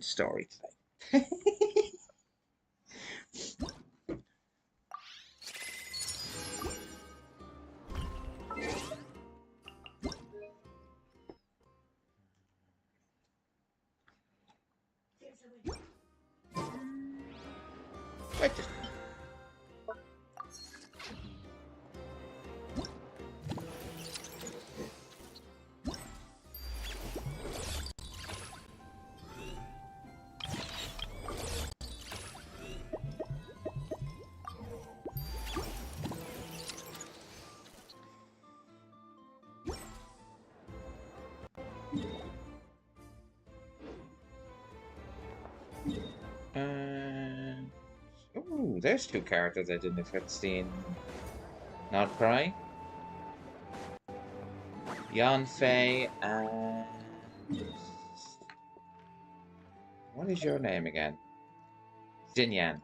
story today. What the- And ooh, there's two characters I didn't expect to see in Not Cry. Yanfei and what is your name again? Xinyan.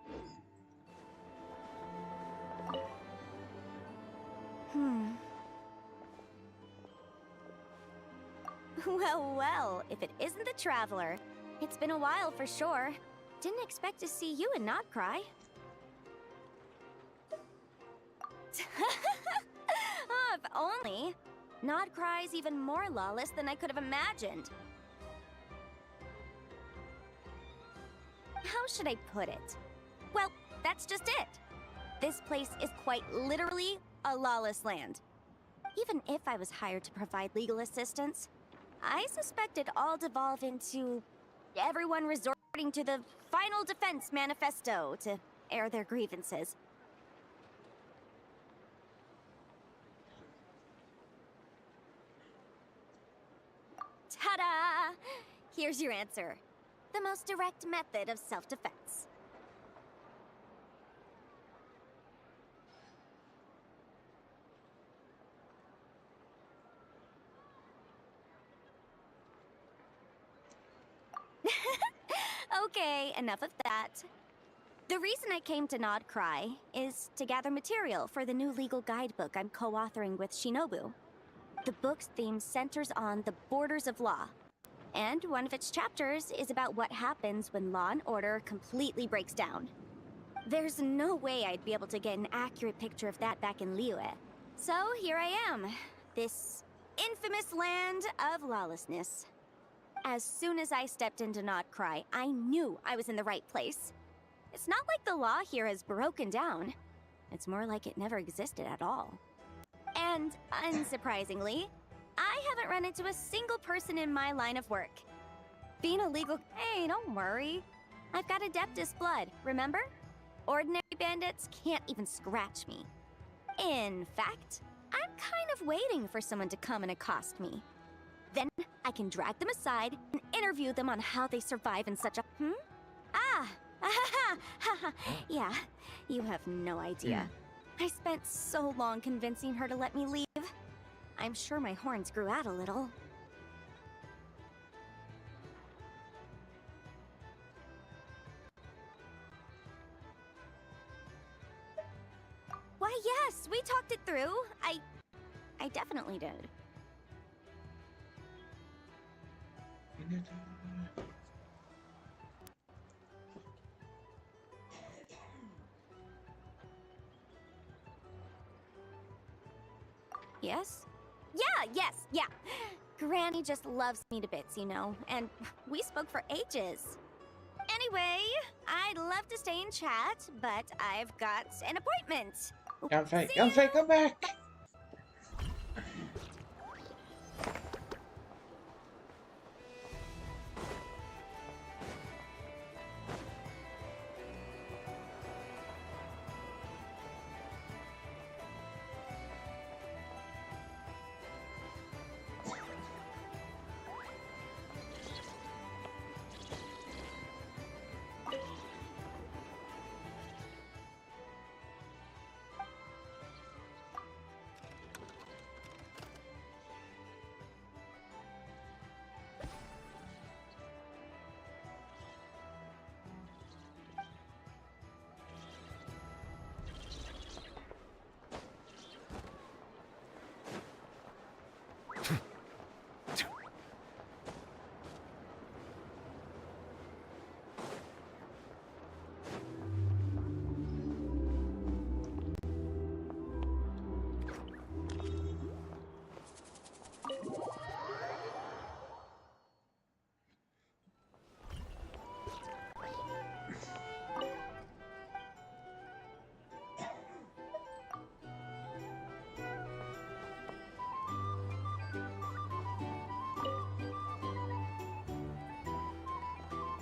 Well, well, if it isn't the Traveler. It's been a while for sure. Didn't expect to see you and not cry. Oh, if only. Nod Cry's even more lawless than I could have imagined. How should I put it? Well, that's just it. This place is quite literally a lawless land. Even if I was hired to provide legal assistance, I suspect it'd all devolve into everyone resorting to the Final Defense Manifesto to air their grievances. Ta-da! Here's your answer. The most direct method of self-defense. Okay, enough of that. The reason I came to Nod Cry is to gather material for the new legal guidebook I'm co-authoring with Shinobu. The book's theme centers on the borders of law, and one of its chapters is about what happens when law and order completely breaks down. There's no way I'd be able to get an accurate picture of that back in Liyue. So here I am, this infamous land of lawlessness. As soon as I stepped into Nod Cry, I knew I was in the right place. It's not like the law here has broken down. It's more like it never existed at all. And, unsurprisingly, I haven't run into a single person in my line of work. Being a legal... Hey, don't worry. I've got Adeptus blood, remember? Ordinary bandits can't even scratch me. In fact, I'm kind of waiting for someone to come and accost me. Then I can drag them aside and interview them on how they survive in such a... Ah! Yeah, you have no idea. I spent so long convincing her to let me leave. I'm sure my horns grew out a little. Why, yes, we talked it through. I definitely did. Yes? Yeah. Granny just loves me to bits, you know, and we spoke for ages. Anyway, I'd love to stay and chat, but I've got an appointment. Yanfei, come back!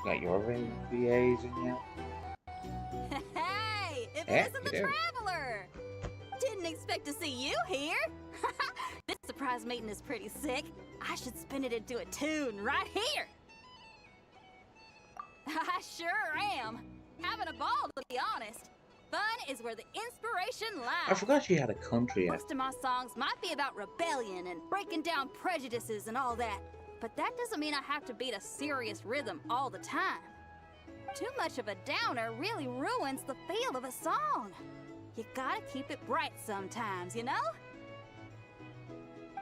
Got your VAs in you? Hey, if Yeah, it isn't you the do. Traveler! Didn't expect to see you here. This surprise meeting is pretty sick. I should spin it into a tune right here. I sure am. Having a ball, to be honest. Fun is where the inspiration lies. I forgot she had a country. Most of my songs might be about rebellion and breaking down prejudices and all that, but that doesn't mean I have to beat a serious rhythm all the time. Too much of a downer really ruins the feel of a song. You gotta keep it bright sometimes, you know?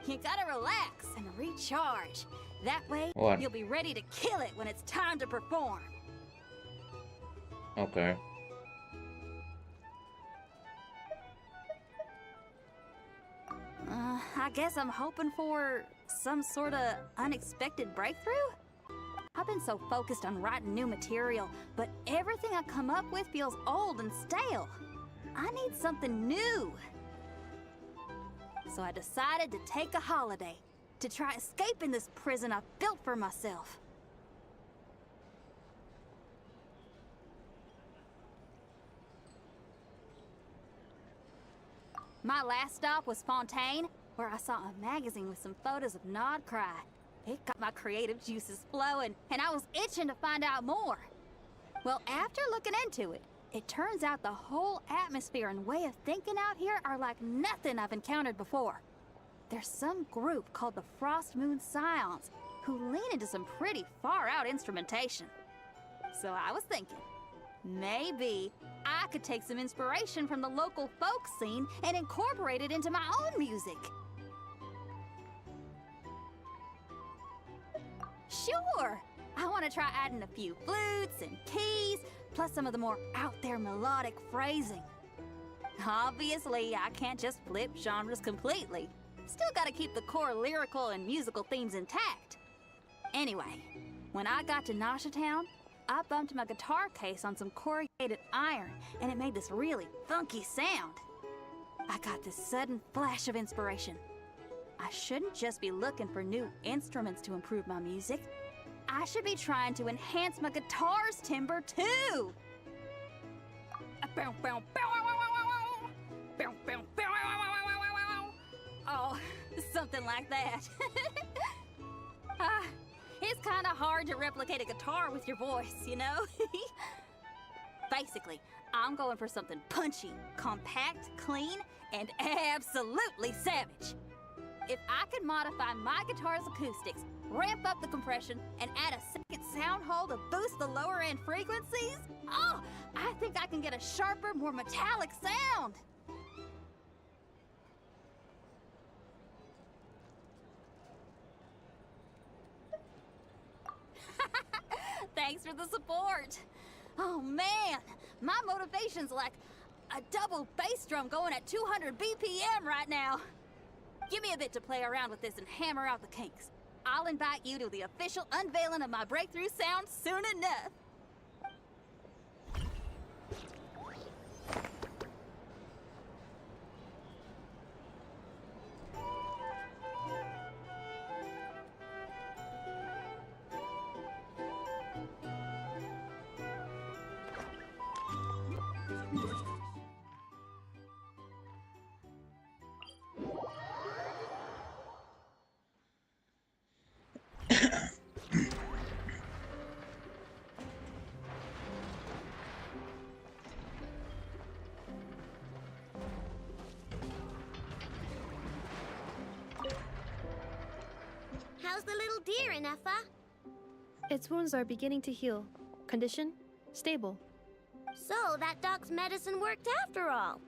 You gotta relax and recharge. That way, What? you'll be ready to kill it when it's time to perform. Okay. I guess I'm hoping for some sort of unexpected breakthrough? I've been so focused on writing new material, but everything I come up with feels old and stale. I need something new. So I decided to take a holiday, to try escaping this prison I've built for myself. My last stop was Fontaine, where I saw a magazine with some photos of Nod Cry. It got my creative juices flowing, and I was itching to find out more. Well, after looking into it, it turns out the whole atmosphere and way of thinking out here are like nothing I've encountered before. There's some group called the Frost Moon Scions who lean into some pretty far-out instrumentation. So I was thinking, maybe I could take some inspiration from the local folk scene and incorporate it into my own music. Sure! I want to try adding a few flutes and keys, plus some of the more out-there melodic phrasing. Obviously, I can't just flip genres completely. Still gotta keep the core lyrical and musical themes intact. Anyway, when I got to Nasha Town, I bumped my guitar case on some corrugated iron, and it made this really funky sound. I got this sudden flash of inspiration. I shouldn't just be looking for new instruments to improve my music. I should be trying to enhance my guitar's timbre, too! Oh, something like that. It's kind of hard to replicate a guitar with your voice, you know? Basically, I'm going for something punchy, compact, clean, and absolutely savage. If I could modify my guitar's acoustics, ramp up the compression, and add a second sound hole to boost the lower end frequencies, oh, I think I can get a sharper, more metallic sound. Thanks for the support. Oh man, my motivation's like a double bass drum going at 200 BPM right now. Give me a bit to play around with this and hammer out the kinks. I'll invite you to the official unveiling of my breakthrough sound soon enough. How's the little deer, Ineffa? Its wounds are beginning to heal. Condition? Stable. So, that dog's medicine worked after all.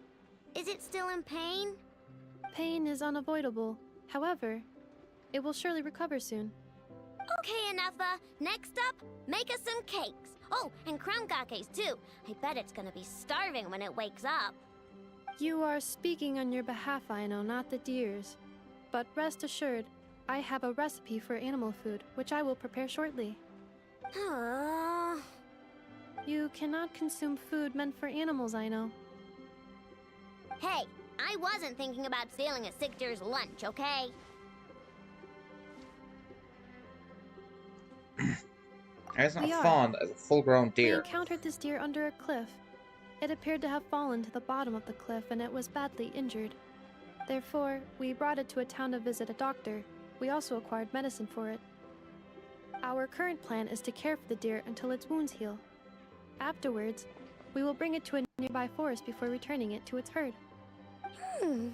Is it still in pain? Pain is unavoidable. However, it will surely recover soon. Okay, Ineffa. Next up, make us some cakes. Oh, and crown gakes too. I bet it's gonna be starving when it wakes up. You are speaking on your behalf, Aino, not the deer's. But rest assured, I have a recipe for animal food, which I will prepare shortly. You cannot consume food meant for animals, Aino. Hey, I wasn't thinking about stealing a sick deer's lunch, okay? It's not We are. fawn as a full-grown We deer. encountered this deer under a cliff. It appeared to have fallen to the bottom of the cliff and it was badly injured. Therefore, we brought it to a town to visit a doctor. We also acquired medicine for it. Our current plan is to care for the deer until its wounds heal. Afterwards, we will bring it to a nearby forest before returning it to its herd. Hmm.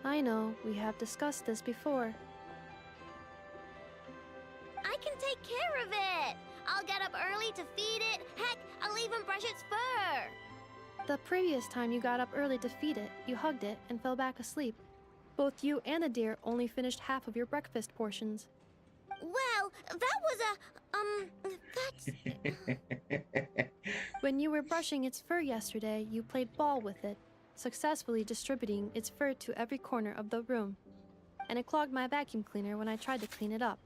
I know, we have discussed this before. I can take care of it. I'll get up early to feed it. Heck, I'll even brush its fur. The previous time you got up early to feed it, you hugged it and fell back asleep. Both you and the deer only finished half of your breakfast portions. Well, that was that's... When you were brushing its fur yesterday, you played ball with it, successfully distributing its fur to every corner of the room. And it clogged my vacuum cleaner when I tried to clean it up.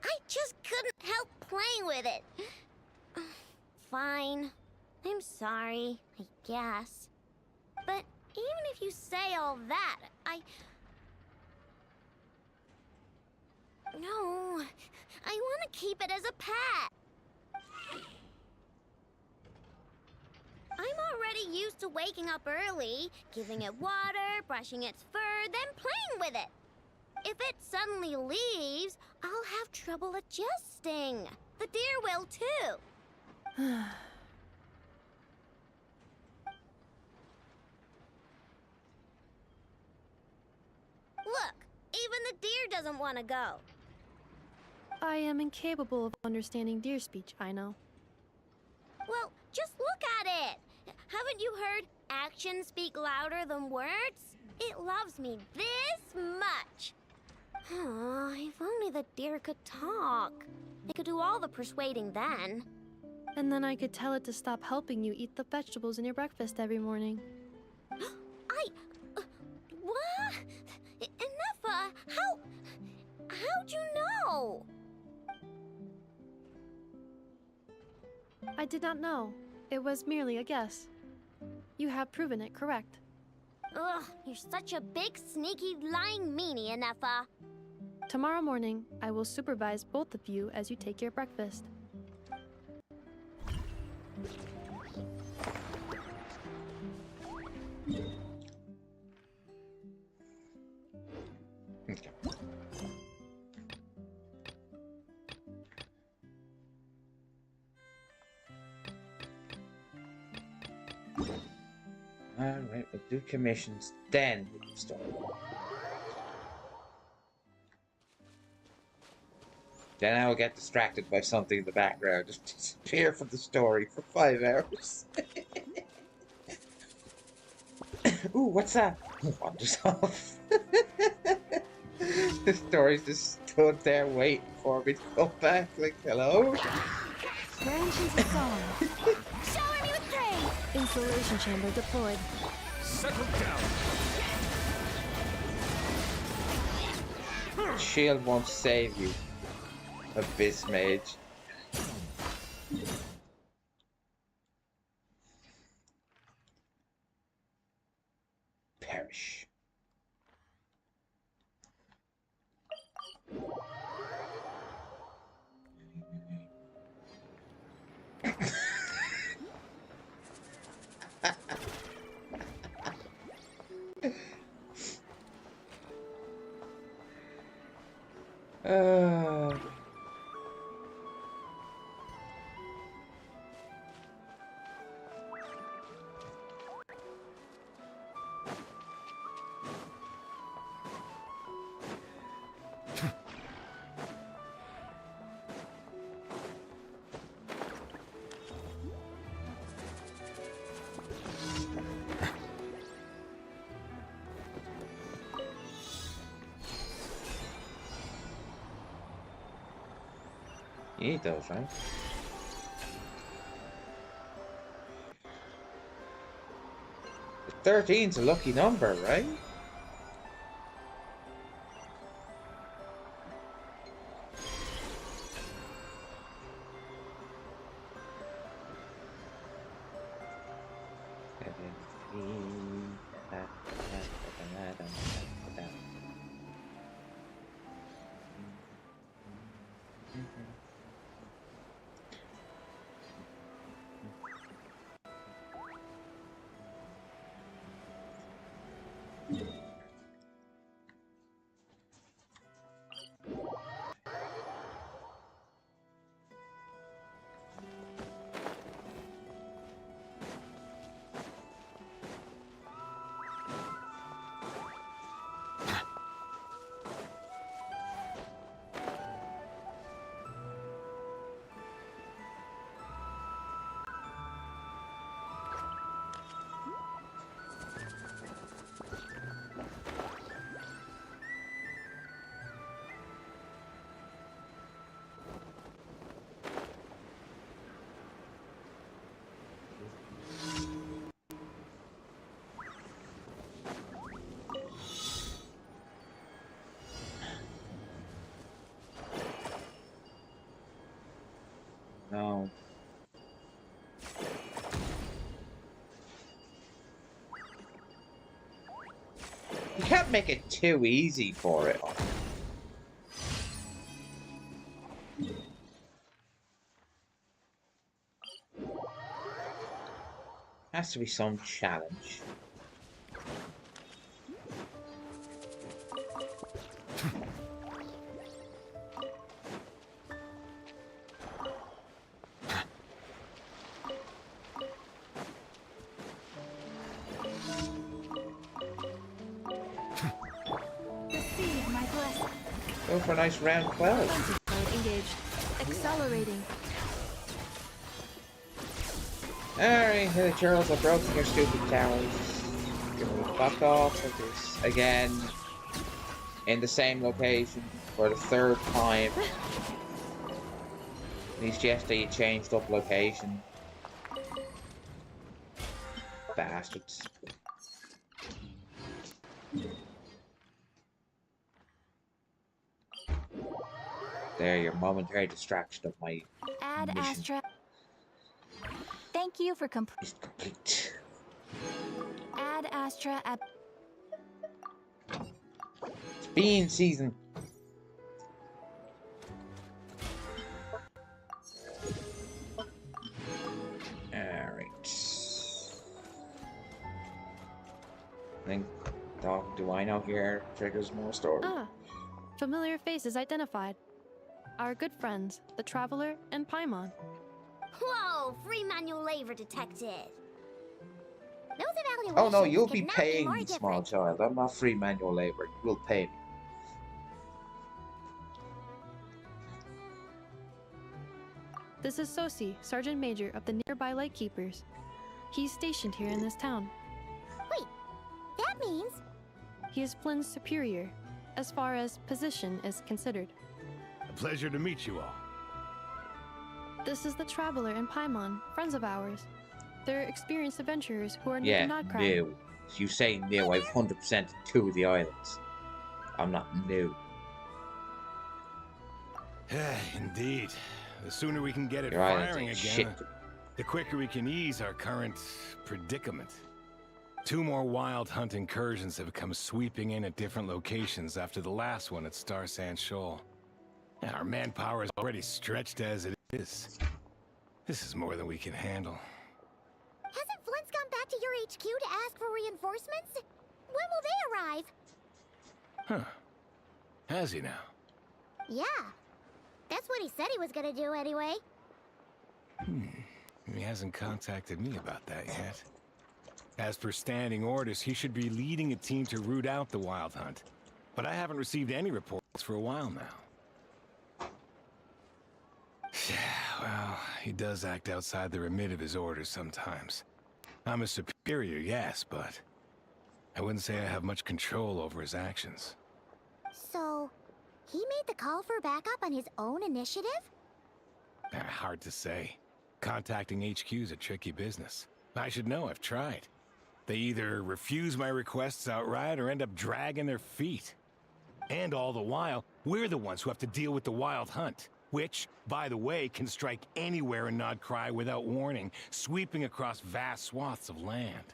I just couldn't help playing with it. Fine. I'm sorry, I guess. But even if you say all that, No, I want to keep it as a pet. I'm already used to waking up early, giving it water, brushing its fur, then playing with it. If it suddenly leaves, I'll have trouble adjusting. The deer will too. Look, even the deer doesn't want to go. I am incapable of understanding deer speech, I know. Well, just look at it. Haven't you heard actions speak louder than words? It loves me this much. If only the deer could talk. It could do all the persuading then. And then I could tell it to stop helping you eat the vegetables in your breakfast every morning. What? Enough, how'd you know? I did not know. It was merely a guess. You have proven it correct. Ugh, you're such a big, sneaky, lying meanie, Enough. Tomorrow morning, I will supervise both of you as you take your breakfast. Okay. Alright, we'll do commissions, then we can start. Then I will get distracted by something in the background, just disappear from the story for 5 hours. Ooh, what's that? Wanders off. The story's just stood there waiting for me to come back, like, hello? Branches of song. Shower me with praise! Insulation chamber deployed. Settle down. Shield won't save you, Abyss Mage. Perish. uh... You eat those, right? The 13's a lucky number, right? Put that. No. You can't make it too easy for it. Has to be some challenge. Receive my blessing. Go for a nice round 12. Engaged. Accelerating. Alright, here the Charles are broken your stupid towers. Give me fuck off with this again. In the same location for the third time. At least yesterday you changed up location. Bastards. There, your momentary distraction of my Add mission Astra. Thank you for is complete. Add Astra. It's bean season. Alright. I think Dr. Duino here triggers more story. Ah, familiar faces identified. Our good friends, the Traveler and Paimon. Whoa, free manual labor detected. Those evaluations Oh no, you'll could be not paying more me, small different. child. I'm not free manual labor. You'll pay me. This is Sosi, Sergeant Major of the nearby Lightkeepers. He's stationed here in this town. Wait, that means He is Flynn's superior, as far as position is considered. A pleasure to meet you all. This is the Traveler and Paimon, friends of ours. They're experienced adventurers who are new to Yeah, Nodcry. new. You say new, I've 100% two of the islands. I'm not new. Indeed. The sooner we can get it Your islands firing ain't again, shit. the quicker we can ease our current predicament. 2 more wild hunt incursions have come sweeping in at different locations after the last one at Star Sand Shoal. And our manpower is already stretched as it is. This is more than we can handle. hasn't Flint's gone back to your HQ to ask for reinforcements? When will they arrive? Huh. Has he now? Yeah, that's what he said he was gonna do anyway. He hasn't contacted me about that yet. As per standing orders, he should be leading a team to root out the wild hunt. But I haven't received any reports for a while now. Well, he does act outside the remit of his orders sometimes. I'm a superior, yes, but I wouldn't say I have much control over his actions. So, he made the call for backup on his own initiative? Hard to say. Contacting HQ's a tricky business. I should know, I've tried. They either refuse my requests outright or end up dragging their feet. And all the while, we're the ones who have to deal with the wild hunt, which, by the way, can strike anywhere in Nodcry without warning, sweeping across vast swaths of land.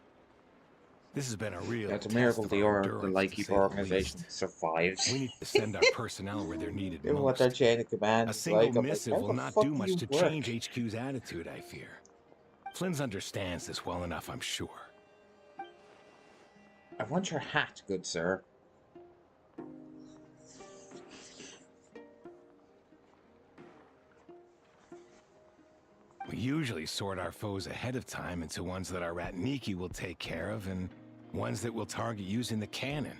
This has been a real It's a test miracle of the, our the endurance, to say Lightkeeper the organization least. survives. We need to send our personnel where they're needed Even with their most. chain of command, A it's single like, I'm like, missive how will the not fuck do do much you to work? change HQ's attitude, I fear. Flynn's understands this well enough, I'm sure. I want your hat, good sir. We usually sort our foes ahead of time into ones that our rat Niki will take care of and ones that we'll target using the cannon.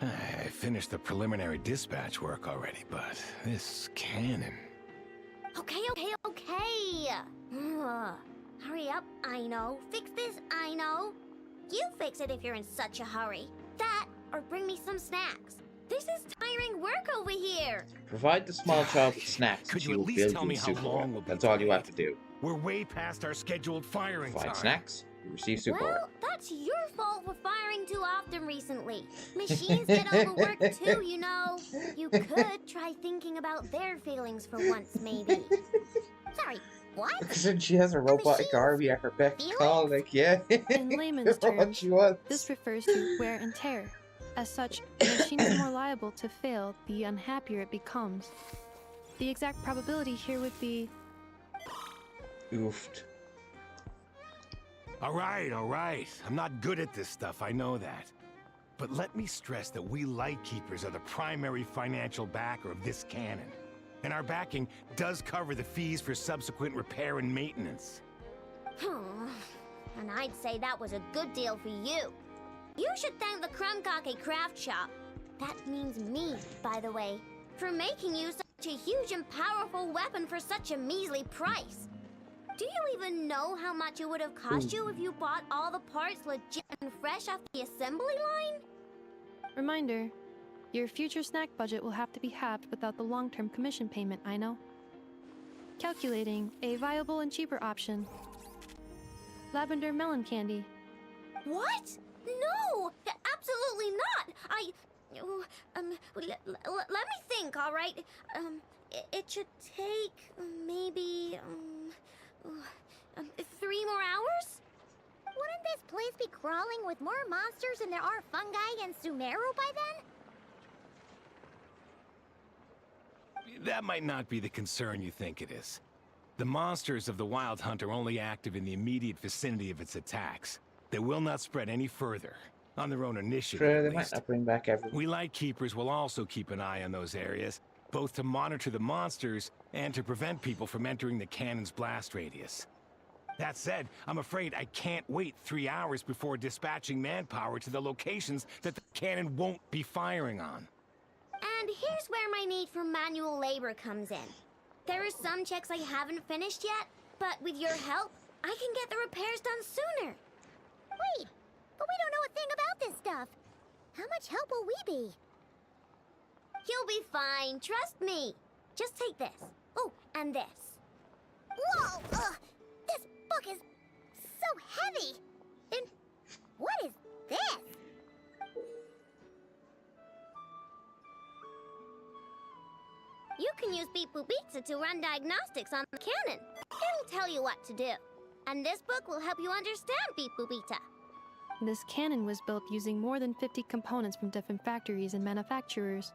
I finished the preliminary dispatch work already, but this cannon... Okay. Hurry up, I know. Fix this, I know. You fix it if you're in such a hurry. That, or bring me some snacks. This is tiring work over here. Provide the small child with snacks. Could and you she at will least build tell you me a how super long weapon. we'll be That's all you have delayed? to do. We're way past our scheduled firing Provide time. snacks. You receive super weapon. Well, that's your fault for firing too often recently. Machines get overworked too, you know. You could try thinking about their feelings for once, maybe. Sorry, what? Since she has a robotic machines? army at her beck and Feelings? call, like, yeah. In layman's What terms, she wants. this refers to wear and tear. As such, the machine is more liable to fail the unhappier it becomes. The exact probability here would be... Oofed. All right. I'm not good at this stuff, I know that. But let me stress that we Lightkeepers are the primary financial backer of this cannon. And our backing does cover the fees for subsequent repair and maintenance. And I'd say that was a good deal for you. You should thank the Krumkake Craft Shop. That means me, by the way, for making you such a huge and powerful weapon for such a measly price. Do you even know how much it would have cost you if you bought all the parts legit and fresh off the assembly line? Reminder, your future snack budget will have to be halved without the long-term commission payment, I know. Calculating a viable and cheaper option. Lavender melon candy. What? No! Absolutely not! Let me think, all right? It should take maybe 3 more hours? Wouldn't this place be crawling with more monsters than there are fungi and Sumeru by then? That might not be the concern you think it is. The monsters of the Wild Hunt are only active in the immediate vicinity of its attacks. They will not spread any further, on their own initiative Sure, at they might least. not bring back everyone. We Lightkeepers will also keep an eye on those areas, both to monitor the monsters and to prevent people from entering the cannon's blast radius. That said, I'm afraid I can't wait 3 hours before dispatching manpower to the locations that the cannon won't be firing on. And here's where my need for manual labor comes in. There are some checks I haven't finished yet, but with your help, I can get the repairs done sooner. Wait, but we don't know a thing about this stuff. How much help will we be? You'll be fine, trust me. Just take this. Oh, and this. Whoa! This book is so heavy. And what is this? You can use Beep Boop Pizza to run diagnostics on the cannon. It'll tell you what to do. And this book will help you understand Beep Boop Pizza. This cannon was built using more than 50 components from different factories and manufacturers.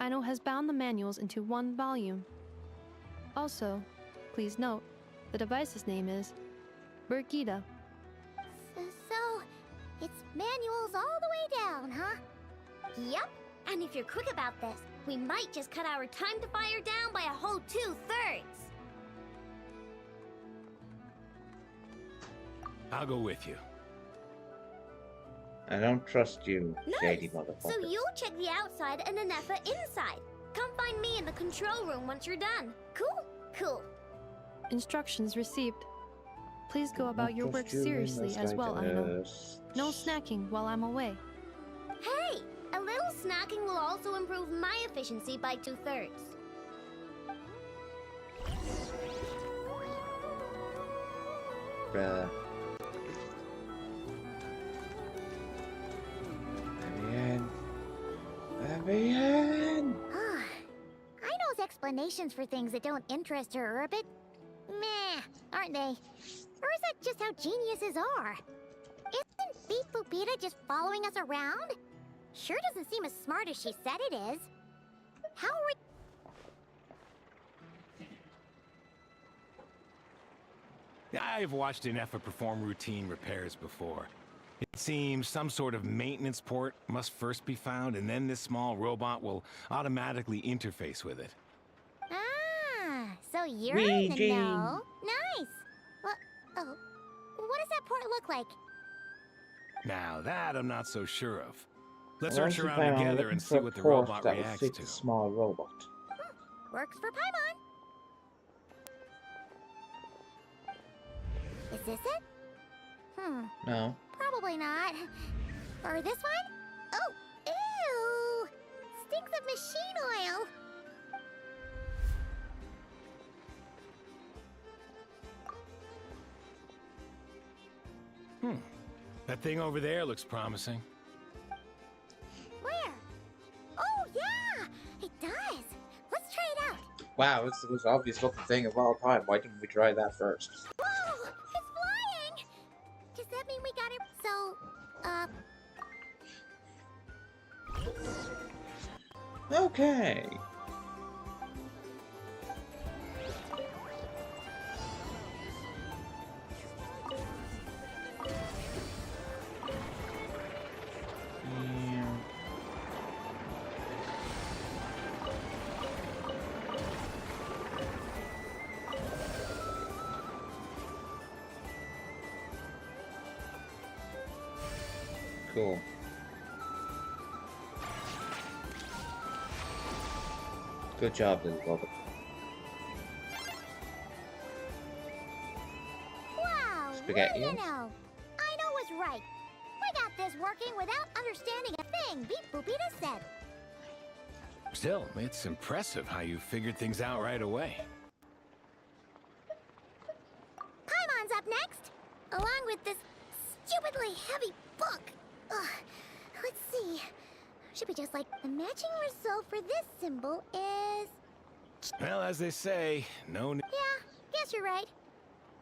Aino has bound the manuals into one volume. Also, please note, the device's name is Birgitta. So, it's manuals all the way down, huh? Yep. And if you're quick about this, we might just cut our time to fire down by a whole 2/3. I'll go with you. I don't trust you, shady Nice. motherfucker. So you'll check the outside and Anefa inside. Come find me in the control room once you're done. Cool? Cool. Instructions received. Please go about your work seriously as well, Aino. No snacking while I'm away. Hey! A little snacking will also improve my efficiency by 2/3. Bruh. Vivian! Aino's explanations for things that don't interest her are a bit meh, aren't they? Or is that just how geniuses are? Isn't Beep Boopita just following us around? Sure doesn't seem as smart as she said it is. How are we... I've watched an Effa perform routine repairs before. It seems some sort of maintenance port must first be found, and then this small robot will automatically interface with it. Ah, so you're in the know. Nice. Well, oh, what does that port look like? Now that I'm not so sure of. Let's Well, search she around found together looking and for see a what the port robot that would reacts fit to. the small robot. Works for Paimon. Is this it? No. Probably not. Or this one? Oh, ew! Stinks of machine oil. That thing over there looks promising. Where? Oh, yeah! It does. Let's try it out. Wow, it's the most obvious looking thing of all time. Why didn't we try that first? Whoa! It's flying! Does that mean we got it? So, Okay. Yeah. Cool. Good job, little Robert. wow! Spaghetti. Well, I know was right. We got this working without understanding a thing Beep Boopita said. Still, it's impressive how you figured things out right away. Paimon's up next, along with this stupidly heavy book. Ugh. Let's see. Should be just like the matching result for this symbol is... Well, as they say, no... Yeah, guess you're right.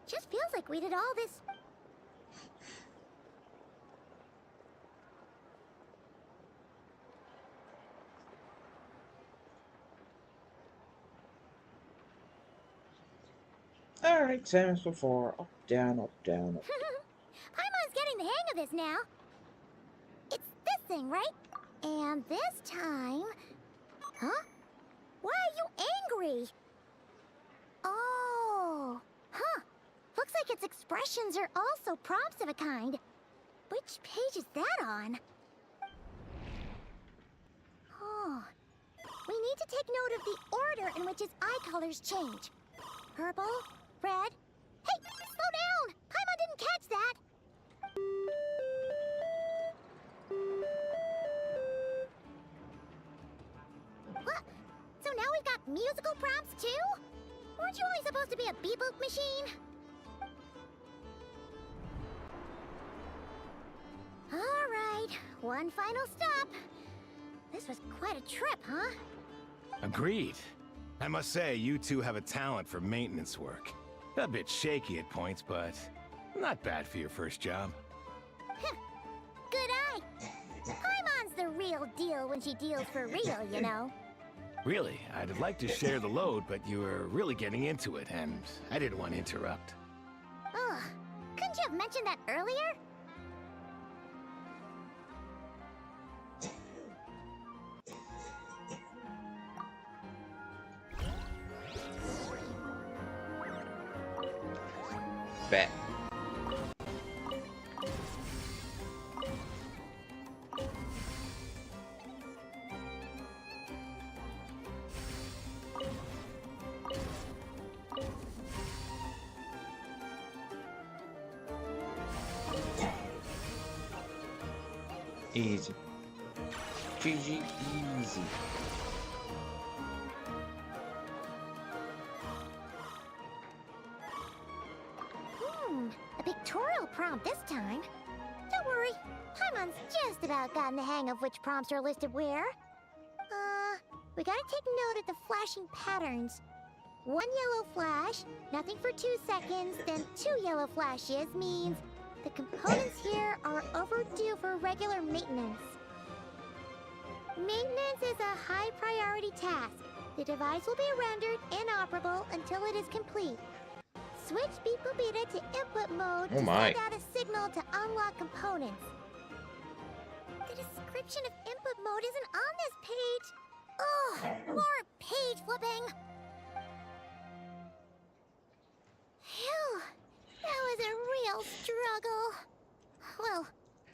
Just feels like we did all this... Alright, same as before. Up, down, up, down, up. Paimon's getting the hang of this now. It's this thing, right? And this time... Huh? Why are you angry? Oh... Huh. Looks like its expressions are also prompts of a kind. Which page is that on? Oh... We need to take note of the order in which his eye colors change. Purple, red... Hey! Slow down! Paimon didn't catch that! What? So now we've got musical prompts too? Weren't you only supposed to be a beep-boop machine? Alright, one final stop. This was quite a trip, huh? Agreed. I must say, you two have a talent for maintenance work. A bit shaky at points, but not bad for your first job. Good eye. Paimon's the real deal when she deals for real, you know. Really, I'd have liked to share the load, but you were really getting into it, and I didn't want to interrupt. Ugh. Couldn't you have mentioned that earlier? Bet. Easy. GG, easy. A pictorial prompt this time. Don't worry, Paimon's just about gotten the hang of which prompts are listed where. We gotta take note of the flashing patterns. One yellow flash, nothing for 2 seconds, then 2 yellow flashes means The components here are overdue for regular maintenance. Maintenance is a high priority task. The device will be rendered inoperable until it is complete. Switch Beep Boopita to input mode to send out a signal to unlock components. The description of input mode isn't on this page. Ugh, more page flipping. Phew, that was a real struggle. Well,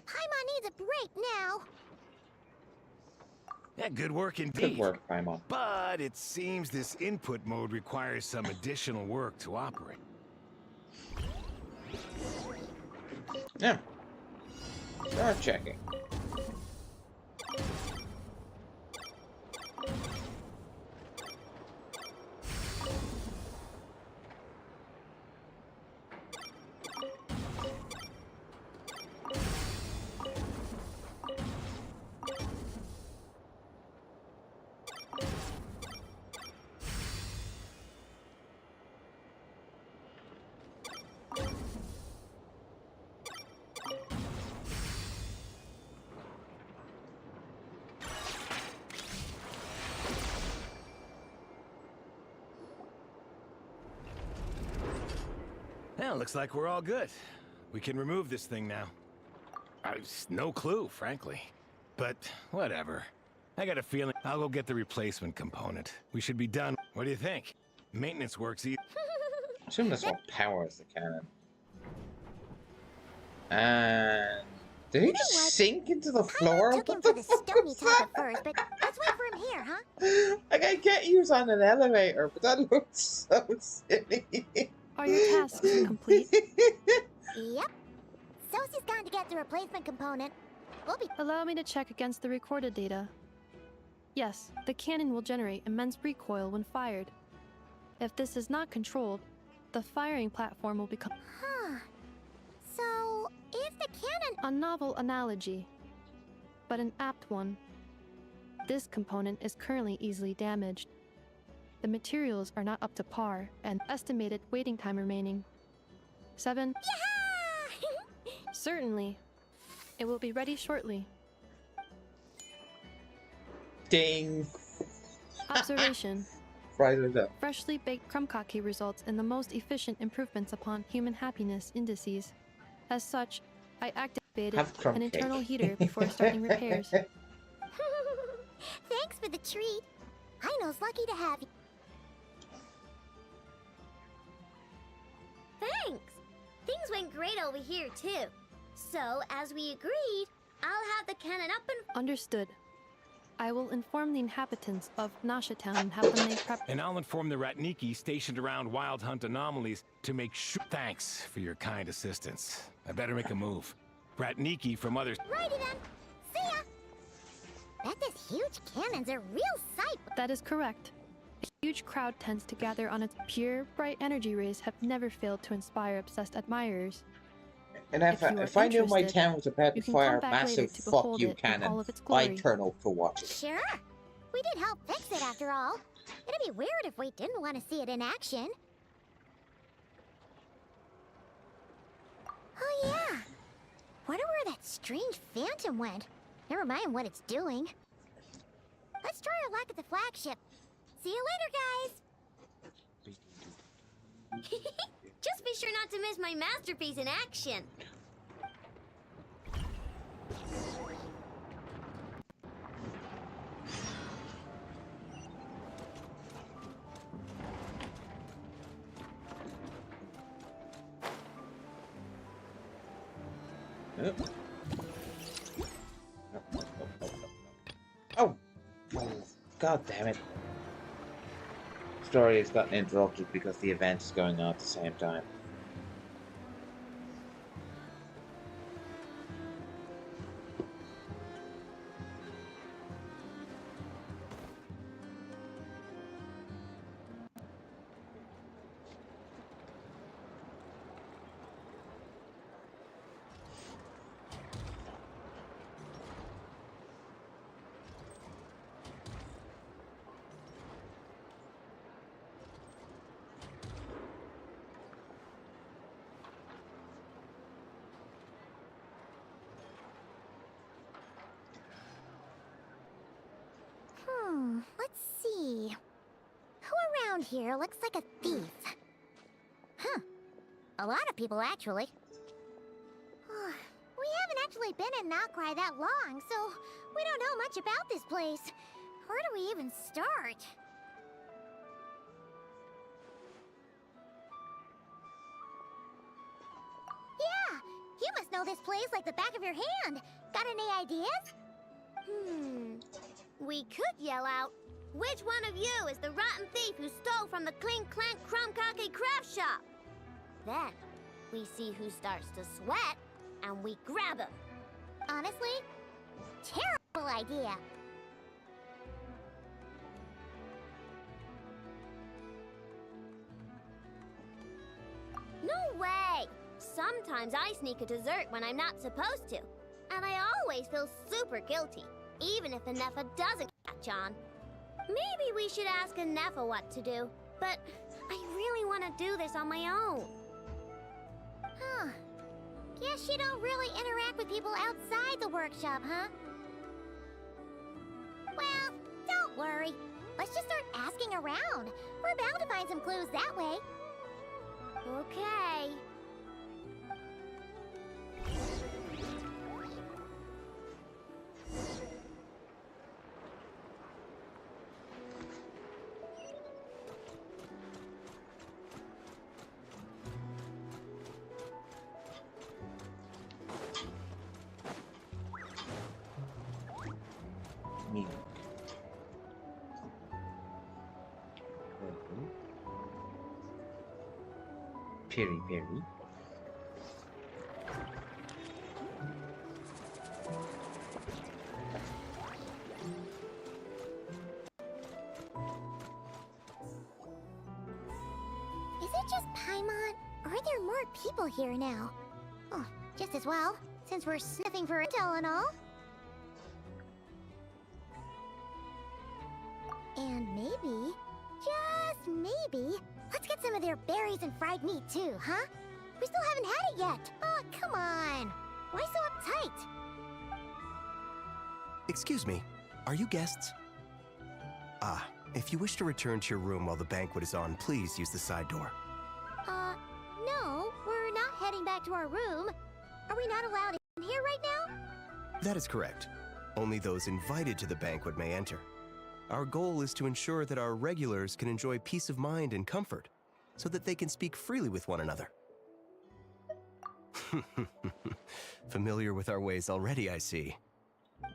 Paimon needs a break now. Yeah, good work indeed. Good work, Paimon. But it seems this input mode requires some additional work to operate. Yeah. Start checking. Well, looks like we're all good. We can remove this thing now. I've no clue, frankly. But whatever. I got a feeling I'll go get the replacement component. We should be done. What do you think? Maintenance works easy. Assume this one powers the cannon. And did he just sink into the floor? Took him for the stony type at first, but let's wait for him here, huh? Like, I get he was on an elevator, but that looks so silly. Are your tasks complete? Yep. Sosie's gone to get the replacement component. We'll be... Allow me to check against the recorded data. Yes, the cannon will generate immense recoil when fired. If this is not controlled, the firing platform will become... Huh. So, if the cannon... A novel analogy, but an apt one. This component is currently easily damaged. The materials are not up to par, and estimated waiting time remaining. 7. Yeah! Certainly. It will be ready shortly. Ding. Observation. Right it up. Freshly baked krumkake results in the most efficient improvements upon human happiness indices. As such, I activated Have crumb an cake. internal heater before starting repairs. Thanks for the treat. I know's lucky to have you. Thanks. Things went great over here, too. So, as we agreed, I'll have the cannon up and... Understood. I will inform the inhabitants of Nasha Town and have them make prep. And I'll inform the Ratniki stationed around Wild Hunt anomalies to make sure. Thanks for your kind assistance. I better make a move. Ratniki from others. Righty then. See ya. Bet this huge cannon's a real sight. That is correct. A huge crowd tends to gather on its pure, bright energy rays have never failed to inspire obsessed admirers. And If you are if I knew my interested, town was about to you can fire a come back later massive to fuck behold you it in all cannon, of its glory. I'd turn up to watch it. Sure. We did help fix it after all. It'd be weird if we didn't want to see it in action. Oh yeah. Wonder where that strange phantom went. Never mind what it's doing. Let's try our luck at the flagship. See you later, guys. Just be sure not to miss my masterpiece in action. Oh! God damn it. Story has gotten interrupted because the event is going on at the same time. Let's see. Who around here looks like a thief? Huh. A lot of people, actually. We haven't actually been in Notcry that long, so we don't know much about this place. Where do we even start? Yeah, you must know this place like the back of your hand. Got any ideas? We could yell out, "Which one of you is the rotten thief who stole from the Clink Clank Crumb-Kake craft shop?" Then, we see who starts to sweat, and we grab him. Honestly, terrible idea. No way! Sometimes I sneak a dessert when I'm not supposed to. And I always feel super guilty, even if Anefa doesn't catch on. Maybe we should ask Anefa what to do, but I really want to do this on my own. Huh. Guess you don't really interact with people outside the workshop, huh? Well, don't worry. Let's just start asking around. We're bound to find some clues that way. Okay. Me. Piri Piri. Is it just Paimon, or are there more people here now? Oh, just as well, since we're sniffing for intel and all. And maybe, just maybe, let's get some of their berries and fried meat too, huh? We still haven't had it yet. Oh, come on. Why so uptight? Excuse me, are you guests? If you wish to return to your room while the banquet is on, please use the side door. No, we're not heading back to our room. Are we not allowed in here right now? That is correct. Only those invited to the banquet may enter. Our goal is to ensure that our regulars can enjoy peace of mind and comfort, so that they can speak freely with one another. Familiar with our ways already, I see.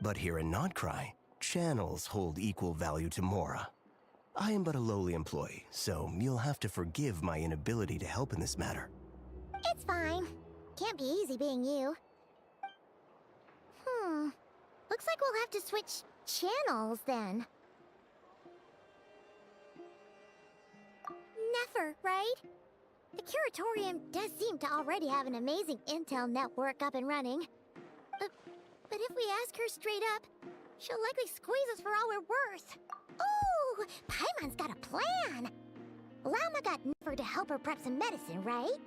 But here in Notcry, channels hold equal value to Mora. I am but a lowly employee, so you'll have to forgive my inability to help in this matter. It's fine. Can't be easy being you. Looks like we'll have to switch channels then. Never, right? The Curatorium does seem to already have an amazing intel network up and running. But if we ask her straight up, she'll likely squeeze us for all we're worth. Ooh, Paimon's got a plan! Lauma got Nefer to help her prep some medicine, right?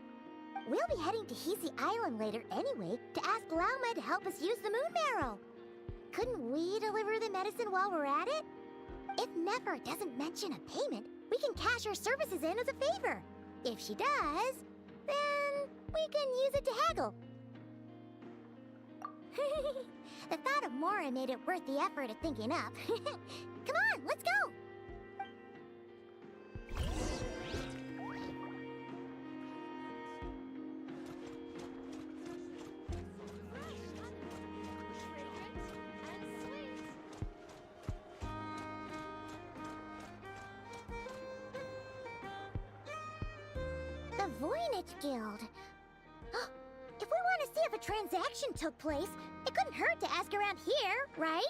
We'll be heading to Hisi Island later anyway to ask Lauma to help us use the moon marrow. Couldn't we deliver the medicine while we're at it? If Nefer doesn't mention a payment, we can cash her services in as a favor. If she does, then we can use it to haggle. The thought of Mora made it worth the effort of thinking up. Come on, let's go! The Voynich Guild. If we want to see if a transaction took place, it couldn't hurt to ask around here, right?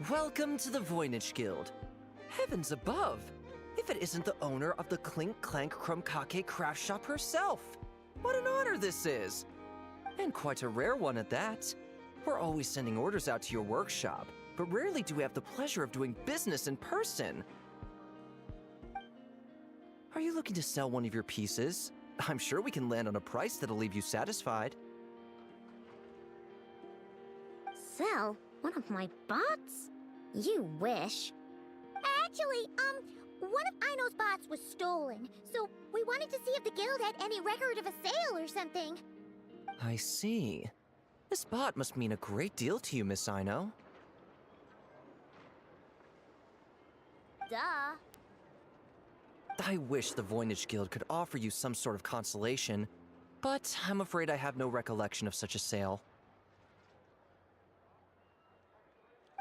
Welcome to the Voynich Guild. Heavens above! If it isn't the owner of the Clink Clank Crumb-Kake craft shop herself! What an honor this is! And quite a rare one at that. We're always sending orders out to your workshop, but rarely do we have the pleasure of doing business in person. Are you looking to sell one of your pieces? I'm sure we can land on a price that'll leave you satisfied. Sell one of my bots? You wish. Actually, one of Ino's bots was stolen, so we wanted to see if the guild had any record of a sale or something. I see. This bot must mean a great deal to you, Miss Ino. Duh. I wish the Voynich Guild could offer you some sort of consolation, but I'm afraid I have no recollection of such a sale.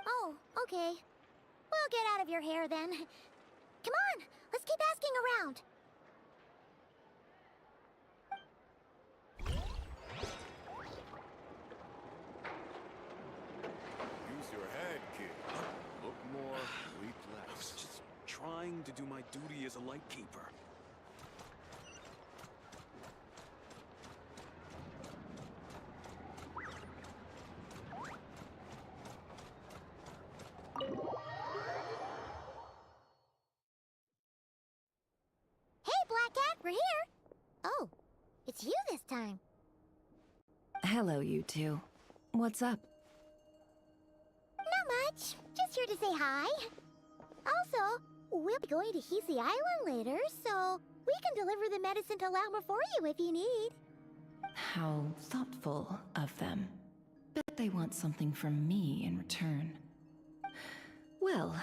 Oh, okay. We'll get out of your hair then. Come on, let's keep asking around. Use your head, kid. Look more, bleed less. I was just trying to do my duty as a lightkeeper. Hey, Black Cat, we're here. Oh, it's you this time. Hello, you two. What's up? Not much. Just here to say hi. Also, we'll be going to Hisi Island later, so we can deliver the medicine to Lauma for you if you need. How thoughtful of them. Bet they want something from me in return. Well,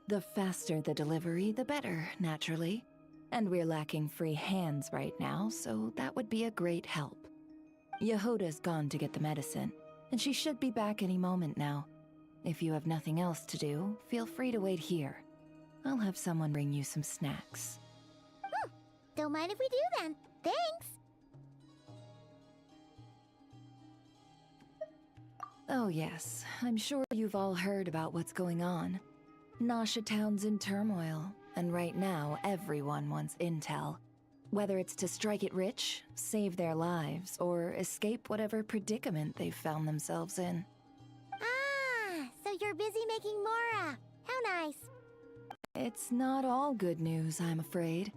the faster the delivery, the better, naturally. And we're lacking free hands right now, so that would be a great help. Yehoda's gone to get the medicine, and she should be back any moment now. If you have nothing else to do, feel free to wait here. I'll have someone bring you some snacks. Don't mind if we do then. Thanks. Oh yes, I'm sure you've all heard about what's going on. Nasha Town's in turmoil, and right now everyone wants intel. Whether it's to strike it rich, save their lives, or escape whatever predicament they've found themselves in. Ah, so you're busy making Mora. How nice. It's not all good news, I'm afraid.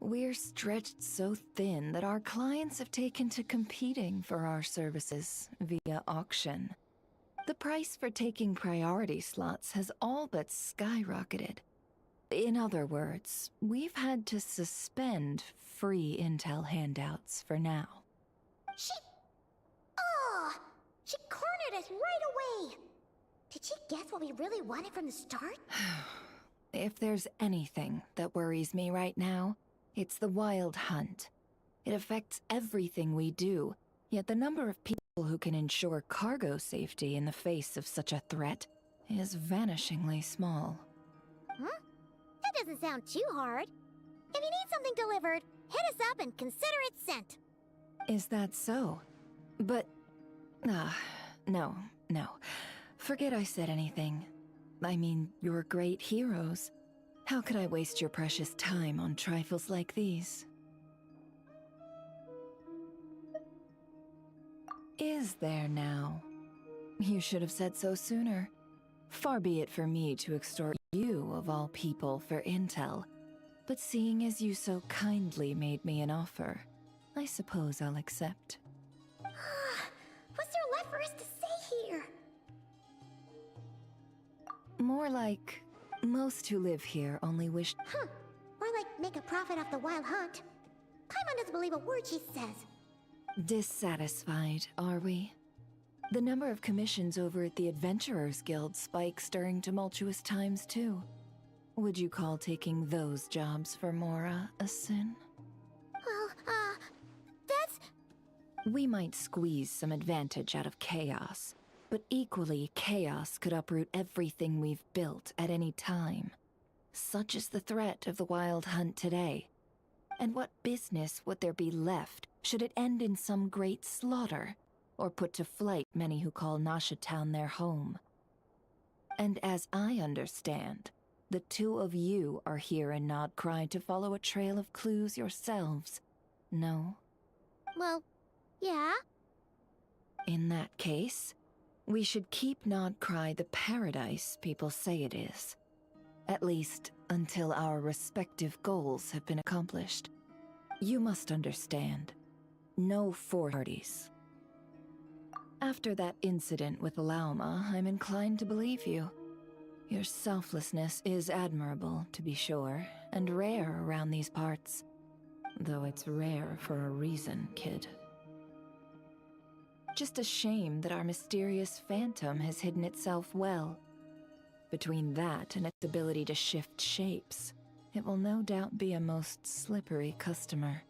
We're stretched so thin that our clients have taken to competing for our services via auction. The price for taking priority slots has all but skyrocketed. In other words, we've had to suspend free intel handouts for now. She cornered us right away. Did she guess what we really wanted from the start? If there's anything that worries me right now, it's the wild hunt. It affects everything we do, yet the number of people who can ensure cargo safety in the face of such a threat is vanishingly small. Huh? That doesn't sound too hard. If you need something delivered, hit us up and consider it sent. Is that so? But... no. Forget I said anything. I mean, you're great heroes. How could I waste your precious time on trifles like these? Is there now? You should have said so sooner. Far be it for me to extort you, of all people, for intel. But seeing as you so kindly made me an offer, I suppose I'll accept. What's there left for us to say here? More like, most who live here only wish... Or like make a profit off the wild hunt. Paimon doesn't believe a word she says. Dissatisfied, are we? The number of commissions over at the Adventurers Guild spikes during tumultuous times, too. Would you call taking those jobs for Mora a sin? Well, that's... We might squeeze some advantage out of chaos, but equally, chaos could uproot everything we've built at any time. Such is the threat of the wild hunt today. And what business would there be left should it end in some great slaughter, or put to flight many who call Nasha Town their home? And as I understand, the two of you are here in Nodcry to follow a trail of clues yourselves, no? Well, yeah. In that case, we should keep Nodcry the paradise people say it is. At least, until our respective goals have been accomplished. You must understand. No four parties. After that incident with Lauma, I'm inclined to believe you. Your selflessness is admirable, to be sure, and rare around these parts. Though it's rare for a reason, kid. Just a shame that our mysterious phantom has hidden itself well. Between that and its ability to shift shapes, it will no doubt be a most slippery customer.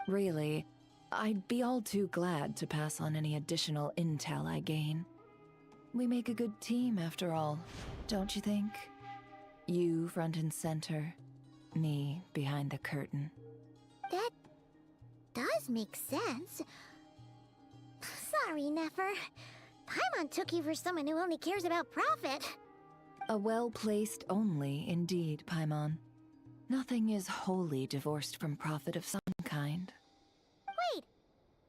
Really, I'd be all too glad to pass on any additional intel I gain. We make a good team, after all, don't you think? You front and center, me behind the curtain. That does make sense. Sorry, Nefer. Paimon took you for someone who only cares about profit. A well-placed only, indeed, Paimon. Nothing is wholly divorced from profit of some kind. Wait,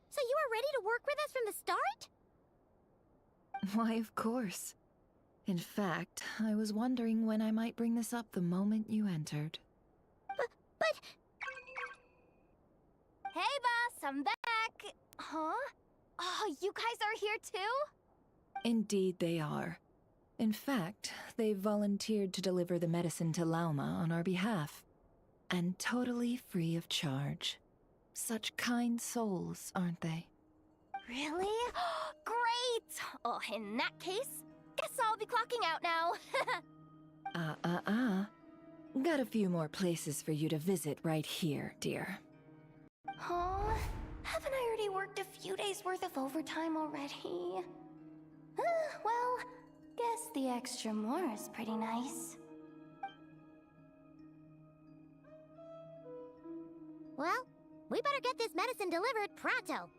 so you were ready to work with us from the start? Why, of course. In fact, I was wondering when I might bring this up the moment you entered. But... Hey, boss, I'm back! Huh? Oh, you guys are here too? Indeed they are. In fact, they've volunteered to deliver the medicine to Lauma on our behalf. And totally free of charge. Such kind souls, aren't they? Really? Great! Oh, in that case, guess I'll be clocking out now. Got a few more places for you to visit right here, dear. Huh? Haven't I already worked a few days worth of overtime already? Well, guess the extra more is pretty nice. Well, we better get this medicine delivered pronto.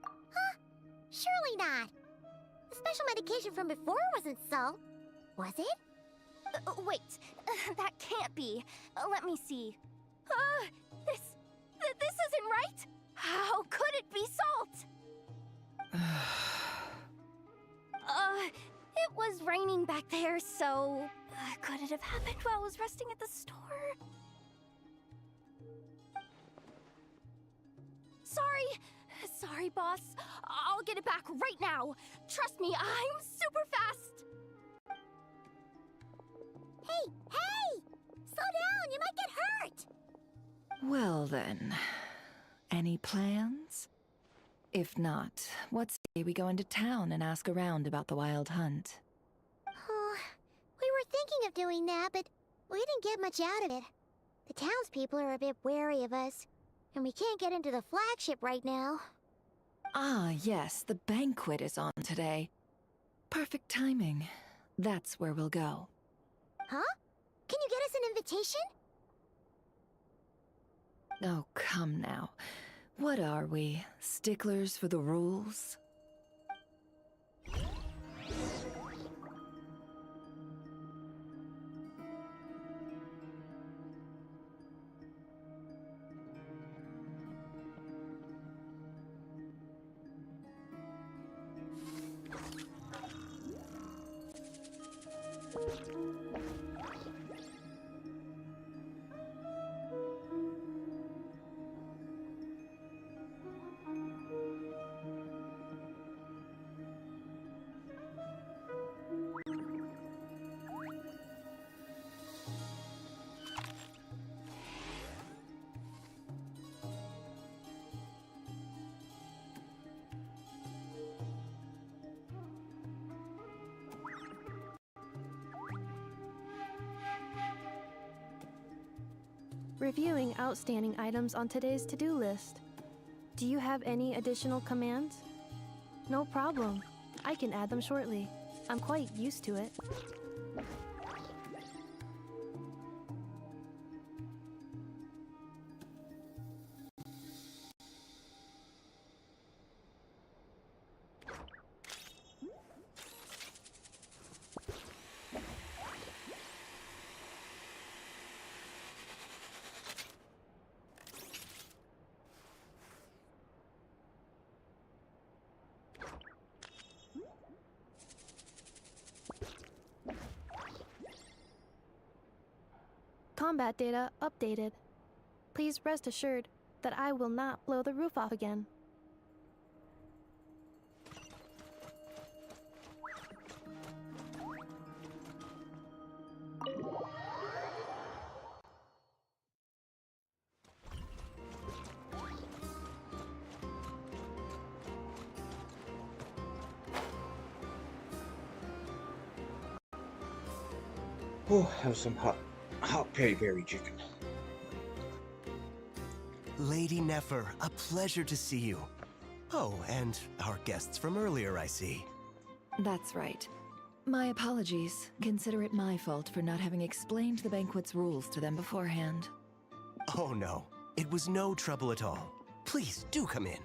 Huh? Surely not. The special medication from before wasn't so, was it? Wait, that can't be. Let me see. This isn't right. How could it be salt? It was raining back there, so could it have happened while I was resting at the store? Sorry, boss. I'll get it back right now. Trust me, I'm super fast. Hey! Slow down, you might get hurt! Well then, any plans? If not, what say we go into town and ask around about the wild hunt? Oh, we were thinking of doing that, but we didn't get much out of it. The townspeople are a bit wary of us, and we can't get into the flagship right now. Ah, yes, the banquet is on today. Perfect timing. That's where we'll go. Huh? Can you get us an invitation? Oh, come now. What are we, sticklers for the rules? Reviewing outstanding items on today's to-do list. Do you have any additional commands? No problem. I can add them shortly. I'm quite used to it. Combat data updated. Please rest assured that I will not blow the roof off again. Oh, have some hot peri-peri chicken. Lady Nefer, a pleasure to see you. Oh, and our guests from earlier, I see. That's right. My apologies. Consider it my fault for not having explained the banquet's rules to them beforehand. Oh no, it was no trouble at all. Please, do come in.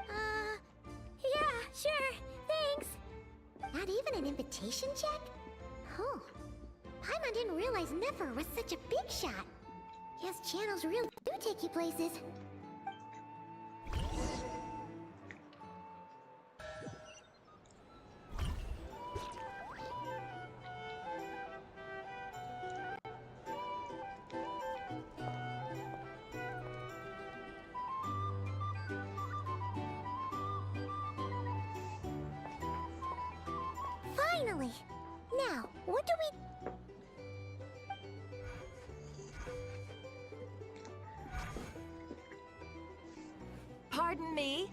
Yeah, sure, thanks. Not even an invitation check? Oh, Paimon didn't realize Nefer was such a big shot. Yes, channels really do take you places. Finally! Now, what do we... Pardon me?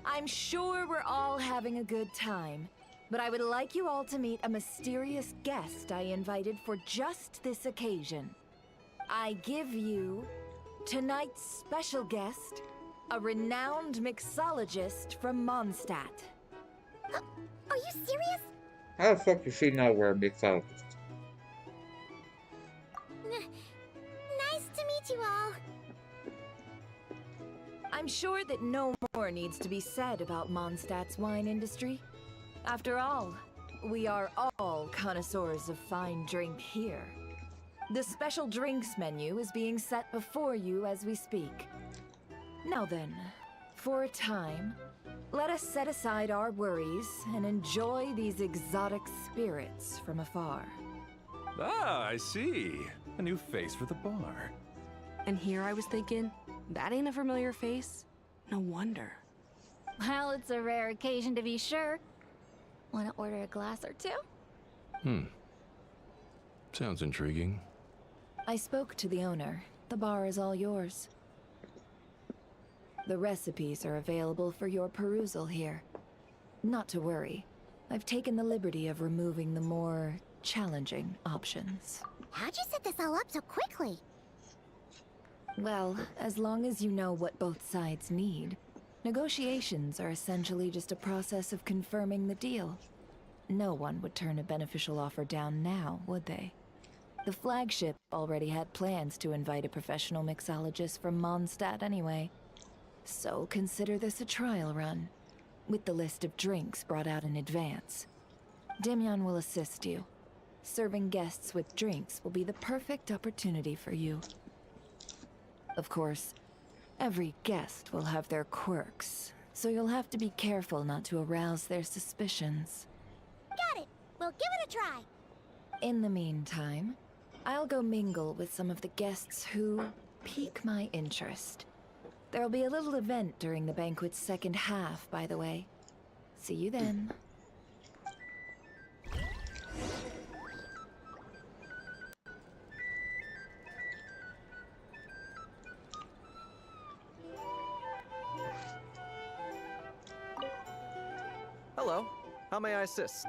I'm sure we're all having a good time, but I would like you all to meet a mysterious guest I invited for just this occasion. I give you tonight's special guest, a renowned mixologist from Mondstadt. Are you serious? How the fuck does she know we're a mixologist? Nice to meet you all. I'm sure that no more needs to be said about Mondstadt's wine industry. After all, we are all connoisseurs of fine drink here. The special drinks menu is being set before you as we speak. Now then, for a time, let us set aside our worries and enjoy these exotic spirits from afar. Ah, I see. A new face for the bar. And here I was thinking, that ain't a familiar face. No wonder. Well, it's a rare occasion to be sure. Want to order a glass or two? Sounds intriguing. I spoke to the owner. The bar is all yours. The recipes are available for your perusal here. Not to worry. I've taken the liberty of removing the more challenging options. How'd you set this all up so quickly? Well, as long as you know what both sides need, negotiations are essentially just a process of confirming the deal. No one would turn a beneficial offer down now, would they? The flagship already had plans to invite a professional mixologist from Mondstadt anyway. So consider this a trial run, with the list of drinks brought out in advance. Demyon will assist you. Serving guests with drinks will be the perfect opportunity for you. Of course, every guest will have their quirks, so you'll have to be careful not to arouse their suspicions. Got it. We'll give it a try. In the meantime, I'll go mingle with some of the guests who pique my interest. There'll be a little event during the banquet's second half, by the way. See you then. Hello. How may I assist?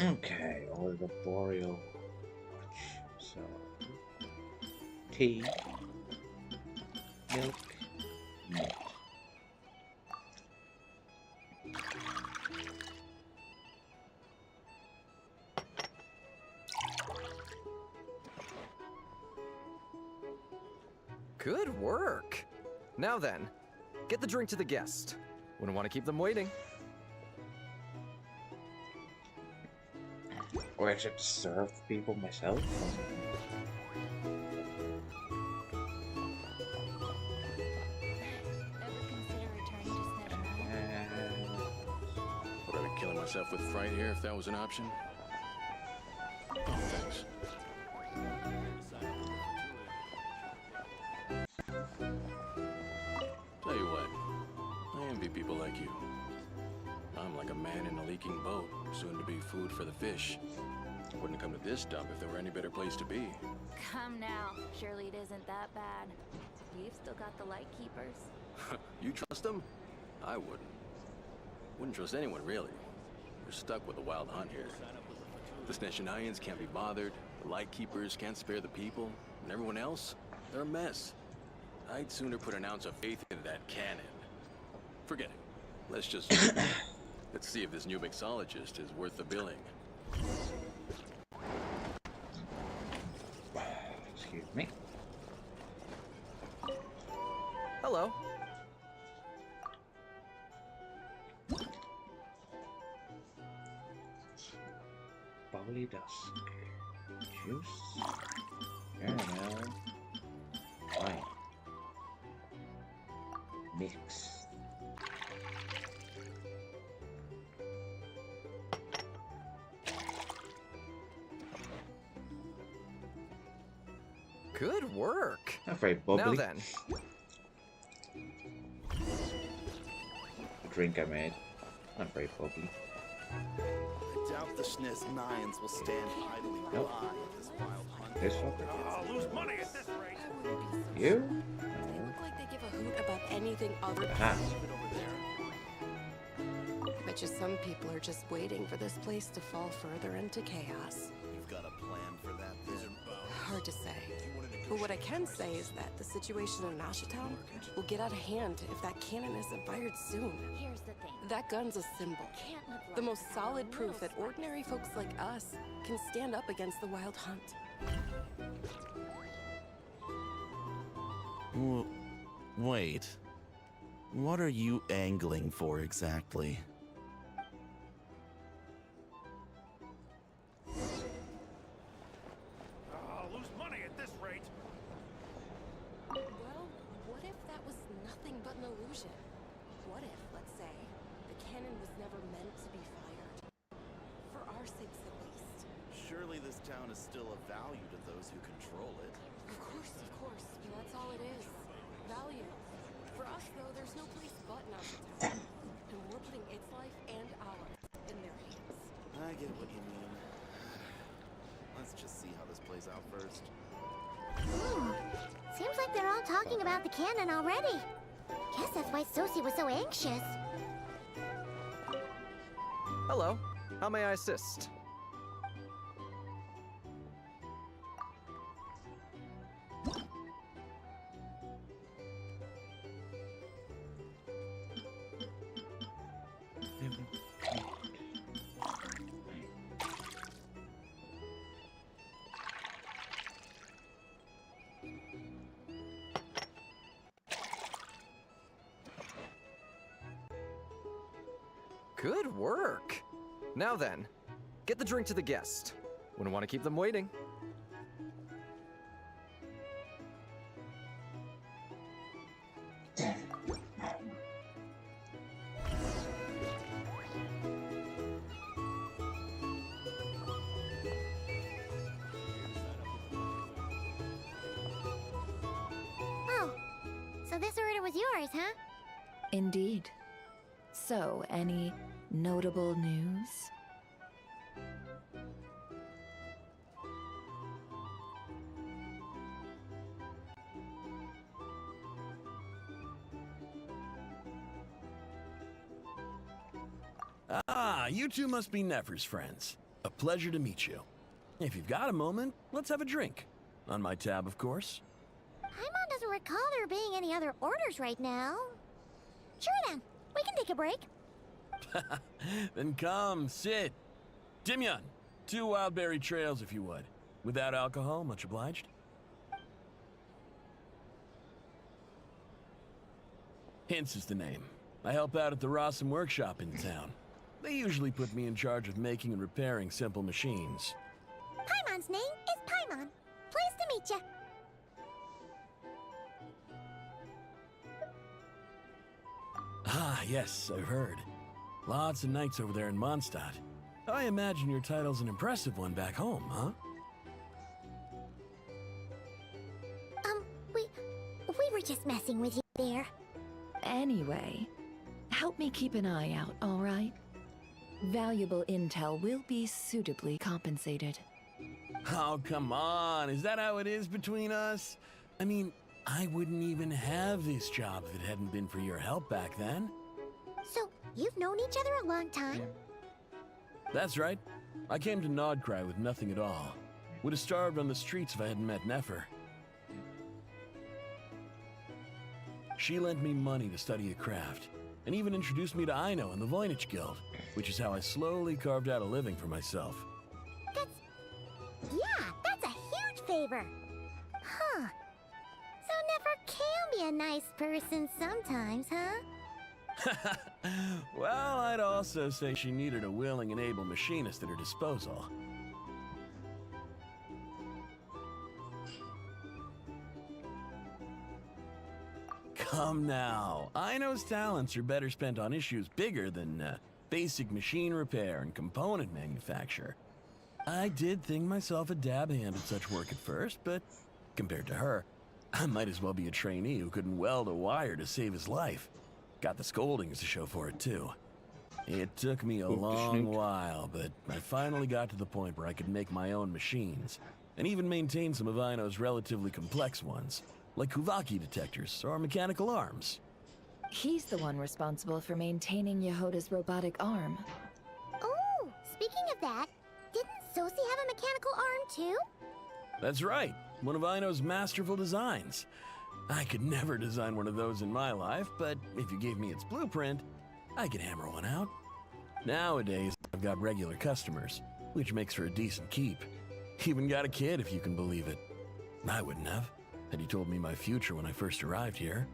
Okay, or the boreal watch. So, tea, milk, meat. Good work. Now then, get the drink to the guest. Wouldn't want to keep them waiting. Or I should serve people myself? Ever myself with fright here if that was an option. Oh, thanks. Tell you what, I envy people like you. I'm like a man in a leaking boat, soon to be food for the fish. Wouldn't come to this dump if there were any better place to be. Come now. Surely it isn't that bad. We've still got the light keepers. You trust them? I wouldn't. Wouldn't trust anyone, really. We're stuck with the wild hunt here. The Sneshanians can't be bothered, the light keepers can't spare the people, and everyone else, they're a mess. I'd sooner put an ounce of faith in that cannon. Forget it. Let's just... let's see if this new mixologist is worth the billing. Excuse me. Hello. Bubbly dusk. Juice. Caramel. Wine. Mix. Good work. Not very bubbly. Now then. The drink I made. Not very bubbly. I doubt the Sneshanians will stand idly by Nope. at this wild hunt. This fucker. I'll lose money at this rate. You? They look like they give a hoot about anything other than Aha. Bet you some people are just waiting for this place to fall further into chaos. You've got a plan for that, then? Hard to say. But what I can say is that the situation in Nashitown will get out of hand if that cannon isn't fired soon. Here's the thing. That gun's a symbol. Can't let The life most run solid on proof that little ordinary folks like us can stand up against the wild hunt. Wait. What are you angling for exactly? I'll lose money at this rate. Well, what if that was nothing but an illusion? What if, let's say, the cannon was never meant to be fired? For our sakes, at least. Surely this town is still of value to those who control it. Of course, and that's all it is. Value. For us, though, there's no place but Nashitown. And we're putting its life and ours in their hands. I get what you mean. Let's just see how this plays out first. Seems like they're all talking about the cannon already. Guess that's why Sosie was so anxious. Hello. How may I assist? Good work. Now then, get the drink to the guest. Wouldn't want to keep them waiting. Oh, so this order was yours, huh? Indeed. So, any notable news? Ah, you two must be Nefer's friends. A pleasure to meet you. If you've got a moment, let's have a drink. On my tab, of course. Paimon doesn't recall there being any other orders right now. Sure then, we can take a break. Then come, sit. Dimyon, 2 wildberry trails if you would. Without alcohol, much obliged. Hints is the name. I help out at the Rossum workshop in town. They usually put me in charge of making and repairing simple machines. Paimon's name is Paimon. Pleased to meet you. Ah, yes, I've heard. Lots of nights over there in Mondstadt. I imagine your title's an impressive one back home, huh? We were just messing with you there. Anyway, help me keep an eye out, all right? Valuable intel will be suitably compensated. Oh, come on. Is that how it is between us? I mean, I wouldn't even have this job if it hadn't been for your help back then. So, you've known each other a long time? That's right. I came to Nodcry with nothing at all. Would have starved on the streets if I hadn't met Nefer. She lent me money to study a craft, and even introduced me to Aino and the Voynich Guild, which is how I slowly carved out a living for myself. That's a huge favor. Huh. So Nefer can be a nice person sometimes, huh? Well, I'd also say she needed a willing and able machinist at her disposal. Come now. Aino's talents are better spent on issues bigger than basic machine repair and component manufacture. I did think myself a dab hand at such work at first, but compared to her, I might as well be a trainee who couldn't weld a wire to save his life. Got the scoldings to show for it, too. It took me a long while, but I finally got to the point where I could make my own machines, and even maintain some of Aino's relatively complex ones, like Kuvaki detectors or mechanical arms. He's the one responsible for maintaining Yehoda's robotic arm. Oh, speaking of that, didn't Sosi have a mechanical arm too? That's right, one of Aino's masterful designs. I could never design one of those in my life, but if you gave me its blueprint, I could hammer one out. Nowadays, I've got regular customers, which makes for a decent keep. Even got a kid, if you can believe it. I wouldn't have, had he told me my future when I first arrived here.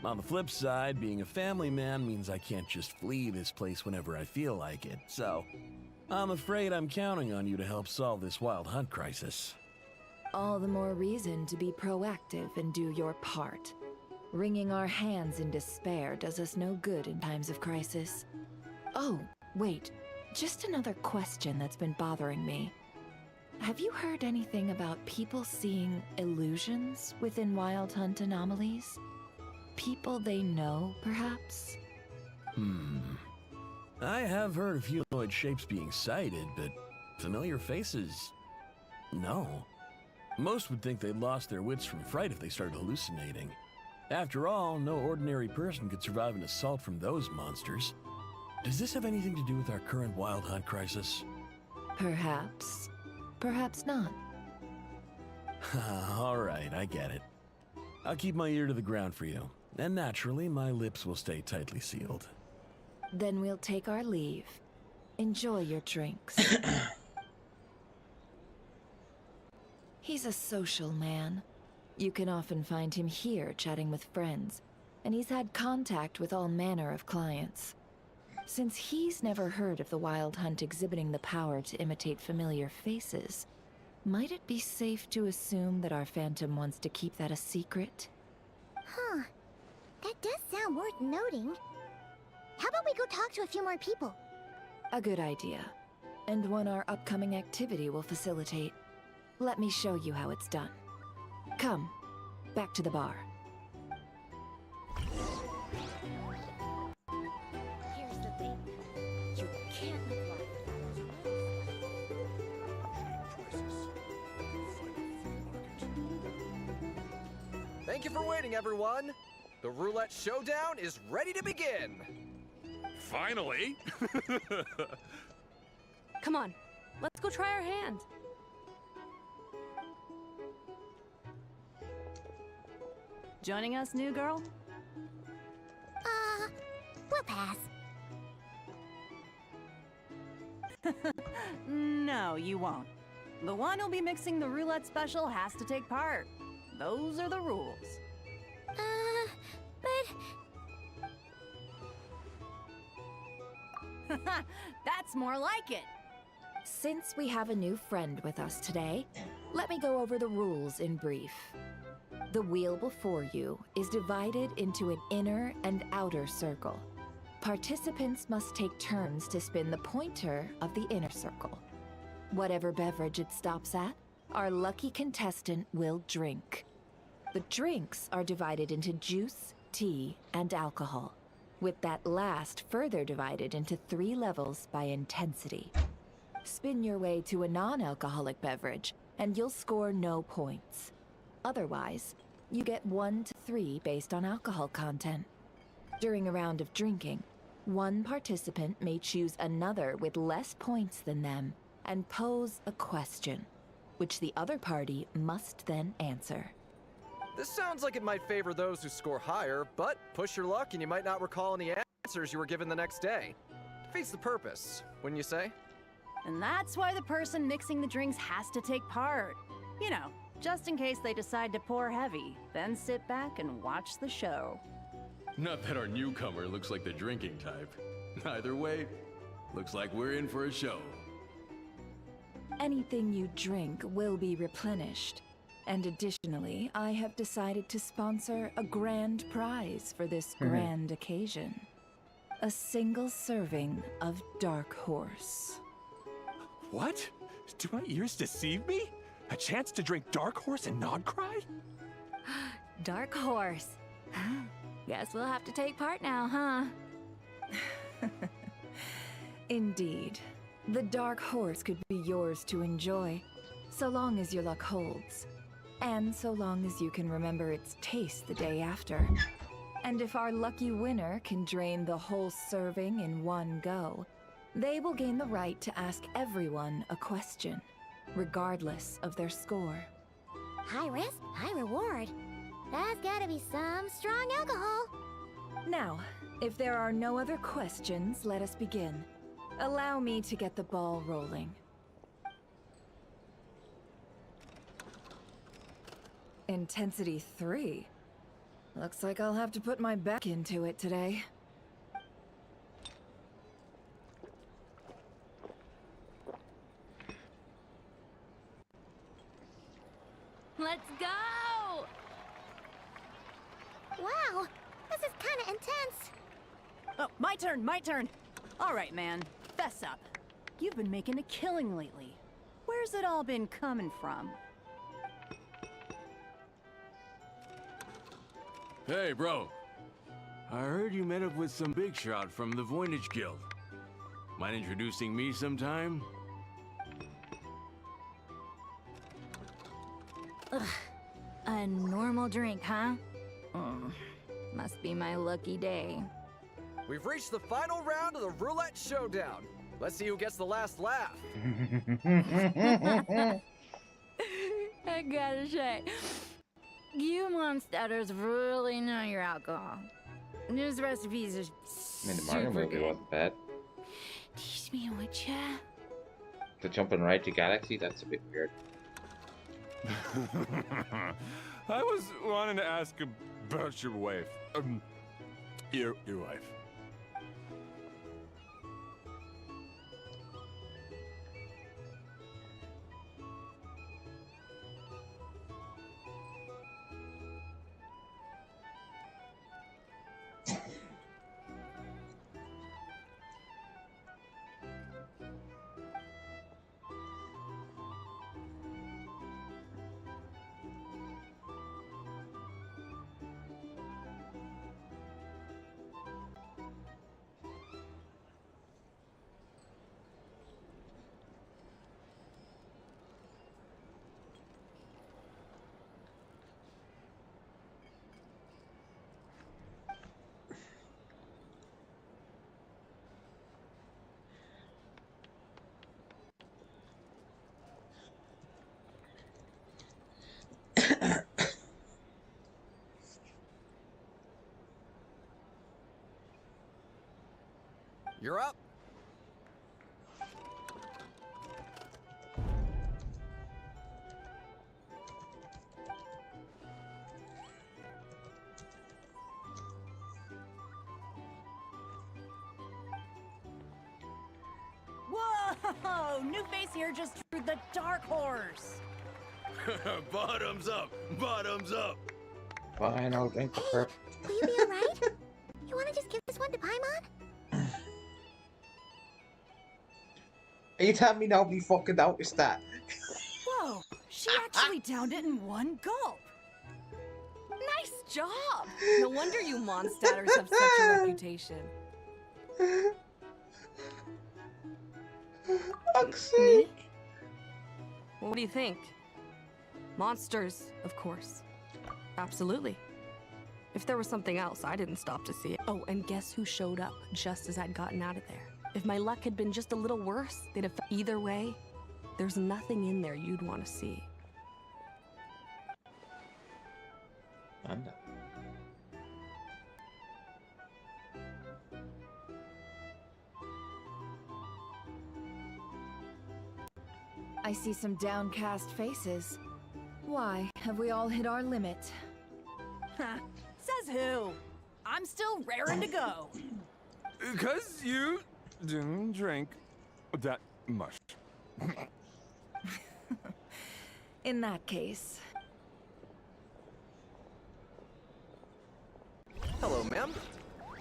On the flip side, being a family man means I can't just flee this place whenever I feel like it, so I'm afraid I'm counting on you to help solve this wild hunt crisis. All the more reason to be proactive and do your part. Wringing our hands in despair does us no good in times of crisis. Oh, wait. Just another question that's been bothering me. Have you heard anything about people seeing illusions within Wild Hunt anomalies? People they know, perhaps? I have heard of humanoid shapes being sighted, but familiar faces? No. Most would think they'd lost their wits from fright if they started hallucinating. After all, no ordinary person could survive an assault from those monsters. Does this have anything to do with our current Wild Hunt crisis? Perhaps. Perhaps not. All right, I get it. I'll keep my ear to the ground for you, and naturally, my lips will stay tightly sealed. Then we'll take our leave. Enjoy your drinks. He's a social man. You can often find him here chatting with friends, and he's had contact with all manner of clients. Since he's never heard of the Wild Hunt exhibiting the power to imitate familiar faces, might it be safe to assume that our Phantom wants to keep that a secret? Huh. That does sound worth noting. How about we go talk to a few more people? A good idea. And one our upcoming activity will facilitate. Let me show you how it's done. Come, back to the bar. Here's the thing. You can't live life Thank you for waiting, everyone. The roulette showdown is ready to begin. Finally! Come on, let's go try our hand. Joining us, new girl? We'll pass. No, you won't. The one who'll be mixing the roulette special has to take part. Those are the rules. But... That's more like it. Since we have a new friend with us today, let me go over the rules in brief. The wheel before you is divided into an inner and outer circle. Participants must take turns to spin the pointer of the inner circle. Whatever beverage it stops at, our lucky contestant will drink. The drinks are divided into juice, tea, and alcohol, with that last further divided into 3 levels by intensity. Spin your way to a non-alcoholic beverage, and you'll score no points. Otherwise, you get 1 to 3 based on alcohol content. During a round of drinking, one participant may choose another with less points than them and pose a question, which the other party must then answer. This sounds like it might favor those who score higher, but push your luck and you might not recall any answers you were given the next day. Defeats the purpose, wouldn't you say? And that's why the person mixing the drinks has to take part. You know, just in case they decide to pour heavy, then sit back and watch the show. Not that our newcomer looks like the drinking type. Either way, looks like we're in for a show. Anything you drink will be replenished. And additionally, I have decided to sponsor a grand prize for this grand occasion. A single serving of Dark Horse. What? Do my ears deceive me? A chance to drink Dark Horse and not cry? Dark Horse. Guess we'll have to take part now, huh? Indeed. The Dark Horse could be yours to enjoy, so long as your luck holds. And so long as you can remember its taste the day after. And if our lucky winner can drain the whole serving in one go, they will gain the right to ask everyone a question, regardless of their score. High risk, high reward. That's gotta be some strong alcohol. Now, if there are no other questions, let us begin. Allow me to get the ball rolling. Intensity 3. Looks like I'll have to put my back into it today. Let's go! Wow, this is kinda intense. Oh, my turn. All right, man, fess up. You've been making a killing lately. Where's it all been coming from? Hey, bro. I heard you met up with some big shot from the Voynich Guild. Mind introducing me sometime? Ugh. A normal drink, huh? Must be my lucky day. We've reached the final round of the roulette showdown. Let's see who gets the last laugh. I gotta say, you monsters really know your alcohol. These recipes are I mean, the Mario super movie good. wasn't bad. Teach me what ya? The jumping right to Galaxy, that's a bit weird. I was wanting to ask about your wife. Your wife. You're up. Whoa! New face here just drew the Dark Horse. Bottoms up! Bottoms up! Fine, I'll drink the perp. Will you be alright? You wanna just give this one to Paimon? Are you telling me nobody fucking noticed that? Whoa, she actually downed it in one gulp. Nice job. No wonder you monsters have such a reputation. Oxy. What do you think? Monsters, of course. Absolutely. If there was something else, I didn't stop to see it. Oh, and guess who showed up just as I'd gotten out of there? If my luck had been just a little worse, they'd have... Either way, there's nothing in there you'd want to see. I'm done. I see some downcast faces. Why, have we all hit our limit? Says who? I'm still raring to go. Because you didn't drink that much. In that case... Hello, ma'am.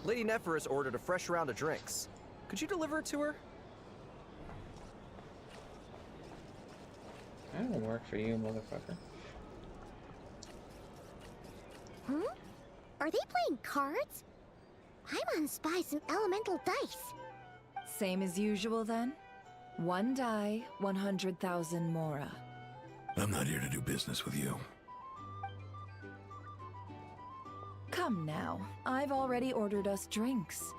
Lady Nefer has ordered a fresh round of drinks. Could you deliver it to her? I don't work for you, motherfucker. Hmm? Are they playing cards? I'm on Spy some elemental dice. Same as usual, then? One die, 100,000 Mora. I'm not here to do business with you. Come now, I've already ordered us drinks.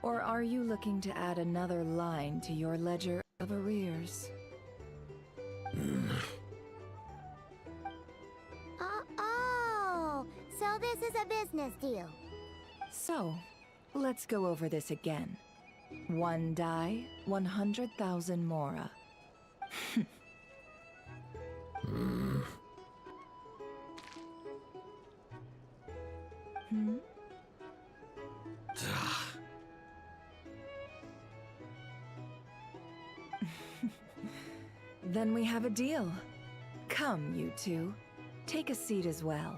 Or are you looking to add another line to your ledger of arrears? Oh, so this is a business deal. So, let's go over this again. One die, 100,000 Mora. Hmm? Then we have a deal. Come, you two. Take a seat as well.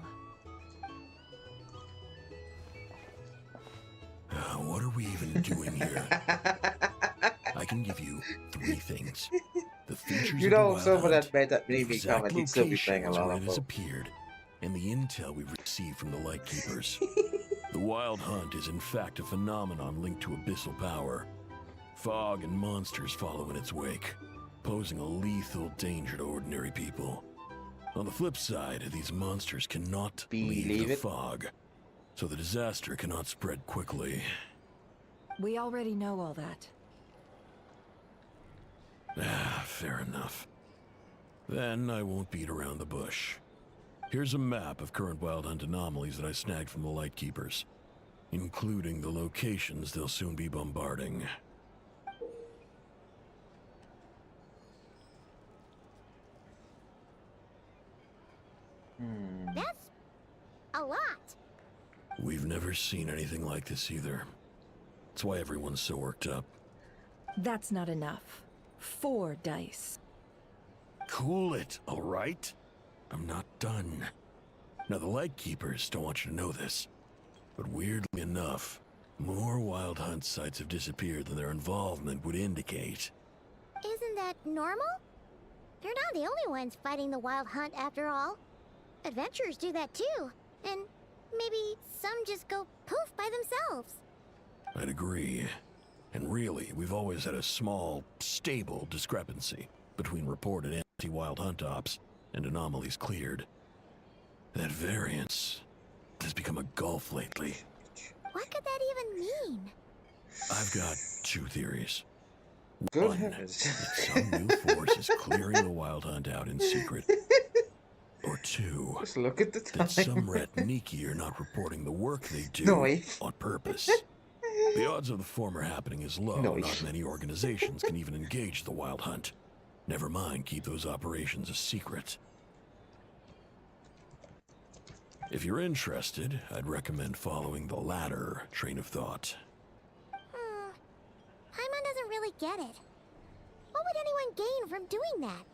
What are we even doing here? I can give you 3 things. The features You of the know, Wild someone Hunt, that made that the maybe exact comment, he'd still be playing a locations lot where of it has folk. appeared, and the intel we've received from the Lightkeepers. The Wild Hunt is in fact a phenomenon linked to abyssal power. Fog and monsters follow in its wake, posing a lethal danger to ordinary people. On the flip side, these monsters cannot leave the fog, so the disaster cannot spread quickly. We already know all that. Fair enough. Then I won't beat around the bush. Here's a map of current Wild Hunt anomalies that I snagged from the Lightkeepers, including the locations they'll soon be bombarding. That's a lot. We've never seen anything like this either. That's why everyone's so worked up. That's not enough. 4 dice. Cool it, all right? I'm not done. Now, the Lightkeepers don't want you to know this, but weirdly enough, more Wild Hunt sites have disappeared than their involvement would indicate. Isn't that normal? They're not the only ones fighting the Wild Hunt after all. Adventurers do that too, and maybe some just go poof by themselves. I'd agree. And really, we've always had a small, stable discrepancy between reported anti-Wild Hunt ops and anomalies cleared. That variance has become a gulf lately. What could that even mean? I've got 2 theories. Good One, heavens. that some new force is clearing the Wild Hunt out in secret. Or 2, Just look at the time. that some Ratniki are not reporting the work they do Noise. on purpose. The odds of the former happening is low. Noise. Not many organizations can even engage the Wild Hunt. Never mind keep those operations a secret. If you're interested, I'd recommend following the latter train of thought. Paimon doesn't really get it. What would anyone gain from doing that?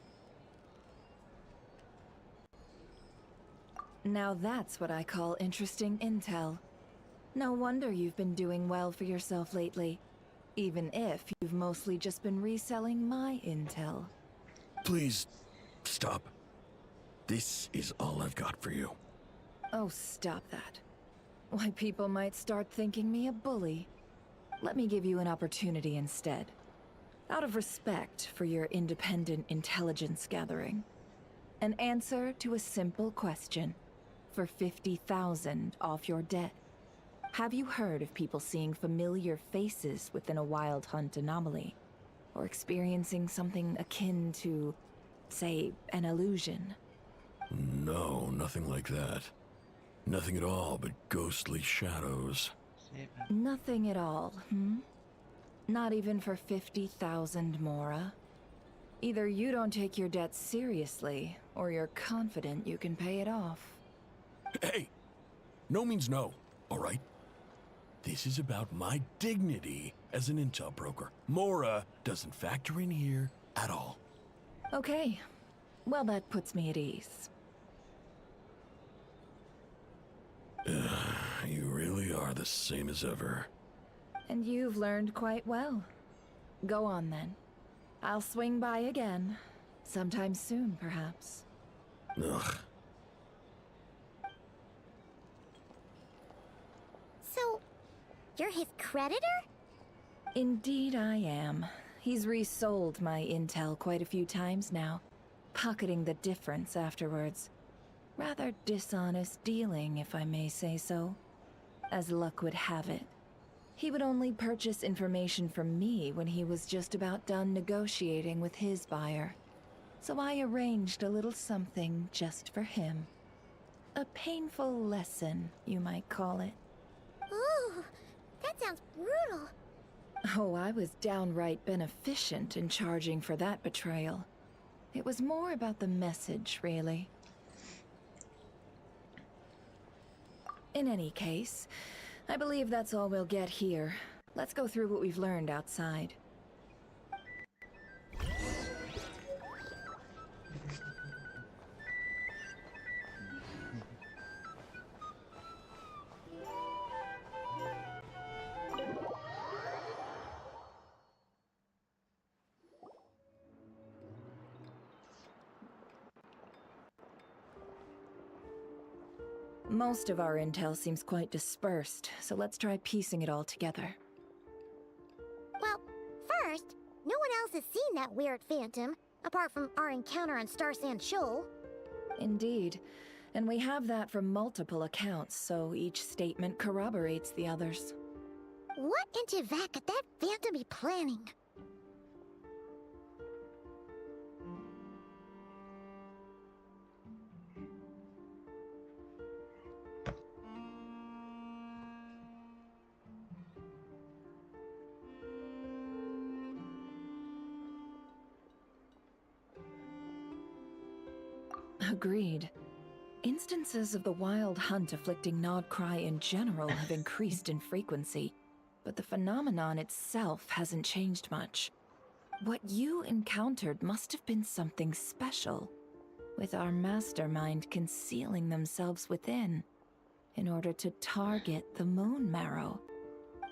Now that's what I call interesting intel. No wonder you've been doing well for yourself lately. Even if you've mostly just been reselling my intel. Please, stop. This is all I've got for you. Oh, stop that. Why, people might start thinking me a bully. Let me give you an opportunity instead. Out of respect for your independent intelligence gathering. An answer to a simple question. For 50,000 off your debt. Have you heard of people seeing familiar faces within a Wild Hunt anomaly? Or experiencing something akin to, say, an illusion? No, nothing like that. Nothing at all but ghostly shadows. Nothing at all, hmm? Not even for 50,000 Mora? Either you don't take your debt seriously, or you're confident you can pay it off. Hey! No means no, alright? This is about my dignity as an intel broker. Mora doesn't factor in here at all. Okay. Well, that puts me at ease. You really are the same as ever. And you've learned quite well. Go on then. I'll swing by again. Sometime soon, perhaps. Ugh. So, you're his creditor? Indeed I am. He's resold my intel quite a few times now, pocketing the difference afterwards. Rather dishonest dealing, if I may say so. As luck would have it, he would only purchase information from me when he was just about done negotiating with his buyer. So I arranged a little something just for him. A painful lesson, you might call it. Ooh, that sounds brutal. Oh, I was downright beneficent in charging for that betrayal. It was more about the message, really. In any case, I believe that's all we'll get here. Let's go through what we've learned outside. Most of our intel seems quite dispersed, so let's try piecing it all together. Well, first, no one else has seen that weird phantom, apart from our encounter on Star Sand Shoal. Indeed. And we have that from multiple accounts, so each statement corroborates the others. What in Teyvat could that phantom be planning? Agreed. Instances of the Wild Hunt afflicting Nodcry in general have increased in frequency, but the phenomenon itself hasn't changed much. What you encountered must have been something special, with our mastermind concealing themselves within, in order to target the Moon Marrow.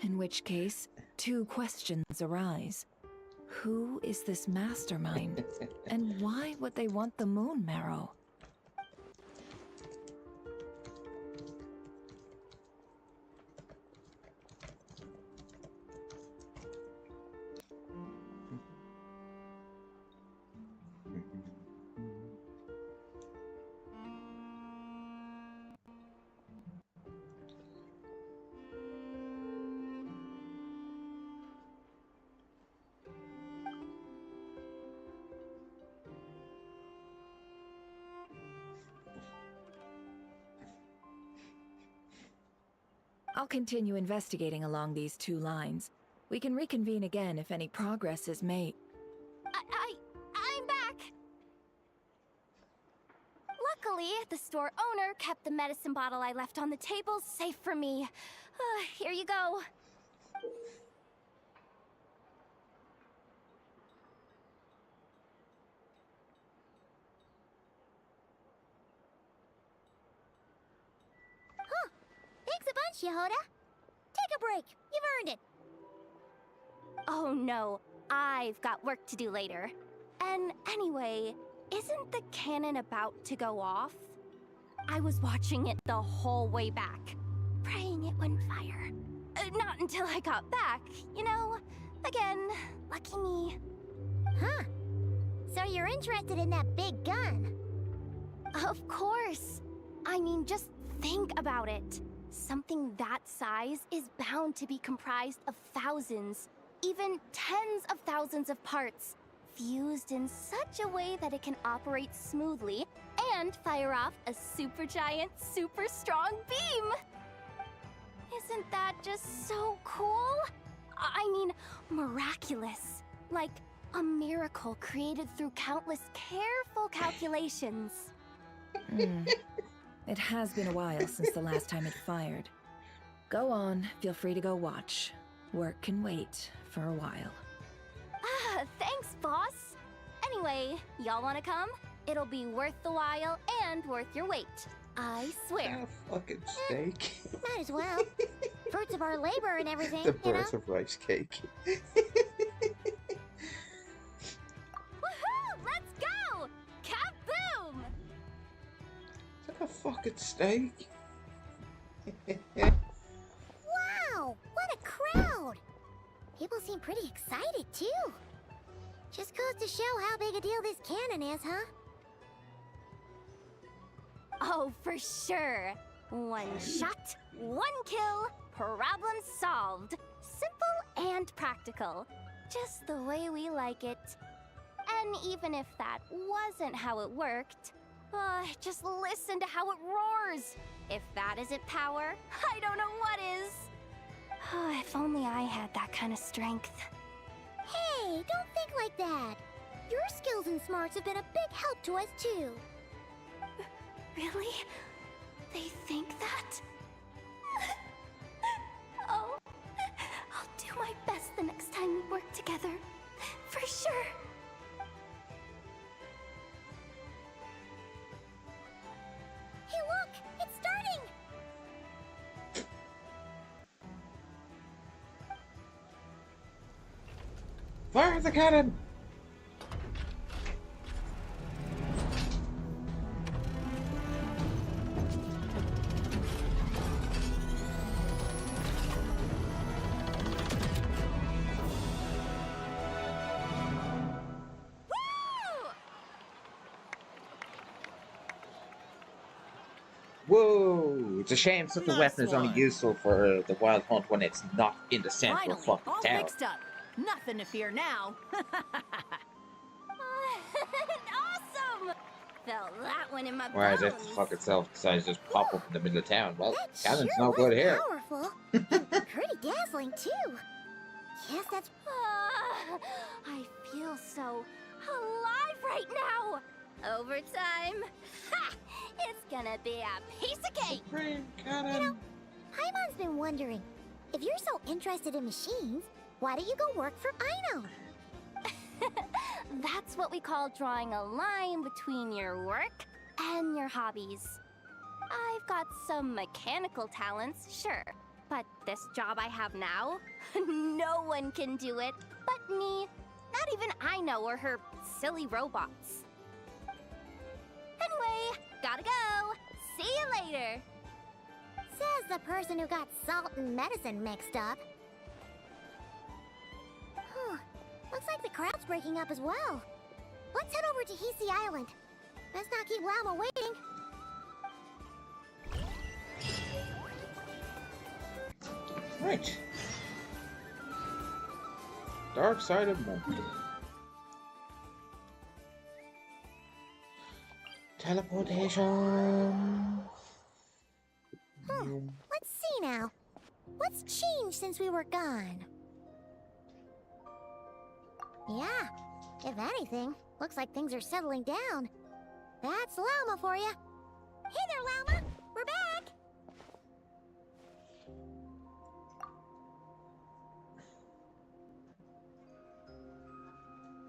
In which case, two questions arise. Who is this mastermind, and why would they want the Moon Marrow? I'll continue investigating along these two lines. We can reconvene again if any progress is made. I'm back! Luckily, the store owner kept the medicine bottle I left on the table safe for me. Here you go. Thanks a bunch, Yehoda. Take a break. You've earned it. Oh no, I've got work to do later. And anyway, isn't the cannon about to go off? I was watching it the whole way back, praying it wouldn't fire. Not until I got back, you know? Again, lucky me. Huh. So you're interested in that big gun? Of course. I mean, just think about it. Something that size is bound to be comprised of thousands, even tens of thousands of parts, fused in such a way that it can operate smoothly and fire off a supergiant, super strong beam. Isn't that just so cool? I mean, miraculous. Like a miracle created through countless careful calculations. It has been a while since the last time it fired. Go on, feel free to go watch. Work can wait for a while. Thanks, boss. Anyway, y'all wanna come? It'll be worth the while and worth your wait. I swear. Fucking steak. Might as well. Fruits of our labor and everything, The you know? birth of rice cake. Woohoo! Let's go! Kaboom! Is that a fucking steak? Wow! What a crowd! People seem pretty excited, too. Just goes to show how big a deal this cannon is, huh? Oh, for sure. One shot, one kill, problem solved. Simple and practical. Just the way we like it. And even if that wasn't how it worked, just listen to how it roars. If that isn't power, I don't know what is. If only I had that kind of strength. Hey, don't think like that. Your skills and smarts have been a big help to us, too. Really? They think that? Oh, I'll do my best the next time we work together. For sure. Hey, look! It's starting! Fire the cannon! Whoa! It's a shame such a weapon is only useful for the wild hunt when it's not in the center of fucking all town. fixed up. Nothing to fear now. Awesome! Felt that one in my Whereas bones. if the fuck itself decides to just pop up in the middle of town, well, That cannon's sure no good was here. Powerful. And pretty dazzling, too. Yes, that's... I feel so alive right now. Overtime. Ha! It's gonna be a piece of cake. You know, Paimon's been wondering, if you're so interested in machines, why don't you go work for Aino? That's what we call drawing a line between your work and your hobbies. I've got some mechanical talents, sure, but this job I have now, no one can do it but me. Not even Aino or her silly robots. Anyway, gotta go. See you later. Says the person who got salt and medicine mixed up. Looks like the crowd's breaking up as well. Let's head over to Hisi Island. Best not keep Lama waiting. Right. Dark side of moon. Teleportation. Let's see now. What's changed since we were gone? Yeah, if anything, looks like things are settling down. That's Llama for you. Hey there, Llama! We're back!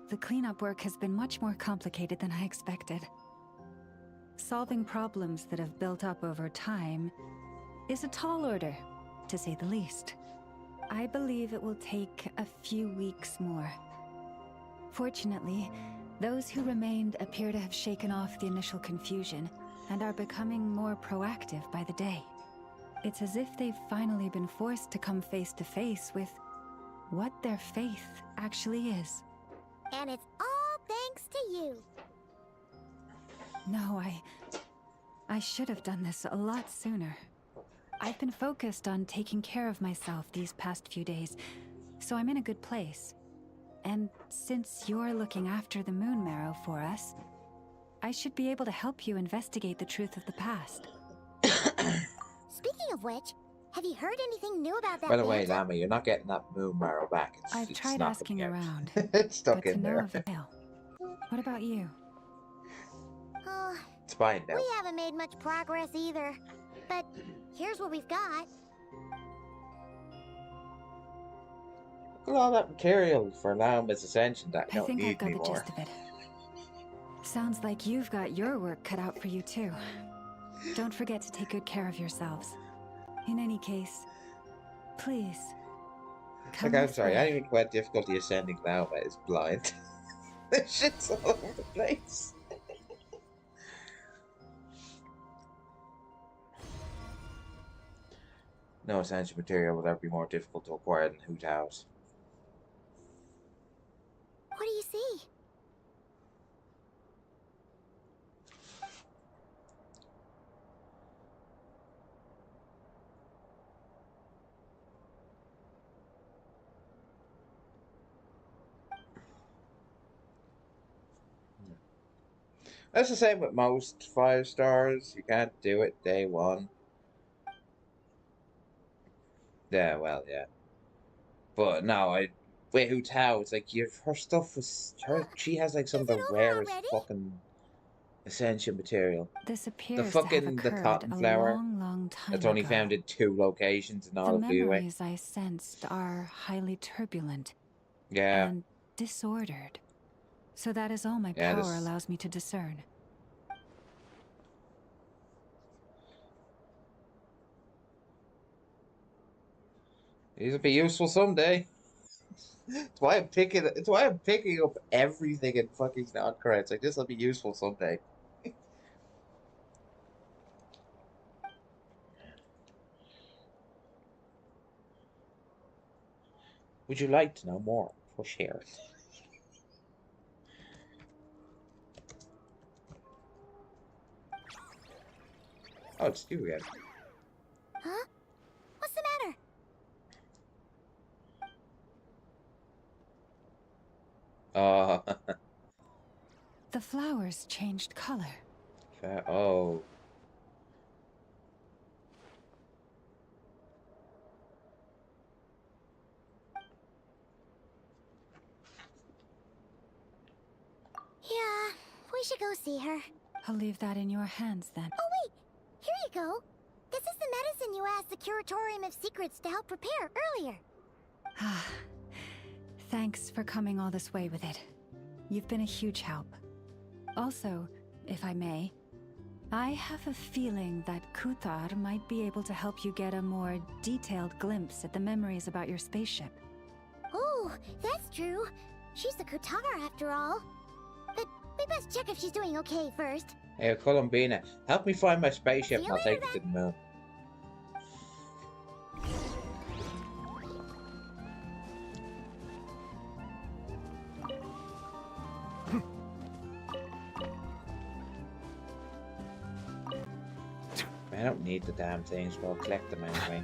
The cleanup work has been much more complicated than I expected. Solving problems that have built up over time is a tall order, to say the least. I believe it will take a few weeks more. Fortunately, those who remained appear to have shaken off the initial confusion and are becoming more proactive by the day. It's as if they've finally been forced to come face to face with what their faith actually is. And it's all thanks to you. No, I should have done this a lot sooner. I've been focused on taking care of myself these past few days, so I'm in a good place. And since you're looking after the Moon Marrow for us, I should be able to help you investigate the truth of the past. Speaking of which, have you heard anything new about that? By the way, Banter? Lama, you're not getting that Moon Marrow back. I've It's tried not asking coming out. around, It's stuck but in to no there. avail. What about you? Oh, It's fine now. we haven't made much progress either. But here's what we've got. Look at all that material for Lama's Ascension that I don't think I've need got the anymore. gist of it. Sounds like you've got your work cut out for you too. Don't forget to take good care of yourselves. In any case, please. Come Like, I'm this sorry, way. I don't even know what difficulty ascending Lama is blind. This shit's all over the place. No essential material would ever be more difficult to acquire than Hoot House. What do you see? That's the same with most 5 stars. You can't do it day 1. Yeah, well, yeah. But no, with Hu Tao, it's like her stuff was she has like some of the rarest fucking ascension material. This The appears to have fucking the occurred cotton a flower long time that's only ago. found in 2 locations in The all of Liyue. memories I sensed are highly turbulent Yeah. and disordered. So that is all my Yeah, power this- allows me to discern. These will be useful someday. It's why I'm picking up everything in fucking Nodcra. It's like this will be useful someday. Would you like to know more? Push here. Oh, it's you again. Huh? What's the matter? The flowers changed color. Oh. Yeah, we should go see her. I'll leave that in your hands then. Oh wait, here you go. This is the medicine you asked the Curatorium of Secrets to help prepare earlier. Thanks for coming all this way with it. You've been a huge help. Also, if I may, I have a feeling that Kuthar might be able to help you get a more detailed glimpse at the memories about your spaceship. Oh, that's true. She's the Kutara after all. But we best check if she's doing okay first. Hey, Columbina, help me find my spaceship See and you I'll take later, it to the moon. I don't need the damn things, but I'll collect them anyway.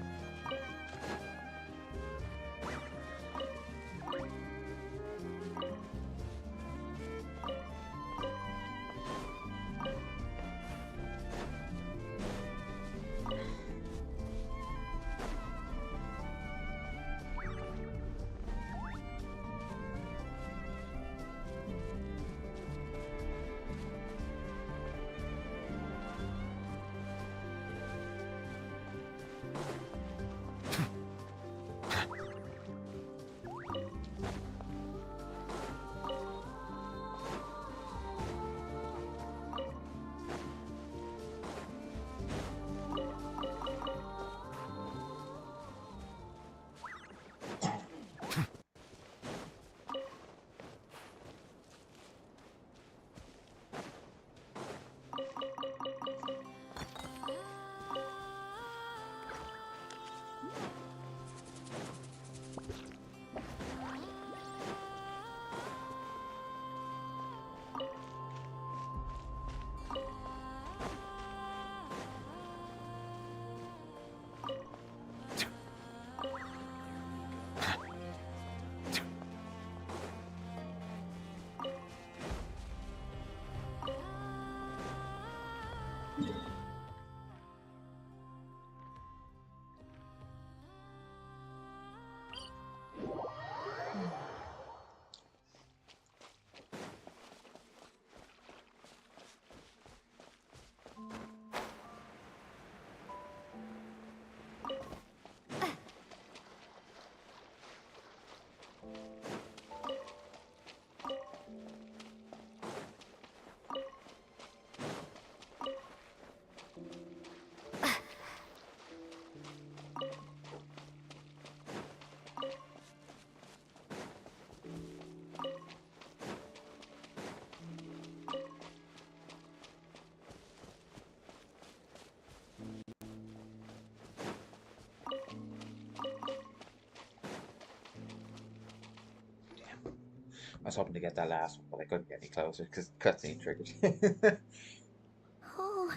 I was hoping to get that last one, but I couldn't get any closer because cutscene triggered. Oh,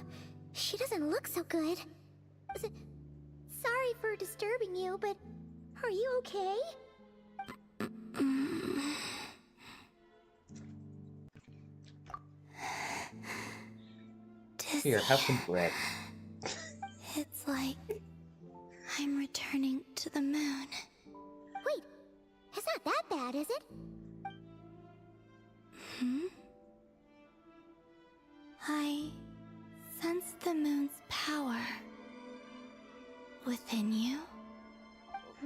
she doesn't look so good. Sorry for disturbing you, but are you okay? Here, have some bread. It's like I'm returning to the moon. Wait, it's not that bad, is it? I sense the moon's power within you.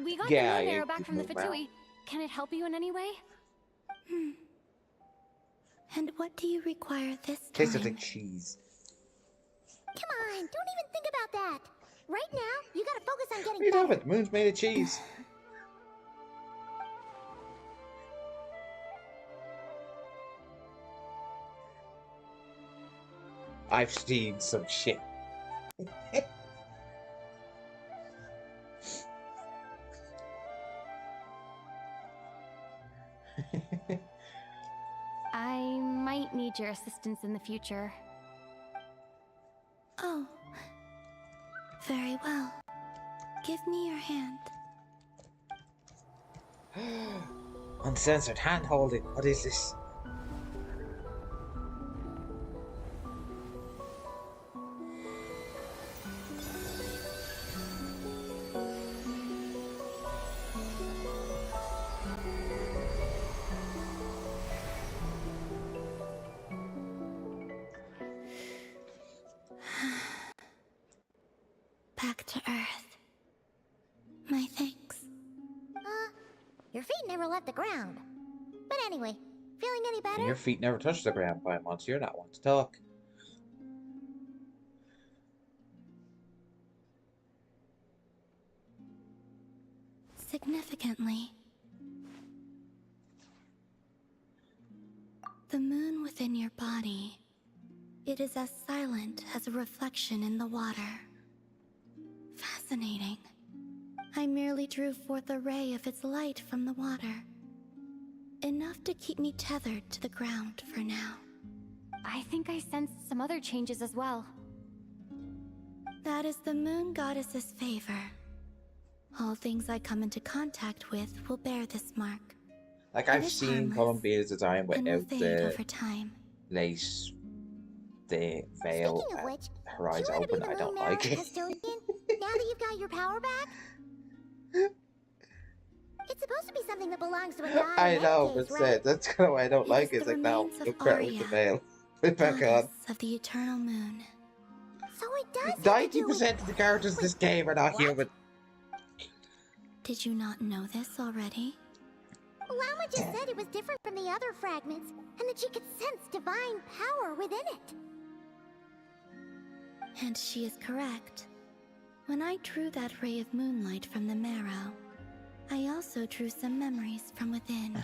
We got Yeah, the moon you arrow back from the move well. Fatui. Can it help you in any way? And what do you require this time? Tastes like cheese. Come on, don't even think about that. Right now, you gotta focus on getting You know better. it. The moon's made of cheese. I've seen some shit. I might need your assistance in the future. Oh. Very well. Give me your hand. Uncensored hand holding. What is this? Back to Earth. My thanks. Your feet never left the ground. But anyway, feeling any better? And your feet never touch the ground, Paimon, so you're not one to talk. Significantly, the moon within your body, it is as silent as a reflection in the water. Fascinating. I merely drew forth a ray of its light from the water. Enough to keep me tethered to the ground for now. I think I sensed some other changes as well. That is the moon goddess's favor. All things I come into contact with will bear this mark. Like, It I've is seen harmless Columbia's design and will without fade the over time. lace, the veil, Speaking of and which, her eyes do you want to open. be the I moon don't mirror like it. custodian now that you've got your power back? It's supposed to be something that belongs to a god. I in know, any but case, right? that's kind of why I don't It like is it. It's the like, no, remains of look at with the Arya, veil. Put it back on. goddess of the eternal moon. So it does have to do with... 90% of the characters in this game are not what? human. Did you not know this already? Llama just said it was different from the other fragments, and that she could sense divine power within it. And she is correct. When I drew that ray of moonlight from the marrow, I also drew some memories from within.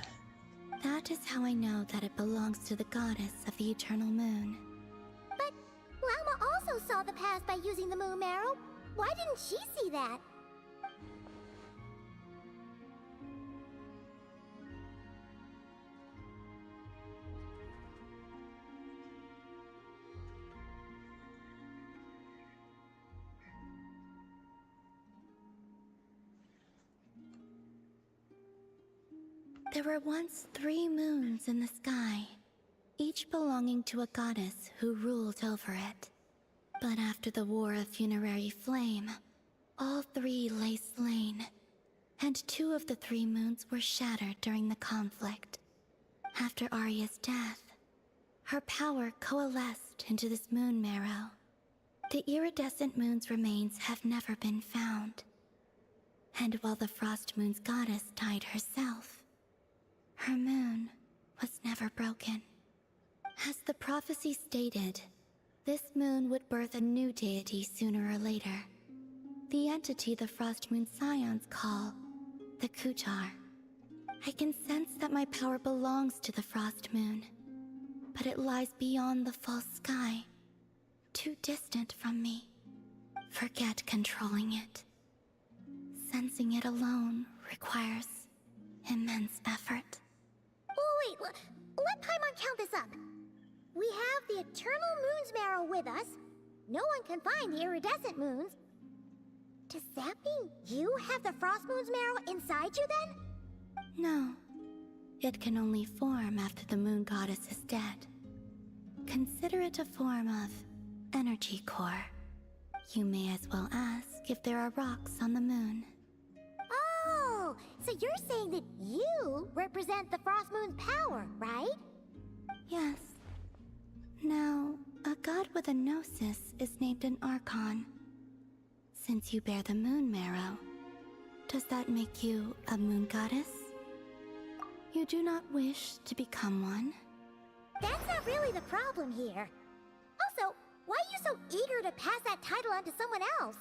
That is how I know that it belongs to the goddess of the eternal moon. But Llama also saw the past by using the moon marrow. Why didn't she see that? There were once 3 moons in the sky, each belonging to a goddess who ruled over it. But after the War of Funerary Flame, all 3 lay slain, and 2 of the 3 moons were shattered during the conflict. After Arya's death, her power coalesced into this moon marrow. The iridescent moon's remains have never been found. And while the Frost Moon's goddess died herself, her moon was never broken. As the prophecy stated, this moon would birth a new deity sooner or later. The entity the Frost Moon Scions call the Kutar. I can sense that my power belongs to the Frost Moon, but it lies beyond the false sky, too distant from me. Forget controlling it. Sensing it alone requires immense effort. Oh, wait, let Paimon count this up. We have the Eternal Moon's Marrow with us. No one can find the iridescent moons. Does that mean you have the Frost Moon's Marrow inside you then? No. It can only form after the moon goddess is dead. Consider it a form of energy core. You may as well ask if there are rocks on the moon. Oh, so you're saying that you represent the Frost Moon's power, right? Yes. Now, a god with a gnosis is named an Archon. Since you bear the moon marrow, does that make you a moon goddess? You do not wish to become one? That's not really the problem here. Also, why are you so eager to pass that title on to someone else?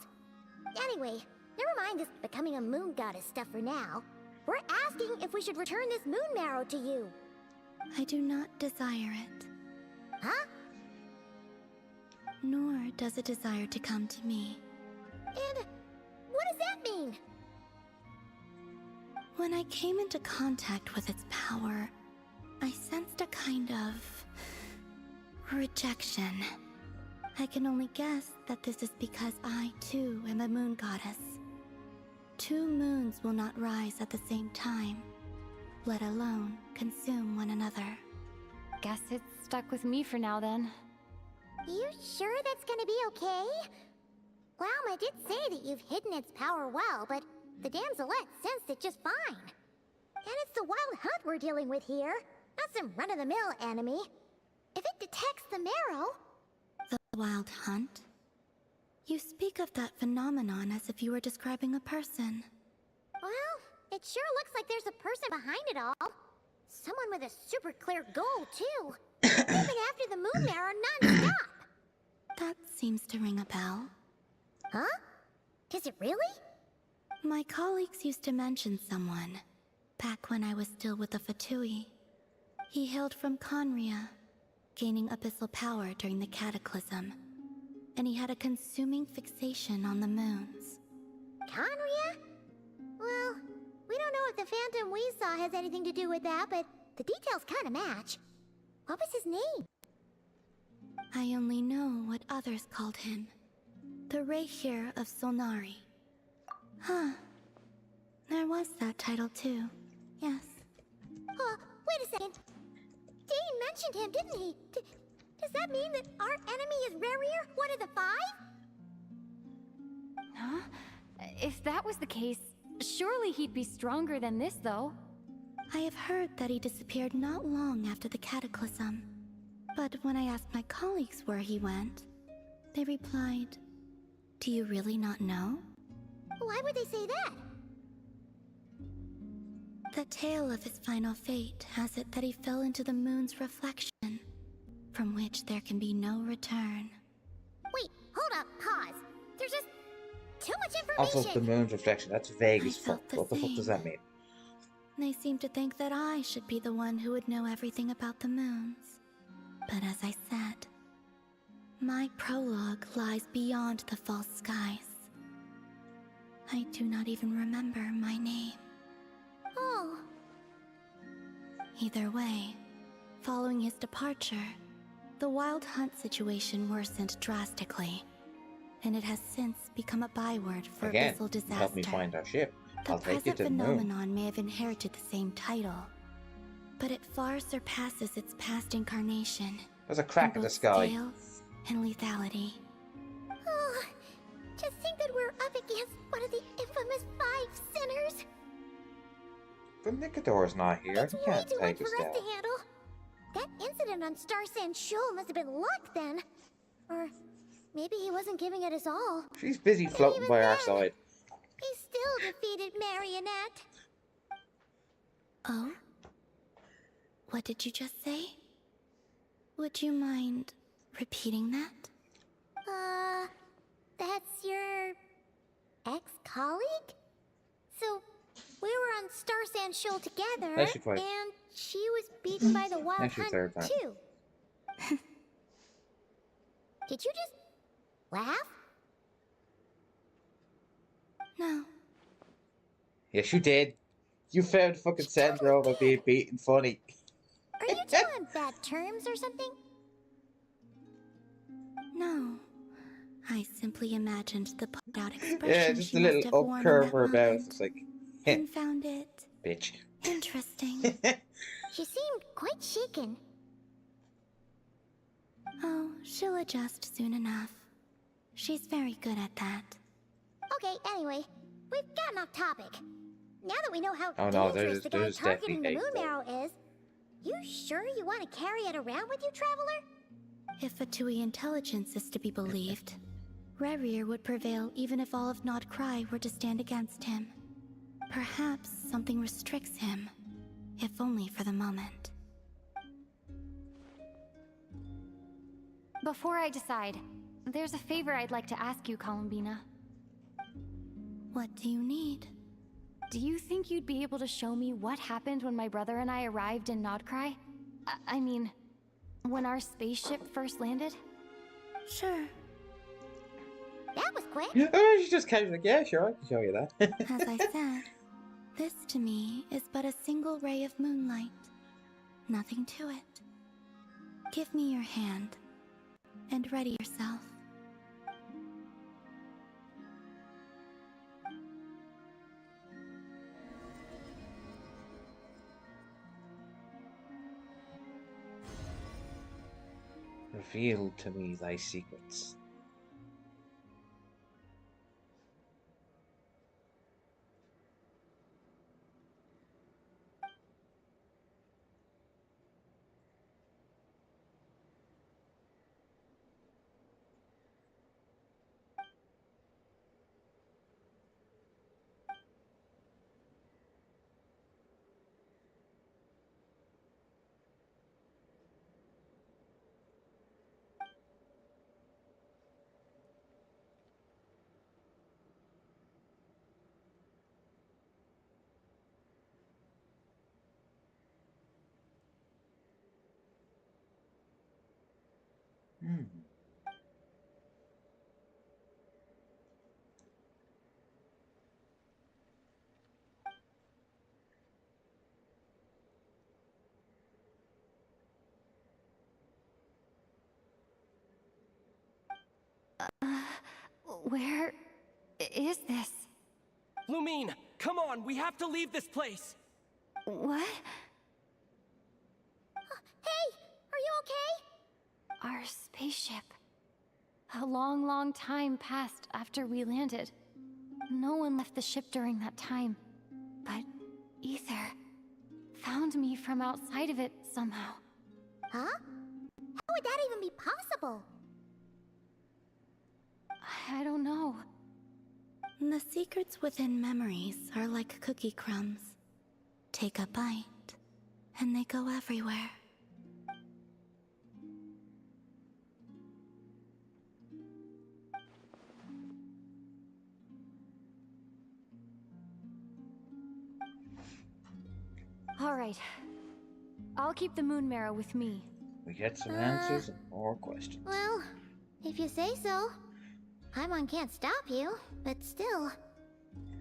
Anyway, never mind this becoming a moon goddess stuff for now. We're asking if we should return this moon marrow to you. I do not desire it. Huh? Nor does it desire to come to me. And what does that mean? When I came into contact with its power, I sensed a kind of rejection. I can only guess that this is because I, too, am a moon goddess. 2 moons will not rise at the same time, let alone consume one another. Guess it's stuck with me for now then. You sure that's gonna be okay? Glauma did say that you've hidden its power well, but the damselette sensed it just fine. And it's the wild hunt we're dealing with here, not some run-of-the-mill enemy. If it detects the marrow... The wild hunt? You speak of that phenomenon as if you were describing a person. Well, it sure looks like there's a person behind it all. Someone with a super clear goal, too. Moving after the moon marrow non-stop. That seems to ring a bell. Huh? Does it really? My colleagues used to mention someone, back when I was still with the Fatui. He hailed from Conria, gaining abyssal power during the Cataclysm, and he had a consuming fixation on the moons. Conria? Well, we don't know if the phantom we saw has anything to do with that, but the details kinda match. What was his name? I only know what others called him. The Rayhir of Solnari. Huh. There was that title too. Yes. Wait a second. Dane mentioned him, didn't he? Does that mean that our enemy is Rarier, one of the 5? Huh? If that was the case, surely he'd be stronger than this, though. I have heard that he disappeared not long after the Cataclysm. But when I asked my colleagues where he went, they replied, "Do you really not know?" Why would they say that? The tale of his final fate has it that he fell into the moon's reflection, from which there can be no return. Wait, hold up, pause. There's just too much information. Also, the moon's reflection, that's vague as fuck. felt the What the fuck does that same. mean? They seem to think that I should be the one who would know everything about the moons. But as I said, my prologue lies beyond the false skies. I do not even remember my name. Oh. Either way, following his departure, the wild hunt situation worsened drastically, and it has since become a byword for Again, abyssal disaster. help me find our ship. The I'll take you present to the moon. phenomenon may have inherited the same title, but it far surpasses its past incarnation. There's a crack in the sky. Scale and lethality. Oh, to think that we're up against one of the infamous 5 sinners. But Nicodor's not here. It's He way can't too much take us for us down. to handle. That incident on Star Sand Shoal must have been luck then. Or maybe he wasn't giving it his all. She's busy floating by our side. He still defeated Marionette. Oh? What did you just say? Would you mind repeating that? That's your ex-colleague? So, we were on Star Sand Shoal together, Actually, twice. and she was beaten by the Wild Actually, Hunt third time. too. Did you just laugh? No. Yes, you did. You found fucking Sandra over being beaten funny. Are you two on bad terms or something? No. I simply imagined the put-out expression Yeah, just she a must little have worn in upcurve that her mouth. moment, It's like, and found it bitch. interesting. She seemed quite shaken. Oh, she'll adjust soon enough. She's very good at that. Okay, anyway, we've gotten off topic. Now that we know how Oh no, dangerous the guy there's targeting the definitely moon hate marrow is, you sure you want to carry it around with you, Traveler? If Fatui intelligence is to be believed, Rerir would prevail even if all of Nod Cry were to stand against him. Perhaps something restricts him, if only for the moment. Before I decide, there's a favor I'd like to ask you, Columbina. What do you need? Do you think you'd be able to show me what happened when my brother and I arrived in Nodcry? I mean, when our spaceship first landed? Sure. That was quick. Oh, she just came like, yeah, sure, I can show you that. As I said, this to me is but a single ray of moonlight. Nothing to it. Give me your hand, and ready yourself. Reveal to me thy secrets. Hmm. Where is this? Lumine, come on, we have to leave this place. What? Hey, are you okay? Our spaceship. A long, long time passed after we landed. No one left the ship during that time. But Ether found me from outside of it somehow. Huh? How would that even be possible? I don't know. The secrets within memories are like cookie crumbs. Take a bite, and they go everywhere. All right. I'll keep the moon marrow with me. We get some answers and more questions. Well, if you say so. Paimon can't stop you, but still.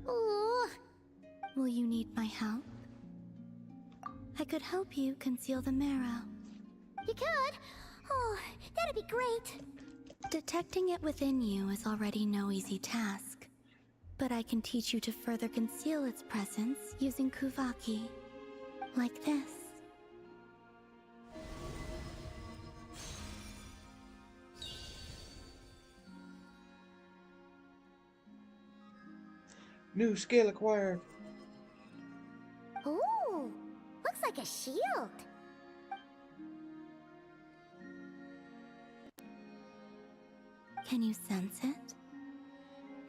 Ooh. Will you need my help? I could help you conceal the marrow. You could? Oh, that'd be great. Detecting it within you is already no easy task. But I can teach you to further conceal its presence using Kuvaki. Like this. New skill acquired. Ooh, looks like a shield. Can you sense it?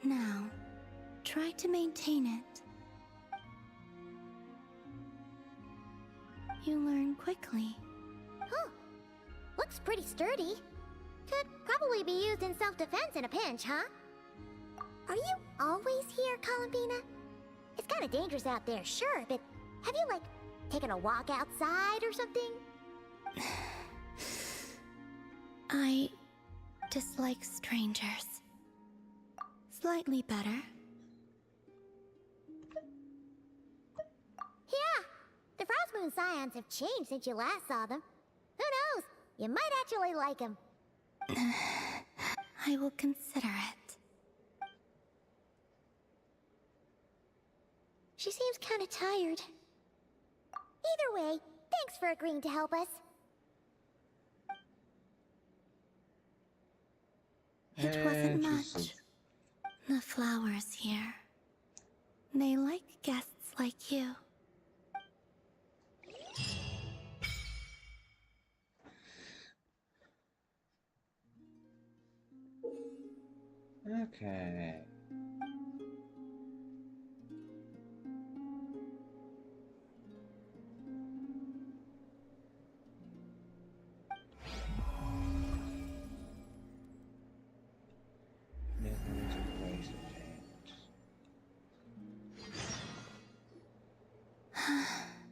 Now, try to maintain it. You learn quickly. Huh. Looks pretty sturdy. Could probably be used in self-defense in a pinch, huh? Are you always here, Columbina? It's kind of dangerous out there, sure, but have you, like, taken a walk outside or something? I dislike strangers. Slightly better. Yeah, the Frostmoon Scions have changed since you last saw them. Who knows? You might actually like them. I will consider it. She seems kind of tired. Either way, thanks for agreeing to help us. It wasn't much. The flowers here. They like guests like you. Okay.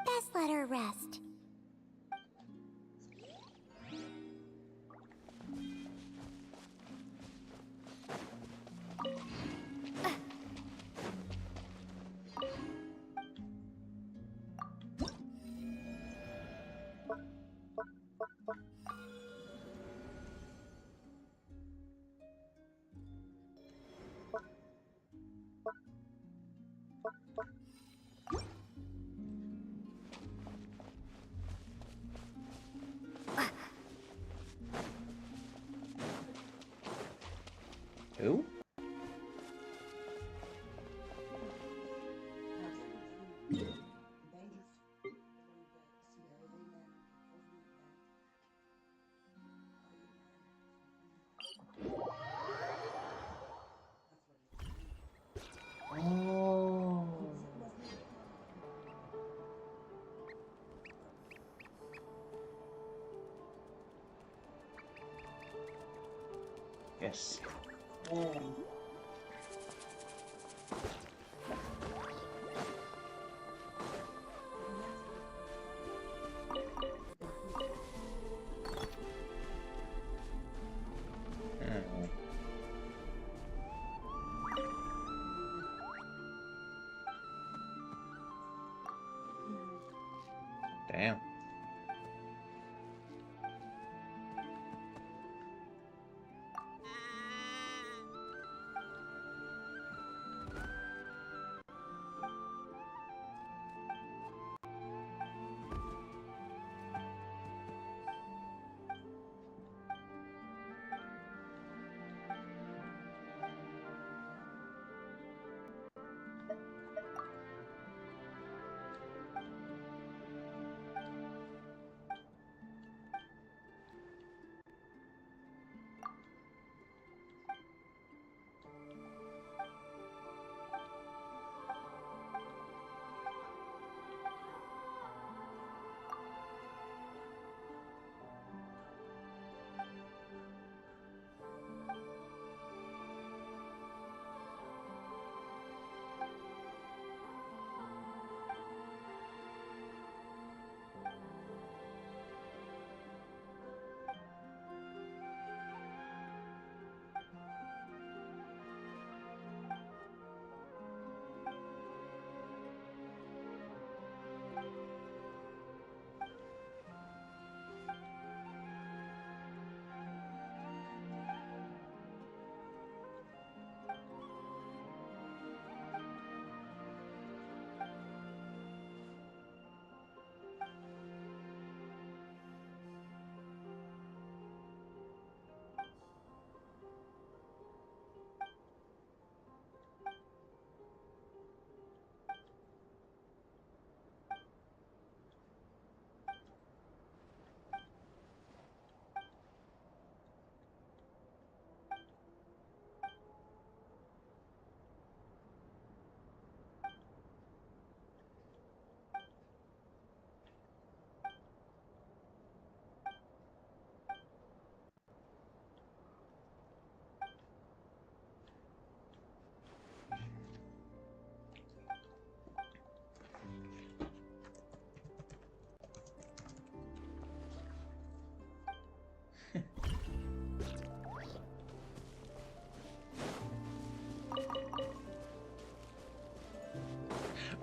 Best let her rest. Who? Oh. Yes. Damn.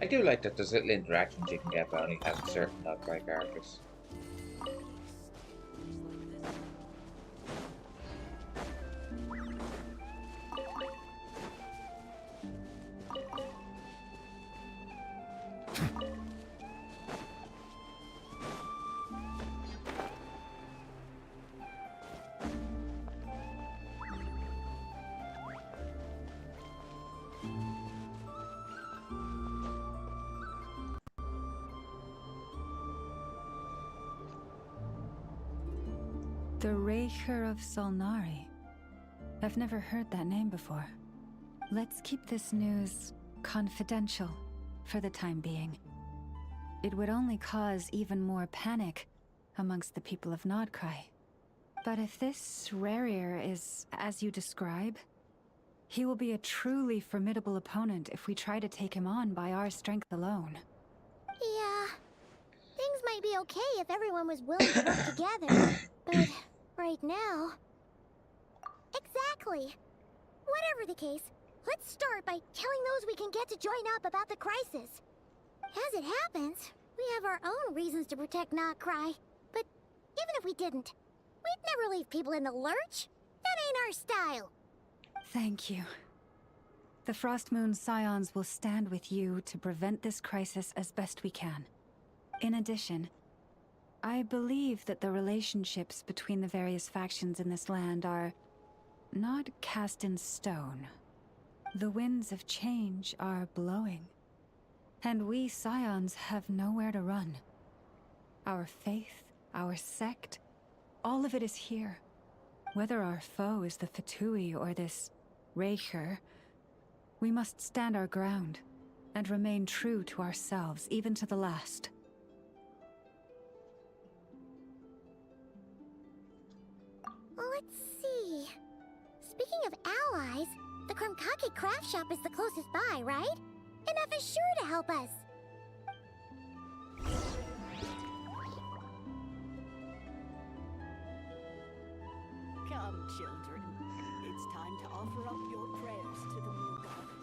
I do like that there's little interactions you can get by only having certain Notcry characters. The Raker of Solnari. I've never heard that name before. Let's keep this news confidential for the time being. It would only cause even more panic amongst the people of Nodcry. But if this Rarier is as you describe, he will be a truly formidable opponent if we try to take him on by our strength alone. Yeah. Things might be okay if everyone was willing to work together, but right now... Exactly. Whatever the case, let's start by telling those we can get to join up about the crisis. As it happens, we have our own reasons to protect Notcry, but even if we didn't, we'd never leave people in the lurch. That ain't our style. Thank you. The Frostmoon Scions will stand with you to prevent this crisis as best we can. In addition, I believe that the relationships between the various factions in this land are not cast in stone. The winds of change are blowing, and we Scions have nowhere to run. Our faith, our sect, all of it is here. Whether our foe is the Fatui or this Raker, we must stand our ground and remain true to ourselves, even to the last. Let's see. Speaking of allies, the Krumkake craft shop is the closest by, right? Enough is sure to help us. Come, children. It's time to offer up your prayers to the moon goddess.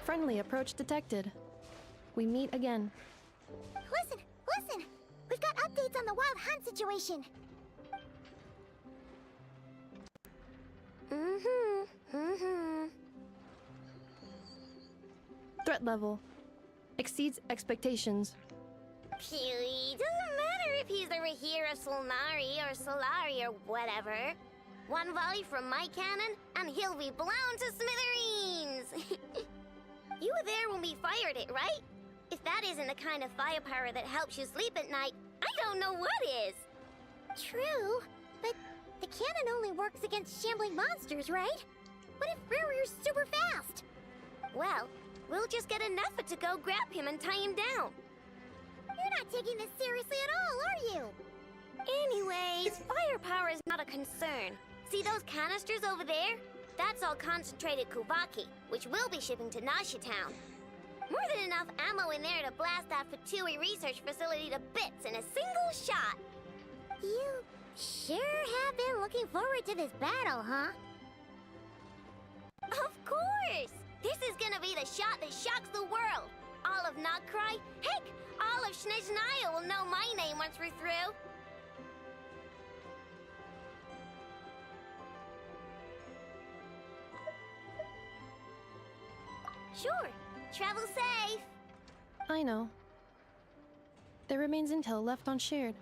Friendly approach detected. We meet again. Listen, listen! We've got updates on the Wild Hunt situation. Threat level exceeds expectations. Phew, doesn't matter if he's the Rahira Solnari or Solari or whatever. One volley from my cannon, and he'll be blown to smithereens! You were there when we fired it, right? If that isn't the kind of firepower that helps you sleep at night, I don't know what is! True, but the cannon only works against shambling monsters, right? What if Rarir's super fast? Well, we'll just get enough to go grab him and tie him down. You're not taking this seriously at all, are you? Anyways, firepower is not a concern. See those canisters over there? That's all concentrated Kuvaki, which we'll be shipping to Nasha Town. More than enough ammo in there to blast that Fatui research facility to bits in a single shot. You sure have been looking forward to this battle, huh? Of course! This is gonna be the shot that shocks the world. All of Notcry, heck, all of Snezhnaya will know my name once we're through. Sure. Travel safe. I know. There remains intel left on shared.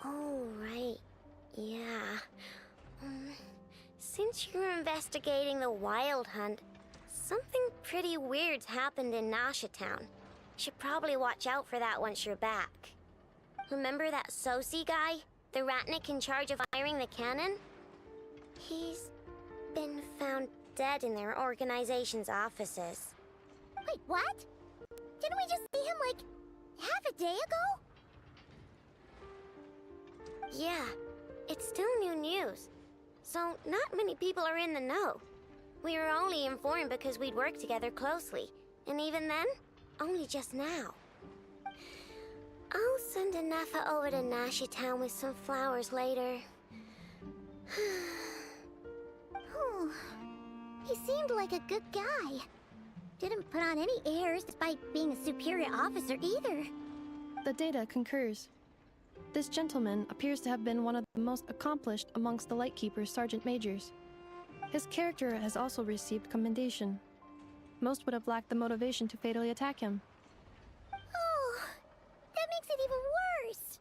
Oh, right. Yeah. Since you're investigating the Wild Hunt, something pretty weird's happened in Nasha Town. Should probably watch out for that once you're back. Remember that Sosi guy? The Ratnik in charge of firing the cannon? He's been found dead in their organization's offices. Wait, what? Didn't we just see him, like, half a day ago? Yeah, it's still new news. So, not many people are in the know. We were only informed because we'd worked together closely. And even then, only just now. I'll send a Nefa over to Nashi Town with some flowers later. Oh, he seemed like a good guy. Didn't put on any airs despite being a superior officer either. The data concurs. This gentleman appears to have been one of the most accomplished amongst the Lightkeeper's sergeant majors. His character has also received commendation. Most would have lacked the motivation to fatally attack him. Oh, that makes it even worse.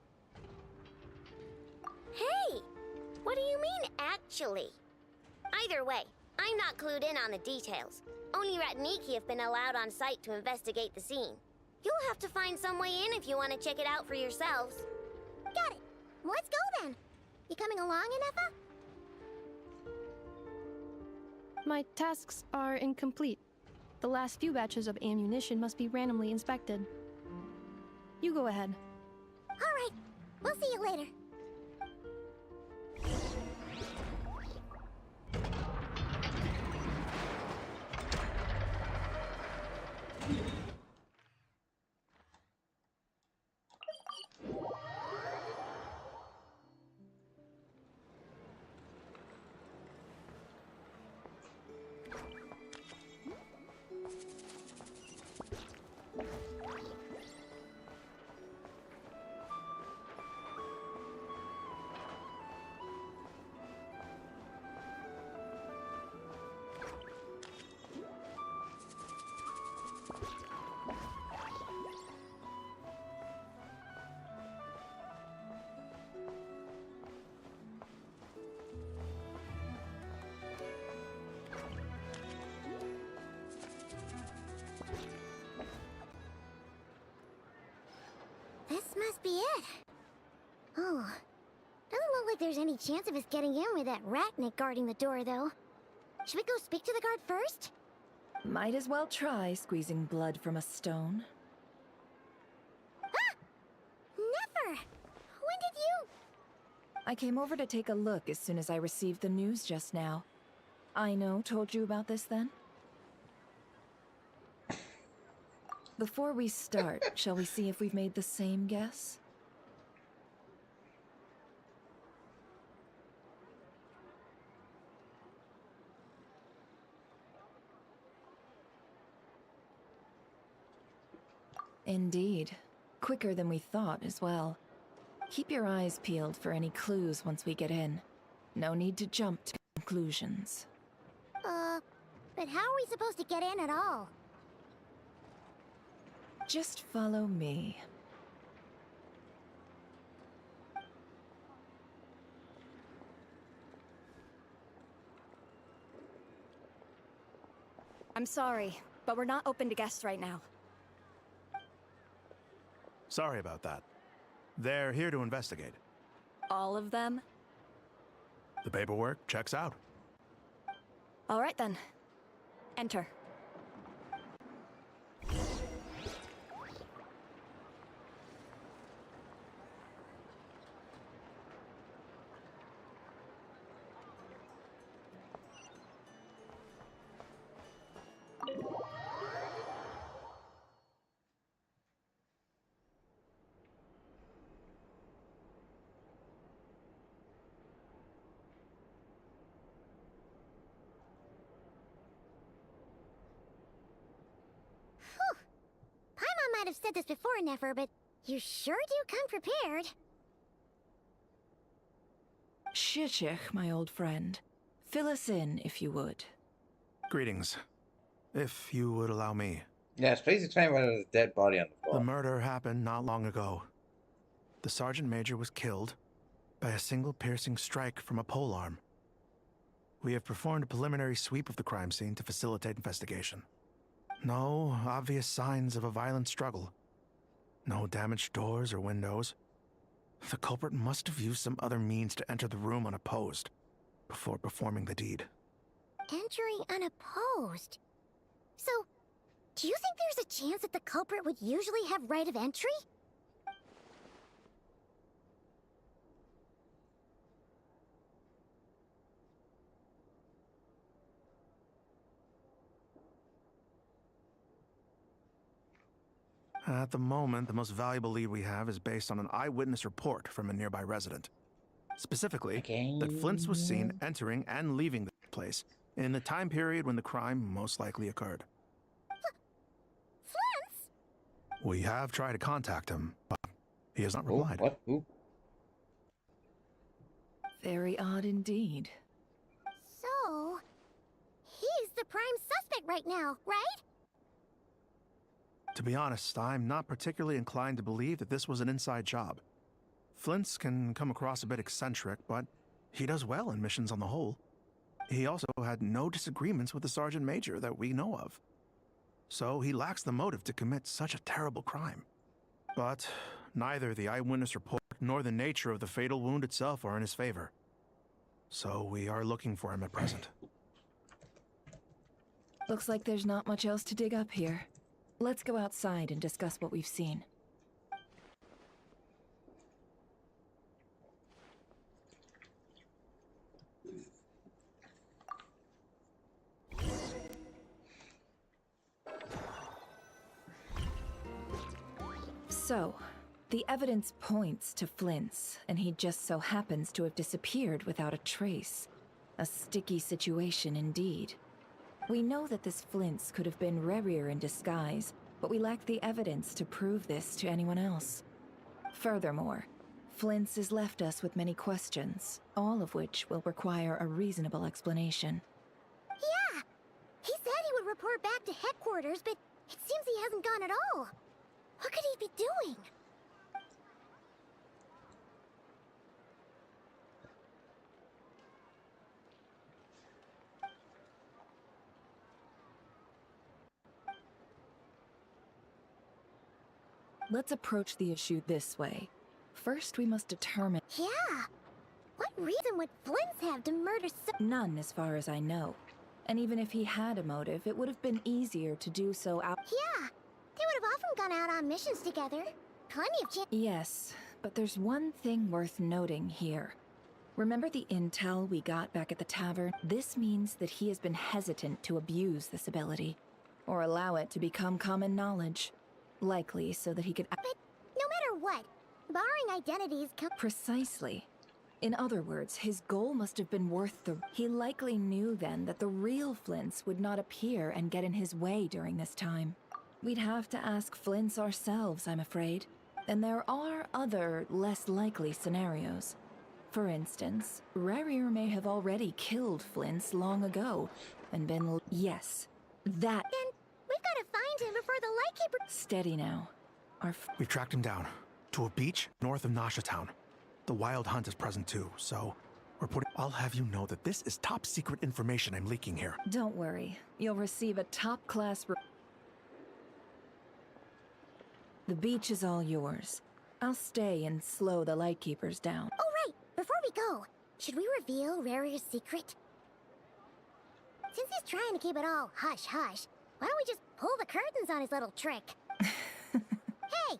Hey! What do you mean, actually? Either way, I'm not clued in on the details. Only Ratniki have been allowed on site to investigate the scene. You'll have to find some way in if you want to check it out for yourselves. Got it. Let's go then. You coming along, Inefa? My tasks are incomplete. The last few batches of ammunition must be randomly inspected. You go ahead. All right. We'll see you later. This must be it. Oh, doesn't look like there's any chance of us getting in with that Ratnik guarding the door, though. Should we go speak to the guard first? Might as well try squeezing blood from a stone. Ah! Never! When did you... I came over to take a look as soon as I received the news just now. Aino told you about this then? Before we start, shall we see if we've made the same guess? Indeed. Quicker than we thought as well. Keep your eyes peeled for any clues once we get in. No need to jump to conclusions. But how are we supposed to get in at all? Just follow me. I'm sorry, but we're not open to guests right now. Sorry about that. They're here to investigate. All of them? The paperwork checks out. All right then. Enter. Paimon might have said this before, Nefer, but you sure do come prepared. Shishich, my old friend. Fill us in, if you would. Greetings. If you would allow me. Yes, please explain why there's a dead body on the floor. The murder happened not long ago. The Sergeant Major was killed by a single piercing strike from a polearm. We have performed a preliminary sweep of the crime scene to facilitate investigation. No obvious signs of a violent struggle. No damaged doors or windows. The culprit must have used some other means to enter the room unopposed before performing the deed. Entering unopposed? So, do you think there's a chance that the culprit would usually have right of entry? At the moment, the most valuable lead we have is based on an eyewitness report from a nearby resident. Specifically, that Flint's was seen entering and leaving the place in the time period when the crime most likely occurred. Flint's? We have tried to contact him, but he has not replied. What? Ooh. Very odd indeed. So, he's the prime suspect right now, right? To be honest, I'm not particularly inclined to believe that this was an inside job. Flint's can come across a bit eccentric, but he does well in missions on the whole. He also had no disagreements with the Sergeant Major that we know of. So he lacks the motive to commit such a terrible crime. But neither the eyewitness report nor the nature of the fatal wound itself are in his favor. So we are looking for him at present. Looks like there's not much else to dig up here. Let's go outside and discuss what we've seen. So, the evidence points to Flint's, and he just so happens to have disappeared without a trace. A sticky situation indeed. We know that this Flint's could have been Rerir in disguise, but we lack the evidence to prove this to anyone else. Furthermore, Flint's has left us with many questions, all of which will require a reasonable explanation. Yeah! He said he would report back to headquarters, but it seems he hasn't gone at all. What could he be doing? Let's approach the issue this way. First, we must determine— Yeah! What reason would Flint's have to murder None, as far as I know. And even if he had a motive, it would have been easier to do so out— Yeah! They would have often gone out on missions together. Plenty of Yes, but there's one thing worth noting here. Remember the intel we got back at the tavern? This means that he has been hesitant to abuse this ability, or allow it to become common knowledge. Likely so that he could— But no matter what, barring identities Precisely. In other words, his goal must have been worth the— He likely knew then that the real Flint's would not appear and get in his way during this time. We'd have to ask Flint's ourselves, I'm afraid. And there are other, less likely scenarios. For instance, Rerir may have already killed Flint's long ago, and been— Yes, that— Then we've got to find him before the Lightkeeper— Steady now. We've tracked him down to a beach north of Nasha Town. The Wild Hunt is present too, so we're putting— I'll have you know that this is top secret information I'm leaking here. Don't worry. You'll receive a top-class— The beach is all yours. I'll stay and slow the Lightkeepers down. Oh, right! Before we go, should we reveal Rarir's secret? Since he's trying to keep it all hush-hush, why don't we just pull the curtains on his little trick? Hey!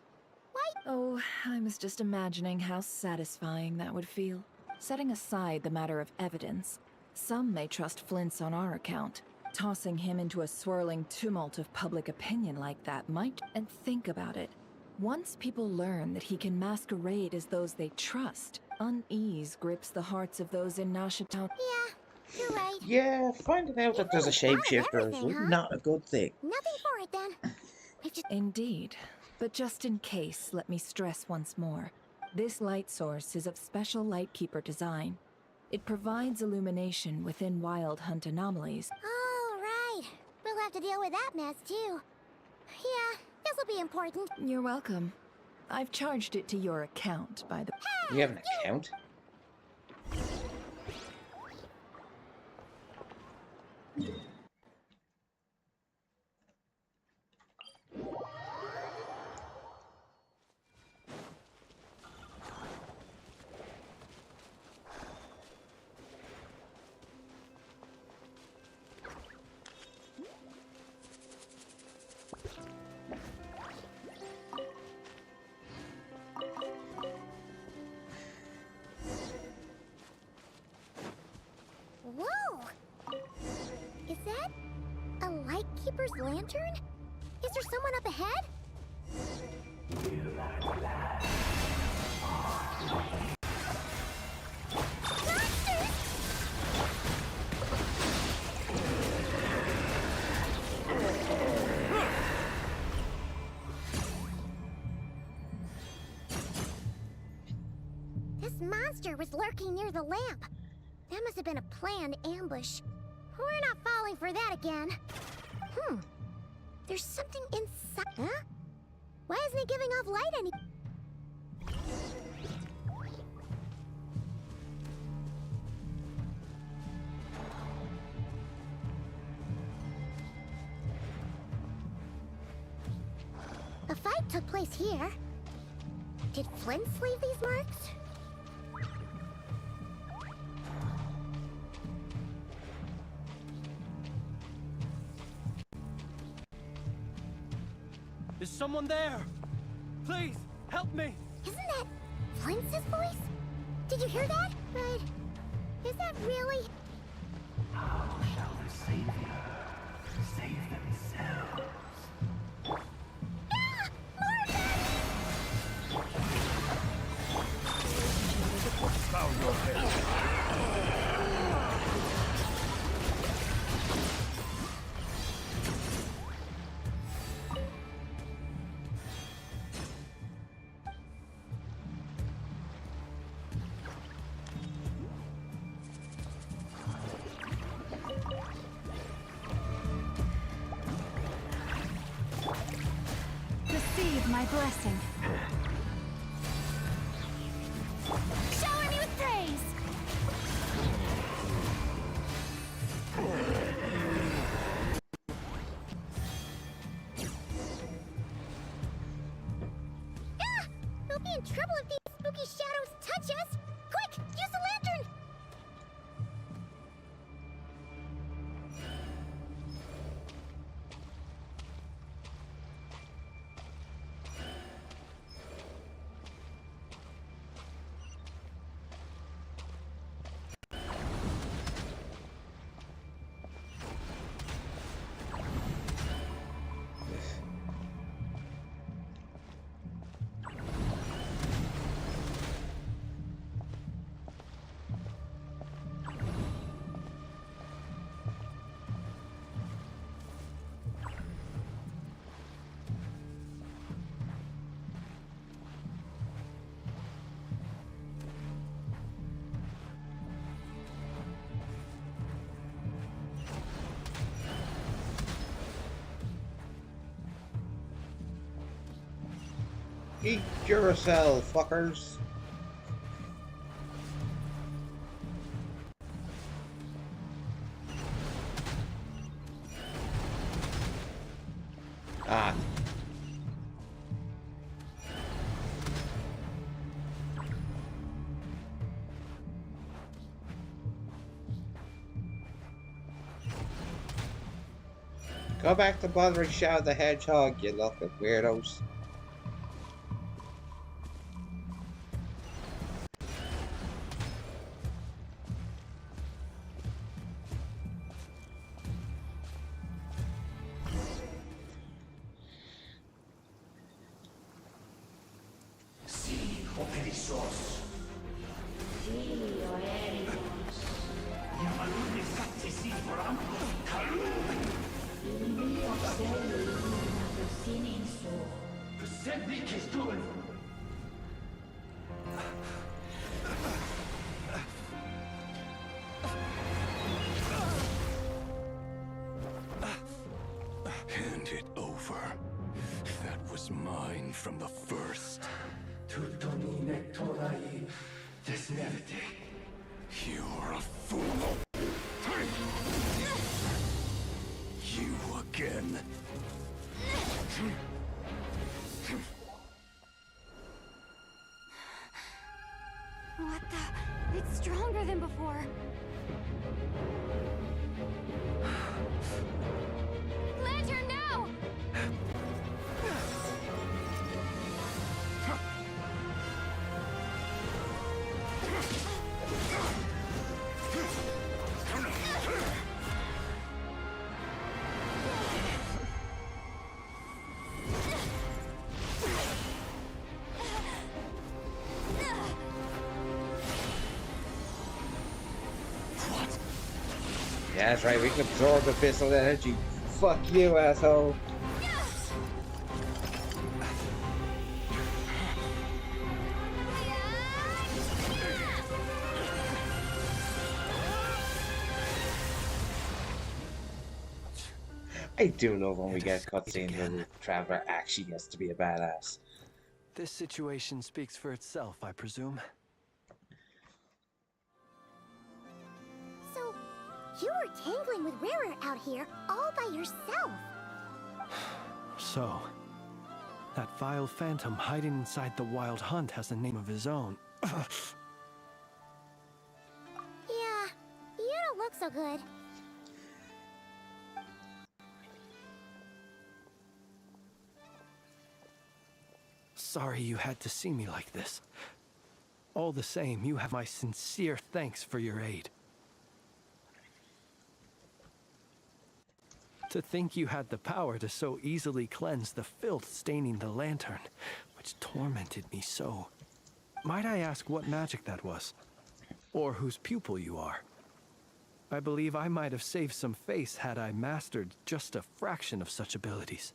Why— Oh, I was just imagining how satisfying that would feel. Setting aside the matter of evidence, some may trust Flint's on our account. Tossing him into a swirling tumult of public opinion like that might— And think about it. Once people learn that he can masquerade as those they trust, unease grips the hearts of those in Nasha Town. Yeah, you're right. Yeah, finding out that there's a shapeshifter is not a good thing. Nothing for it then. Indeed. But just in case, let me stress once more. This light source is of special Lightkeeper design. It provides illumination within Wild Hunt anomalies. Oh, right. We'll have to deal with that mess, too. Yeah, this will be important. You're welcome. I've charged it to your account, by the— You have an account? Whoa! Is that a Lightkeeper's lantern? Is there someone up ahead? This monster was lurking near the lamp. That must have been a planned ambush. We're not falling for that again. There's something inside. Huh? Why isn't he giving off light any? A fight took place here. Did Flint leave these marks? Is someone there? Please, help me! Isn't that Flint's voice? Did you hear that? But is that really? How shall the Savior save themselves? Bow your head. Receive my blessing. Shower me with praise! We'll be in trouble if these spooky shadows touch us! Quick, use the lantern! Eat yourself, fuckers. Ah. Go back to bothering Shadow the Hedgehog, you lucky weirdos. Hand it over. That was mine from the first. You're a fool. You again. What the? It's stronger than before. Lantern now! Yeah, that's right, we can absorb abyssal energy. Fuck you, asshole. I do know when we get cutscenes where the Traveler actually gets to be a badass. This situation speaks for itself, I presume. So, you were tangling with Rarer out here all by yourself. So, that vile phantom hiding inside the Wild Hunt has a name of his own. Yeah, you don't look so good. Sorry you had to see me like this. All the same, you have my sincere thanks for your aid. To think you had the power to so easily cleanse the filth staining the lantern, which tormented me so. Might I ask what magic that was? Or whose pupil you are? I believe I might have saved some face had I mastered just a fraction of such abilities.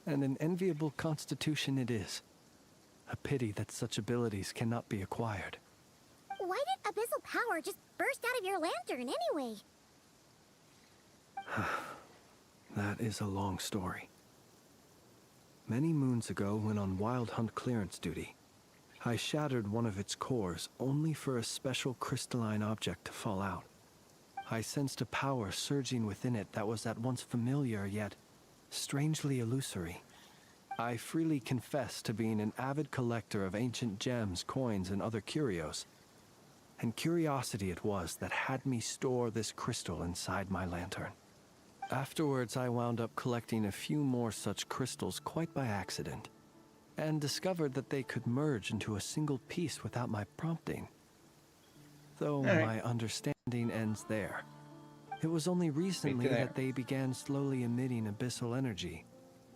And an enviable constitution it is. A pity that such abilities cannot be acquired. Why did abyssal power just burst out of your lantern anyway? That is a long story. Many moons ago, when on Wild Hunt clearance duty, I shattered one of its cores only for a special crystalline object to fall out. I sensed a power surging within it that was at once familiar yet strangely illusory. I freely confess to being an avid collector of ancient gems, coins, and other curios. And curiosity it was that had me store this crystal inside my lantern. Afterwards, I wound up collecting a few more such crystals quite by accident, and discovered that they could merge into a single piece without my prompting. Though my understanding ends there. It was only recently that they began slowly emitting abyssal energy,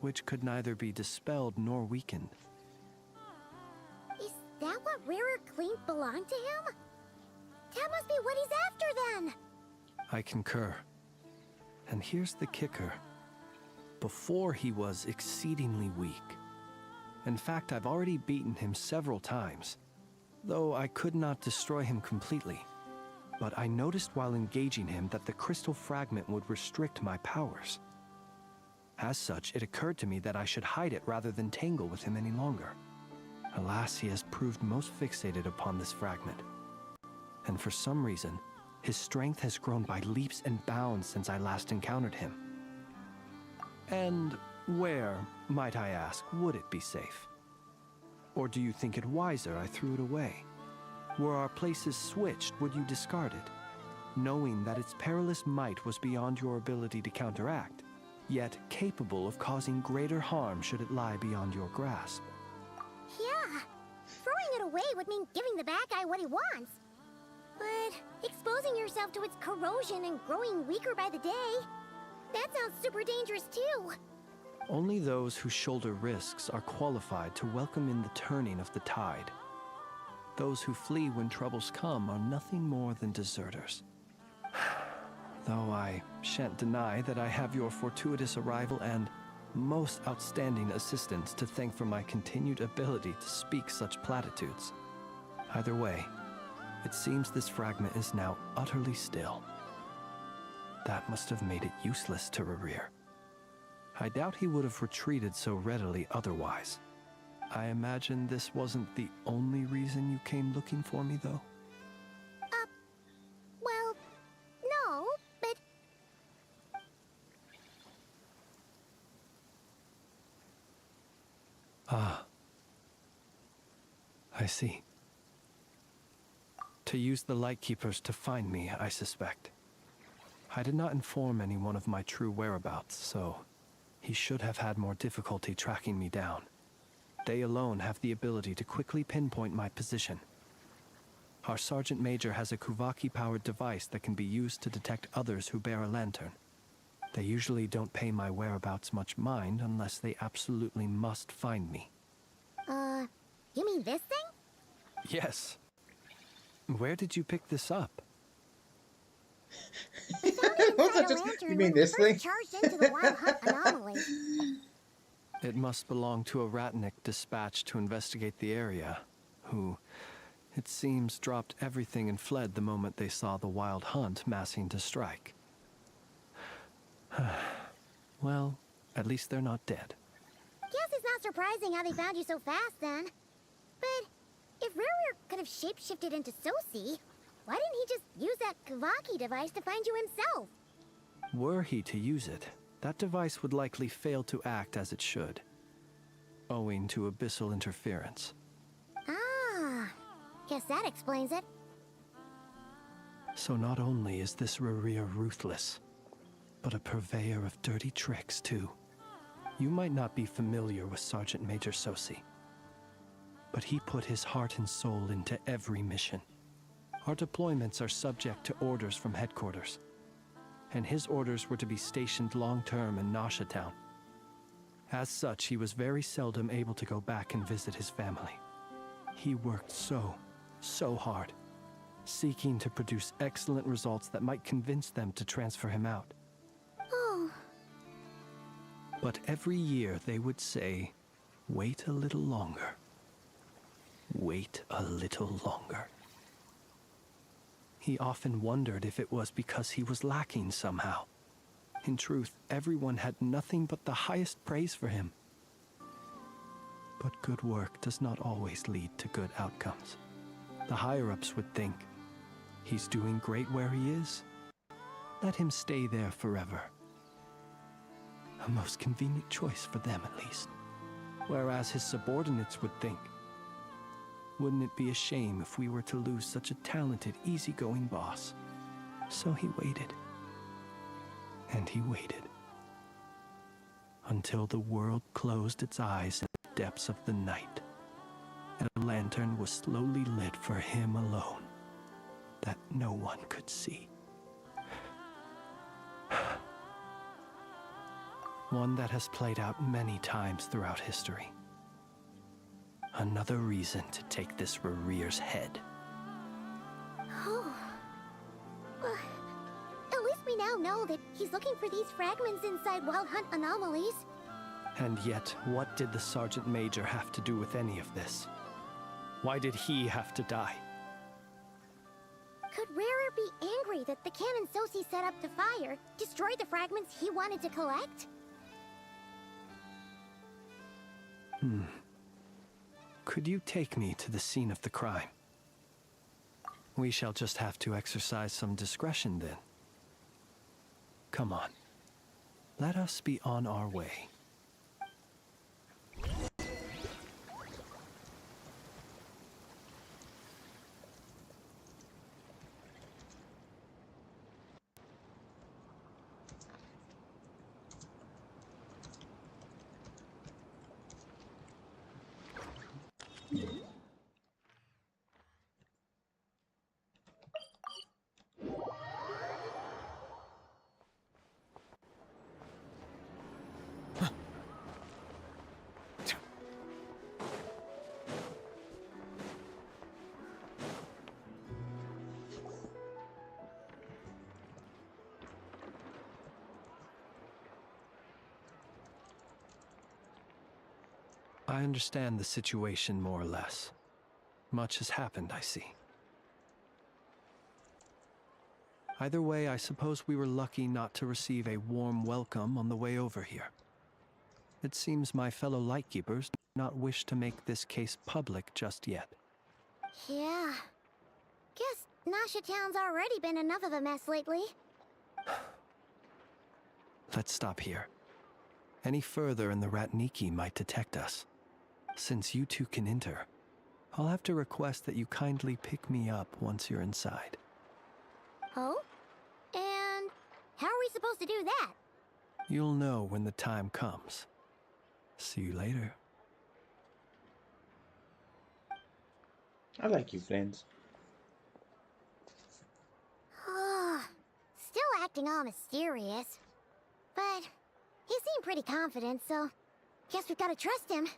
which could neither be dispelled nor weakened. Is that what Rarer claimed belonged to him? That must be what he's after then! I concur. And here's the kicker. Before he was exceedingly weak. In fact, I've already beaten him several times, though I could not destroy him completely. But I noticed while engaging him that the crystal fragment would restrict my powers. As such, it occurred to me that I should hide it rather than tangle with him any longer. Alas, he has proved most fixated upon this fragment. And for some reason, his strength has grown by leaps and bounds since I last encountered him. And where, might I ask, would it be safe? Or do you think it wiser I threw it away? Were our places switched, would you discard it, knowing that its perilous might was beyond your ability to counteract, yet capable of causing greater harm should it lie beyond your grasp? Yeah, throwing it away would mean giving the bad guy what he wants. But exposing yourself to its corrosion and growing weaker by the day, that sounds super dangerous too. Only those who shoulder risks are qualified to welcome in the turning of the tide. Those who flee when troubles come are nothing more than deserters. Though I shan't deny that I have your fortuitous arrival and most outstanding assistance to thank for my continued ability to speak such platitudes. Either way, it seems this fragment is now utterly still. That must have made it useless to Rarir. I doubt he would have retreated so readily otherwise. I imagine this wasn't the only reason you came looking for me, though? Well, no, but... Ah. I see. To use the Lightkeepers to find me, I suspect. I did not inform anyone of my true whereabouts, so he should have had more difficulty tracking me down. They alone have the ability to quickly pinpoint my position. Our Sergeant Major has a Kuvaki-powered device that can be used to detect others who bear a lantern. They usually don't pay my whereabouts much mind unless they absolutely must find me. You mean this thing? Yes. Where did you pick this up? Was that just, you mean this thing? Charged into the wild hunt anomaly. It must belong to a Ratnik dispatched to investigate the area, who, it seems, dropped everything and fled the moment they saw the wild hunt massing to strike. Well, at least they're not dead. Guess it's not surprising how they found you so fast then. But if Rurir could have shapeshifted into Sosi, why didn't he just use that Kavaki device to find you himself? Were he to use it, that device would likely fail to act as it should, owing to abyssal interference. Ah, guess that explains it. So not only is this Rurir ruthless, but a purveyor of dirty tricks, too. You might not be familiar with Sergeant Major Sosi, but he put his heart and soul into every mission. Our deployments are subject to orders from headquarters, and his orders were to be stationed long-term in Nasha Town. As such, he was very seldom able to go back and visit his family. He worked so hard, seeking to produce excellent results that might convince them to transfer him out. Oh. But every year they would say, "Wait a little longer. Wait a little longer." He often wondered if it was because he was lacking somehow. In truth, everyone had nothing but the highest praise for him. But good work does not always lead to good outcomes. The higher-ups would think, he's doing great where he is. Let him stay there forever. A most convenient choice for them, at least. Whereas his subordinates would think, wouldn't it be a shame if we were to lose such a talented, easygoing boss? So he waited. And he waited. Until the world closed its eyes in the depths of the night, and a lantern was slowly lit for him alone, that no one could see. One that has played out many times throughout history. Another reason to take this Rurir's head. Oh. Well, at least we now know that he's looking for these fragments inside Wild Hunt anomalies. And yet, what did the Sergeant Major have to do with any of this? Why did he have to die? Could Rarer be angry that the cannon Sosi set up to fire destroyed the fragments he wanted to collect? Could you take me to the scene of the crime? We shall just have to exercise some discretion then. Come on. Let us be on our way. I understand the situation more or less. Much has happened, I see. Either way, I suppose we were lucky not to receive a warm welcome on the way over here. It seems my fellow Lightkeepers do not wish to make this case public just yet. Yeah. Guess Nasha Town's already been enough of a mess lately. Let's stop here. Any further and the Ratniki might detect us. Since you two can enter, I'll have to request that you kindly pick me up once you're inside. Oh? And how are we supposed to do that? You'll know when the time comes. See you later. I like you, friends. Still acting all mysterious. But he seemed pretty confident, so guess we've got to trust him.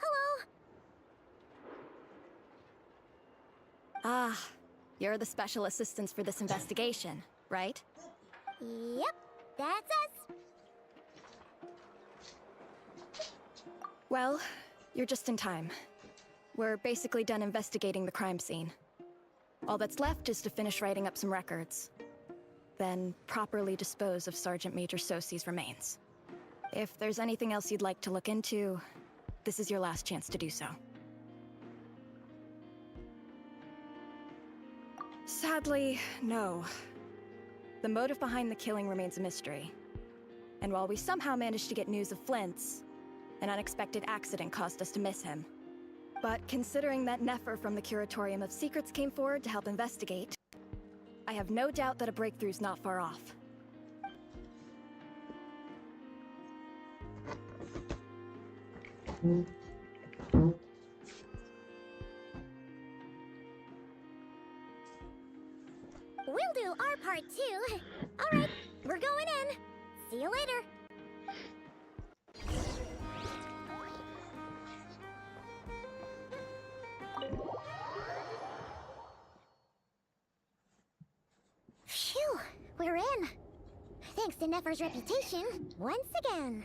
Hello? Ah, you're the special assistants for this investigation, right? Yep, that's us. Well, you're just in time. We're basically done investigating the crime scene. All that's left is to finish writing up some records. Then properly dispose of Sergeant Major Sosie's remains. If there's anything else you'd like to look into, this is your last chance to do so. Sadly, no. The motive behind the killing remains a mystery. And while we somehow managed to get news of Flint's, an unexpected accident caused us to miss him. But considering that Nefer from the Curatorium of Secrets came forward to help investigate, I have no doubt that a breakthrough's not far off. We'll do our part too. All right, we're going in. See you later. Phew, we're in. Thanks to Nefer's reputation, once again.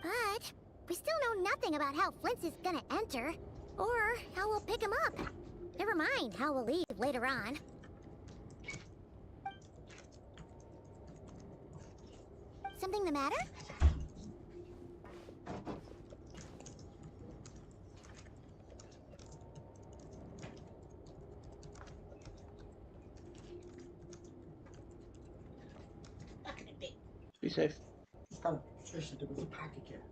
But we still know nothing about how Flint's is gonna enter, or how we'll pick him up. Never mind how we'll leave later on. Something the matter? Be safe. Tam wcześniej tego wypaki kiedyś.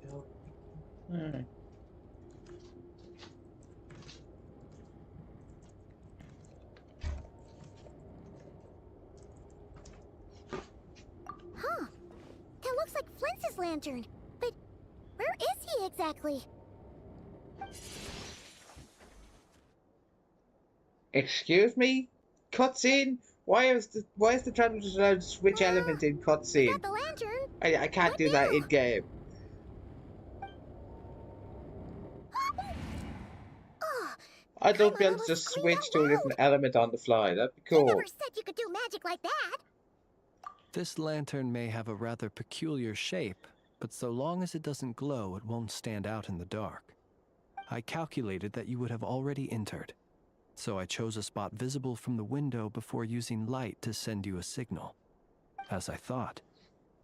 Huh. That looks like Flint's lantern. But where is he exactly? Excuse me? Cutscene? Why is the transmitter allowed to switch element in cutscene? Got the lantern. I can't do that in game. I'd love to be able to just switch to a different element on the fly. That'd be cool. Never said you could do magic like that. This lantern may have a rather peculiar shape, but so long as it doesn't glow, it won't stand out in the dark. I calculated that you would have already entered, so I chose a spot visible from the window before using light to send you a signal. As I thought,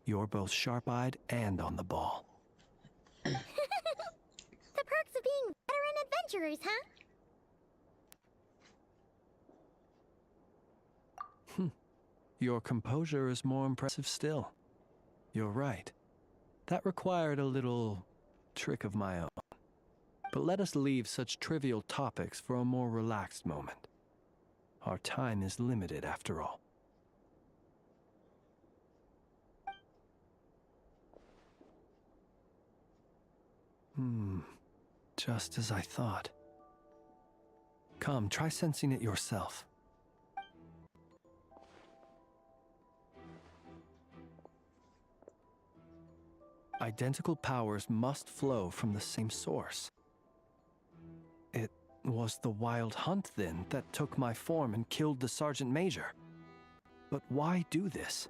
you're both sharp-eyed and on the ball. The perks of being veteran adventurers, huh? Your composure is more impressive still. You're right. That required a little trick of my own. But let us leave such trivial topics for a more relaxed moment. Our time is limited after all. Just as I thought. Come, try sensing it yourself. Identical powers must flow from the same source. It was the Wild Hunt, then, that took my form and killed the Sergeant Major. But why do this?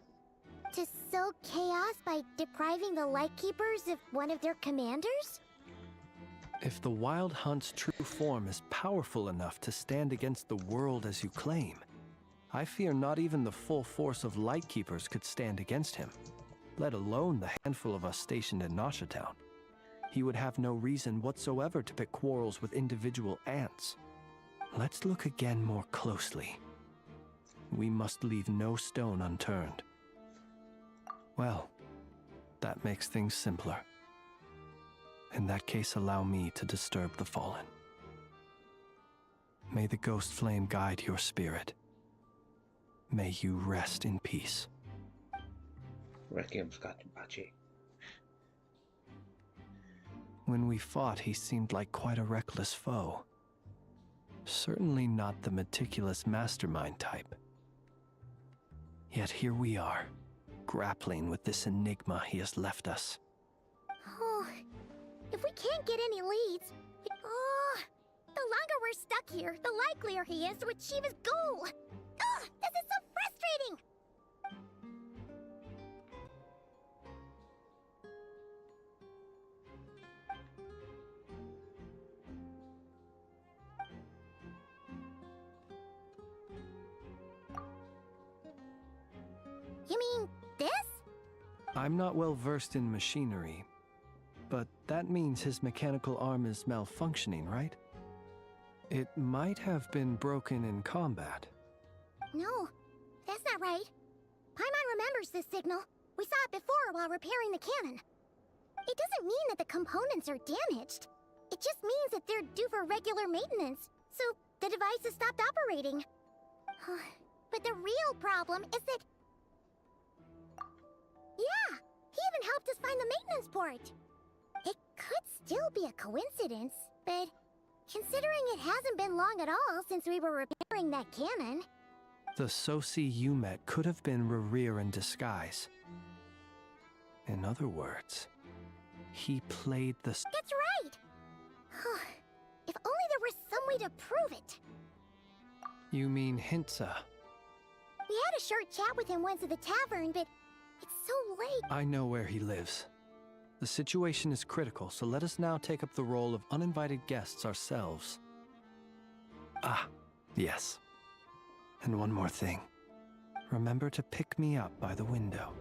To sow chaos by depriving the Lightkeepers of one of their commanders? If the Wild Hunt's true form is powerful enough to stand against the world as you claim, I fear not even the full force of Lightkeepers could stand against him, let alone the handful of us stationed in Nasha Town. He would have no reason whatsoever to pick quarrels with individual ants. Let's look again more closely. We must leave no stone unturned. Well, that makes things simpler. In that case, allow me to disturb the fallen. May the ghost flame guide your spirit. May you rest in peace. Requiem's got Bachi. When we fought, he seemed like quite a reckless foe. Certainly not the meticulous mastermind type. Yet here we are, grappling with this enigma he has left us. Oh, if we can't get any leads... Oh, The longer we're stuck here, the likelier he is to achieve his goal. Ugh, this is so frustrating! You mean this? I'm not well versed in machinery, but that means his mechanical arm is malfunctioning, right? It might have been broken in combat. No, that's not right. Paimon remembers this signal. We saw it before while repairing the cannon. It doesn't mean that the components are damaged. It just means that they're due for regular maintenance, so the device has stopped operating. But the real problem is that... Yeah, he even helped us find the maintenance port. It could still be a coincidence, but considering it hasn't been long at all since we were repairing that cannon... The Sosi you met could have been Rerir in disguise. In other words, he played the... That's right! If only there was some way to prove it. You mean Hintsa? We had a short chat with him once at the tavern, but it's so late. I know where he lives. The situation is critical, so let us now take up the role of uninvited guests ourselves. Ah, yes. And one more thing. Remember to pick me up by the window.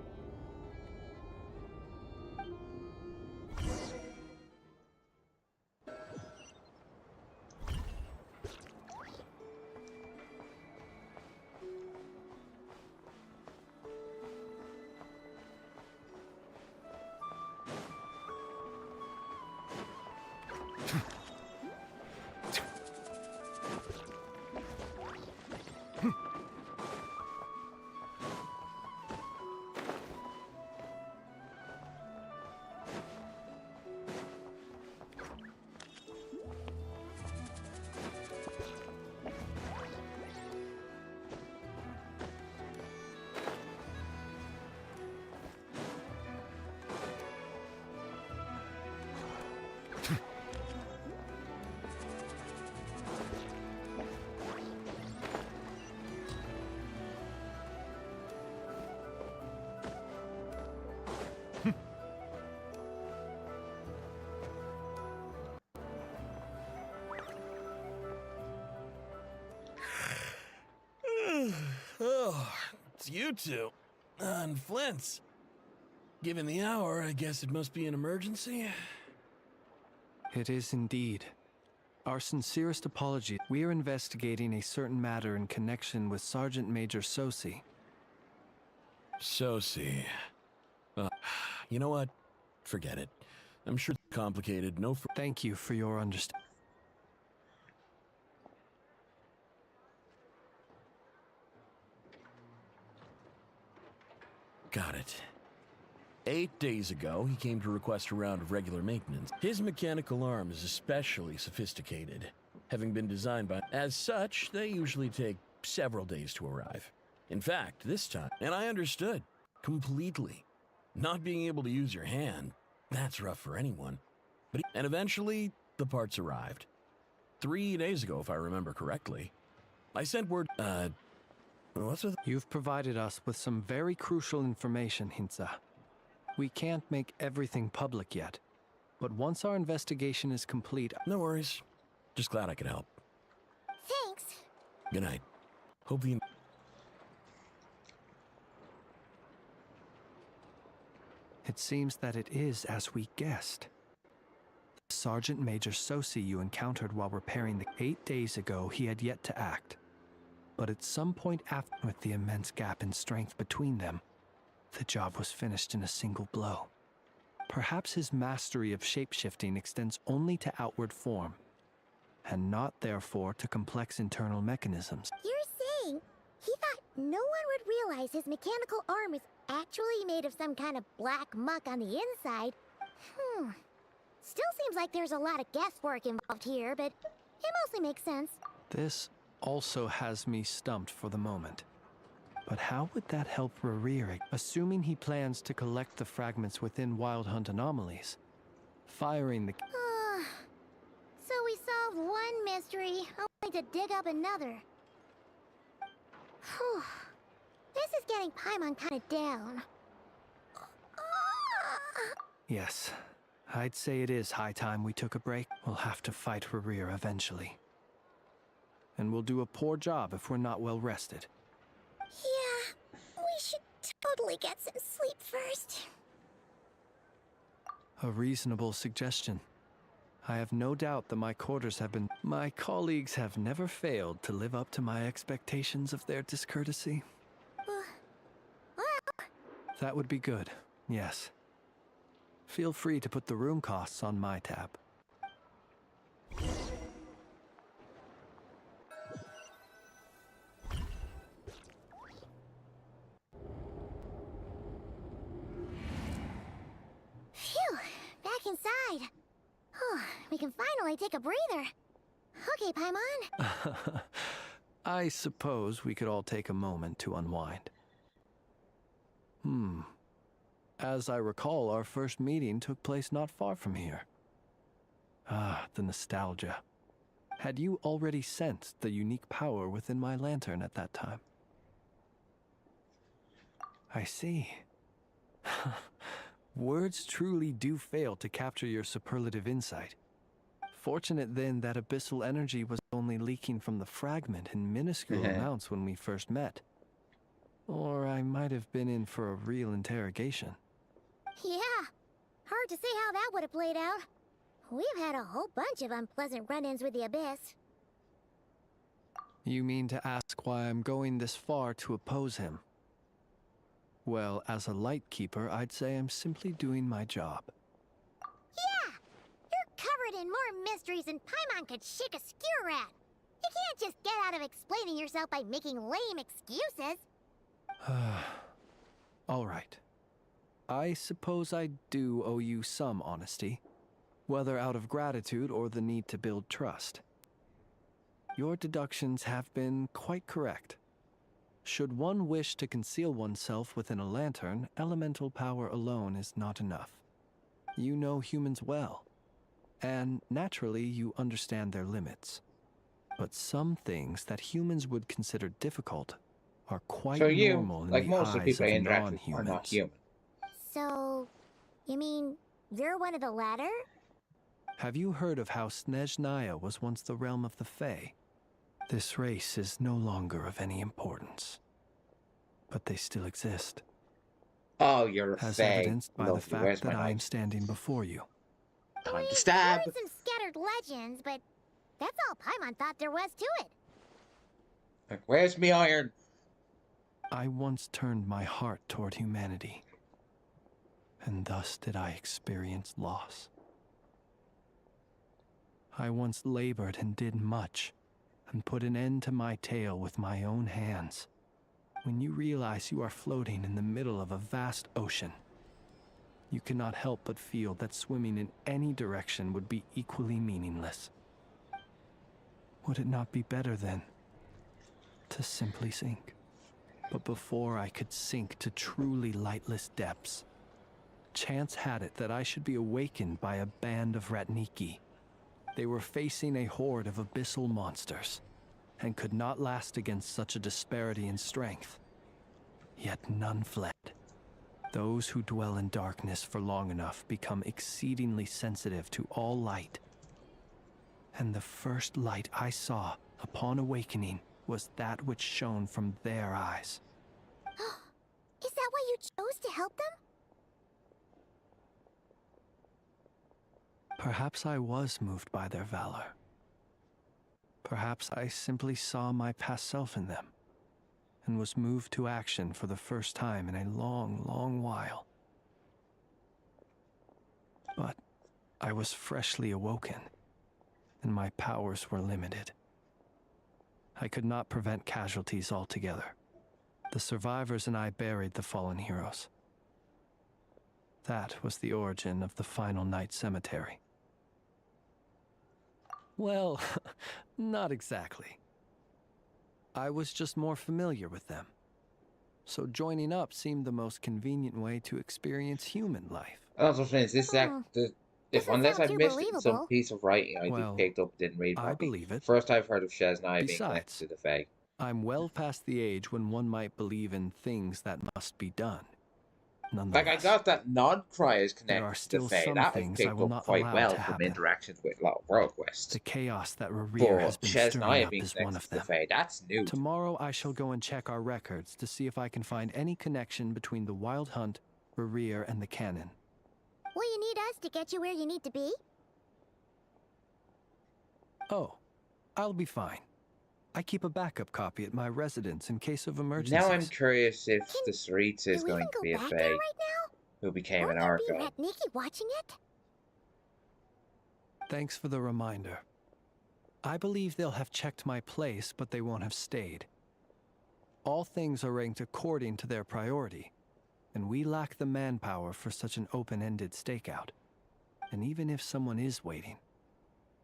Oh, it's you two. And Flint's. Given the hour, I guess it must be an emergency. It is indeed. Our sincerest apology. We are investigating a certain matter in connection with Sergeant Major Sosi. Sosi. You know what? Forget it. I'm sure it's complicated. Thank you for your understanding. Got it. 8 days ago, he came to request a round of regular maintenance. His mechanical arm is especially sophisticated, having been designed by... As such, they usually take several days to arrive. In fact, this time, and I understood, completely. Not being able to use your hand, that's rough for anyone. And eventually, the parts arrived. 3 days ago, if I remember correctly. I sent word, what's with... You've provided us with some very crucial information, Hintsa. We can't make everything public yet, but once our investigation is complete... No worries. Just glad I could help. Thanks. Good night. Hope the... It seems that it is as we guessed. Sergeant Major Sosi you encountered while repairing the... 8 days ago, he had yet to act. But at some point after, with the immense gap in strength between them, the job was finished in a single blow. Perhaps his mastery of shapeshifting extends only to outward form, and not therefore to complex internal mechanisms. You're saying he thought no one would realize his mechanical arm is actually made of some kind of black muck on the inside? Still seems like there's a lot of guesswork involved here, but it mostly makes sense. This also has me stumped for the moment. But how would that help Rerir, assuming he plans to collect the fragments within Wild Hunt anomalies? Firing the... So we saw solved one mystery, only to dig up another. Whew. This is getting Paimon kind of down. Yes, I'd say it is high time we took a break. We'll have to fight Rerir eventually. And we'll do a poor job if we're not well rested. Yeah, we should totally get some sleep first. A reasonable suggestion. I have no doubt that my quarters have been... My colleagues have never failed to live up to my expectations of their discourtesy. That would be good, yes. Feel free to put the room costs on my tab. Phew, back inside. Whew, we can finally take a breather. Okay, Paimon. I suppose we could all take a moment to unwind. As I recall, our first meeting took place not far from here. Ah, the nostalgia. Had you already sensed the unique power within my lantern at that time? I see. Words truly do fail to capture your superlative insight. Fortunate then that abyssal energy was only leaking from the fragment in minuscule amounts when we first met. Or I might have been in for a real interrogation. Yeah, hard to say how that would have played out. We've had a whole bunch of unpleasant run-ins with the Abyss. You mean to ask why I'm going this far to oppose him? Well, as a light keeper, I'd say I'm simply doing my job. Yeah! You're covered in more mysteries than Paimon could shake a skewer at. You can't just get out of explaining yourself by making lame excuses. All right. I suppose I do owe you some honesty, whether out of gratitude or the need to build trust. Your deductions have been quite correct. Should one wish to conceal oneself within a lantern, elemental power alone is not enough. You know humans well, and naturally you understand their limits. But some things that humans would consider difficult are quite normal in like the most of the eyes people I of interact with, are not non-humans. human. So, you mean you're one of the latter? Have you heard of how Snezhnaya was once the realm of the Fae? This race is no longer of any importance, but they still exist. Oh, you're a As Fae. evidenced by the Lovely. fact Where's that my I am knife? standing before you. Time to stab. Heard some scattered legends, but that's all Paimon thought there was to it. Like, where's me iron? I once turned my heart toward humanity, and thus did I experience loss. I once labored and did much, and put an end to my tale with my own hands. When you realize you are floating in the middle of a vast ocean, you cannot help but feel that swimming in any direction would be equally meaningless. Would it not be better, then, to simply sink? But before I could sink to truly lightless depths, chance had it that I should be awakened by a band of Ratniki. They were facing a horde of abyssal monsters, and could not last against such a disparity in strength. Yet none fled. Those who dwell in darkness for long enough become exceedingly sensitive to all light. And the first light I saw upon awakening was that which shone from their eyes. Is that why you chose to help them? Perhaps I was moved by their valor. Perhaps I simply saw my past self in them, and was moved to action for the first time in a long, long while. But I was freshly awoken, and my powers were limited. I could not prevent casualties altogether. The survivors and I buried the fallen heroes. That was the origin of the Final Night Cemetery. Well, not exactly. I was just more familiar with them. So joining up seemed the most convenient way to experience human life. I was saying, is this If Doesn't unless sound I too missed it in some believable. piece of writing I Well, picked up didn't read I properly. believe it. First I've heard of Chesnai being connected Besides, to the Fae. I'm well past the age when one might believe in things that must be done. Like, I Nonetheless, got that non-cry is there are connected to the still Fae. some That was things I picked will up not quite allow well to from happen. interactions with a lot of WorldQuest. The chaos that Rerir has But been Chesnai stirring up being is one connected of to the them. Fae, that's new. Tomorrow I shall go and check our records to see if I can find any connection between the Wild Hunt, Rerir, and the Cannon. Will you need us to get you where you need to be? Oh, I'll be fine. I keep a backup copy at my residence in case of emergencies. Now I'm curious if the Saritsa is Do we going even to go be a back Fae there right now? who became Won't an there be Archon. Rat Nikki watching it? Thanks for the reminder. I believe they'll have checked my place, but they won't have stayed. All things are ranked according to their priority, and we lack the manpower for such an open-ended stakeout. And even if someone is waiting,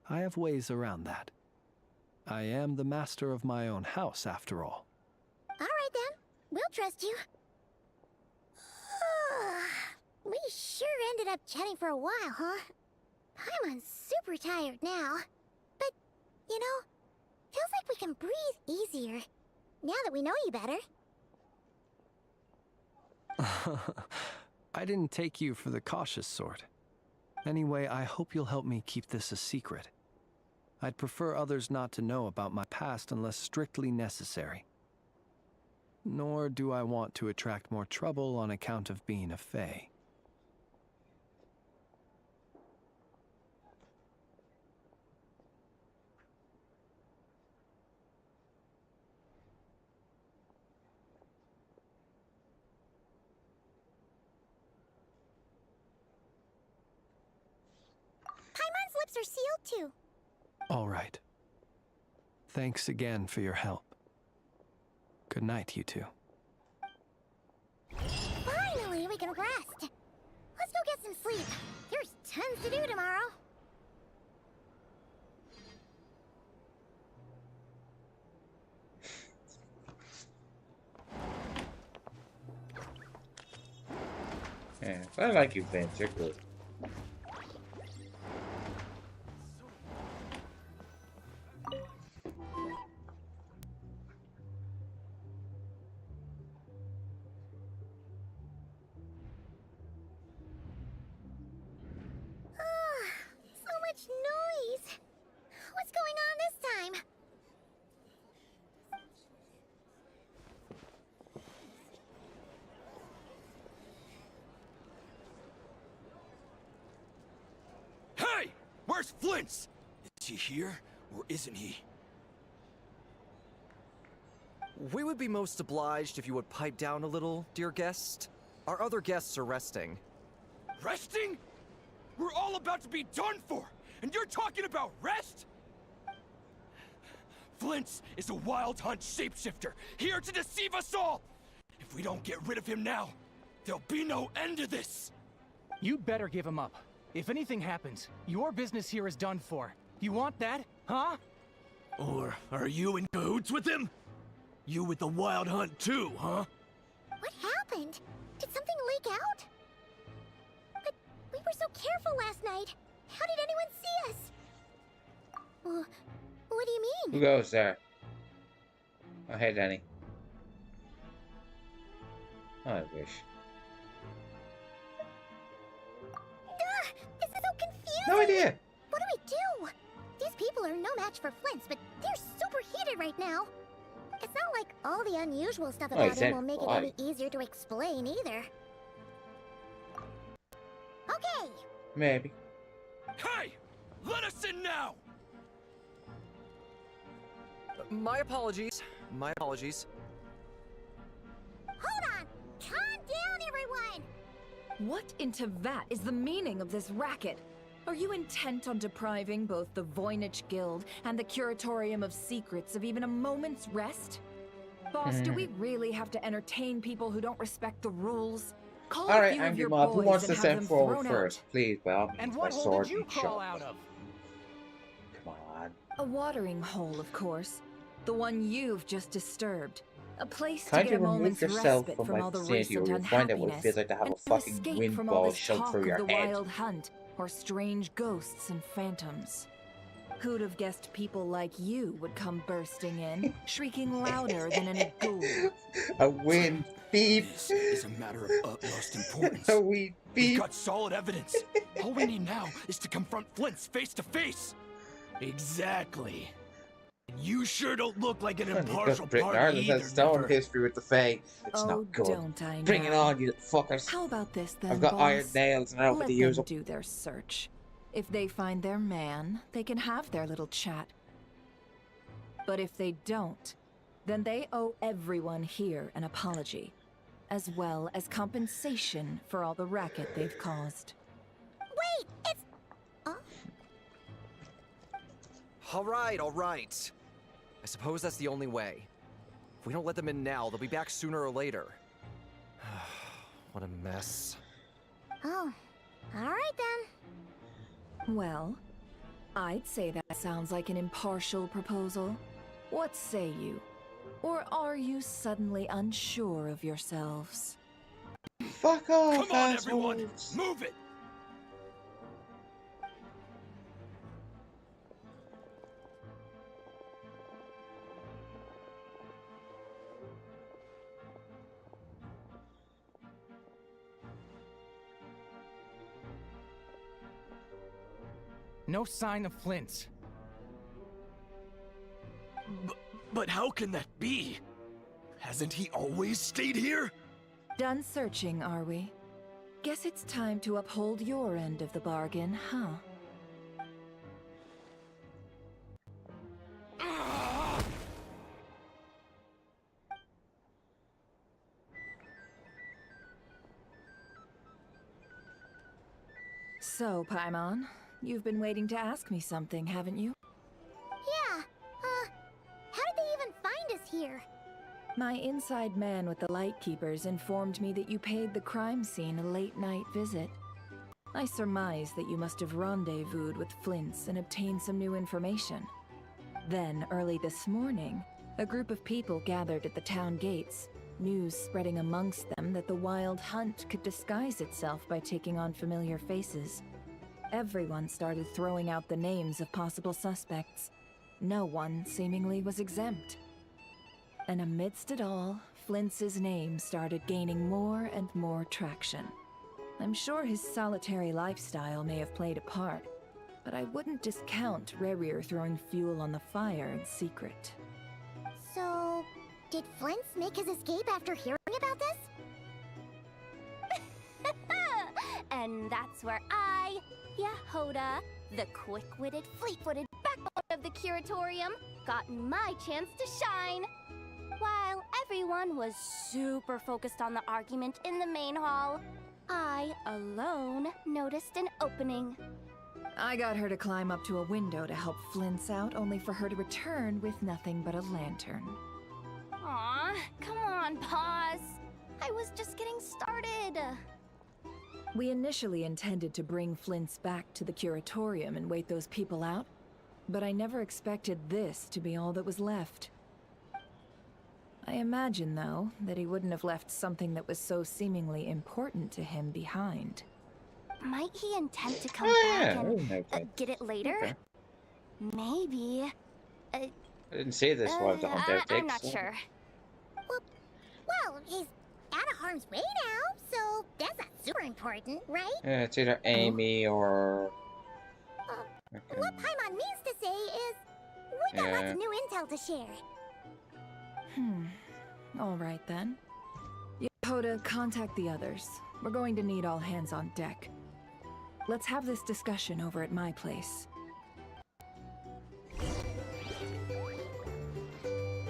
I have ways around that. I am the master of my own house, after all. All right then, we'll trust you. We sure ended up chatting for a while, huh? I'm super tired now. But, you know, feels like we can breathe easier now that we know you better. I didn't take you for the cautious sort. Anyway, I hope you'll help me keep this a secret. I'd prefer others not to know about my past unless strictly necessary. Nor do I want to attract more trouble on account of being a Fae. Paimon's lips are sealed too. All right. Thanks again for your help. Good night, you two. Finally, we can rest. Let's go get some sleep. There's tons to do tomorrow. Yeah, I like you, Vince. You're good. So much noise. What's going on this time? Hey! Where's Flint's? Is he here, or isn't he? We would be most obliged if you would pipe down a little, dear guest. Our other guests are resting. Resting? We're all about to be done for, and you're talking about rest? Flint's is a Wild Hunt shapeshifter, here to deceive us all! If we don't get rid of him now, there'll be no end to this! You'd better give him up. If anything happens, your business here is done for. You want that, huh? Or are you in cahoots with him? You with the Wild Hunt too, huh? What happened? Did something leak out? But we were so careful last night. How did anyone see us? Well, what do you mean? Who goes there? Oh, hey, Danny. Oh, I wish. This is so confusing! No idea! What do we do? These people are no match for Flint's, but they're super heated right now. It's not like all the unusual stuff Oh, about he him said will make it why. any easier to explain either. Okay! Maybe. Hey! Let us in now! My apologies. My apologies. Hold on! Calm down, everyone! What in Tevat is the meaning of this racket? Are you intent on depriving both the Voynich Guild and the Curatorium of Secrets of even a moment's rest? Boss, do we really have to entertain people who don't respect the rules? Call a Alright, few of Angry your Mob, who boys wants and to have send them forward thrown first? out. Please, by all means, And my what hole sword did you and crawl shot. out of? Come on. A watering hole, of course. The one you've just disturbed. A place to Kind get a of remove moment's yourself respite from from my all the vicinity, or recent you'll find out what it unhappiness, feels like to have and a to fucking escape wind from all ball this shoved talk through of your the head. wild hunt or strange ghosts and phantoms. Who'd have guessed people like you would come bursting in, shrieking louder than any ghoul? A wind beep. This is a matter of utmost importance. A wee We've beep. got solid evidence. All we need now is to confront Flint's face to face. Exactly. And you sure don't look like an impartial Britain party Ireland either, has its own Never. history with the Fae. It's Oh, not good. don't I Bring it know. on, you fuckers. How about this then, I've got boss? iron nails and I don't Let to use them them. do their search. If they find their man, they can have their little chat. But if they don't, then they owe everyone here an apology, as well as compensation for all the racket they've caused. Wait, it's... All right. I suppose that's the only way. If we don't let them in now, they'll be back sooner or later. What a mess. Oh, all right then. Well, I'd say that sounds like an impartial proposal. What say you? Or are you suddenly unsure of yourselves? Fuck off, Come on, everyone! assholes. Move it! No sign of Flint's. But how can that be? Hasn't he always stayed here? Done searching, are we? Guess it's time to uphold your end of the bargain, huh? So, Paimon, you've been waiting to ask me something, haven't you? Yeah, how did they even find us here? My inside man with the Lightkeepers informed me that you paid the crime scene a late-night visit. I surmise that you must have rendezvoused with Flint's and obtained some new information. Then, early this morning, a group of people gathered at the town gates, news spreading amongst them that the wild hunt could disguise itself by taking on familiar faces. Everyone started throwing out the names of possible suspects. No one, seemingly, was exempt. And amidst it all, Flint's name started gaining more and more traction. I'm sure his solitary lifestyle may have played a part, but I wouldn't discount Rerir throwing fuel on the fire in secret. So, did Flint's make his escape after hearing about this? And that's where I, Yahoda, the quick-witted, fleet-footed backbone of the Curatorium, got my chance to shine. While everyone was super focused on the argument in the main hall, I alone noticed an opening. I got her to climb up to a window to help Flint's out, only for her to return with nothing but a lantern. Aw, come on, pause. I was just getting started. We initially intended to bring Flint's back to the Curatorium and wait those people out, but I never expected this to be all that was left. I imagine, though, that he wouldn't have left something that was so seemingly important to him behind. Might he intend to come back and get it later? Okay. Maybe. I didn't say this while the hunt takes. I'm not sure. Well, he's out of harm's way now, so that's not super important, right? Yeah, it's either Amy or... What Paimon means to say is, we got lots of new intel to share. All right then. Yahoda, contact the others. We're going to need all hands on deck. Let's have this discussion over at my place.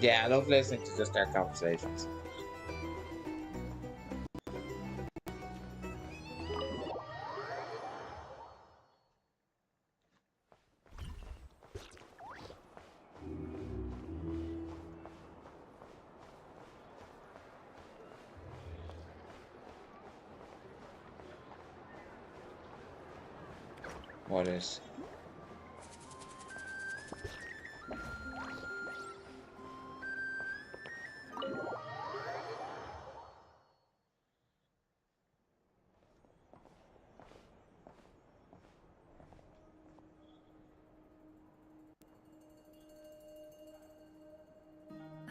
Yeah, I love listening to just their conversations. What is?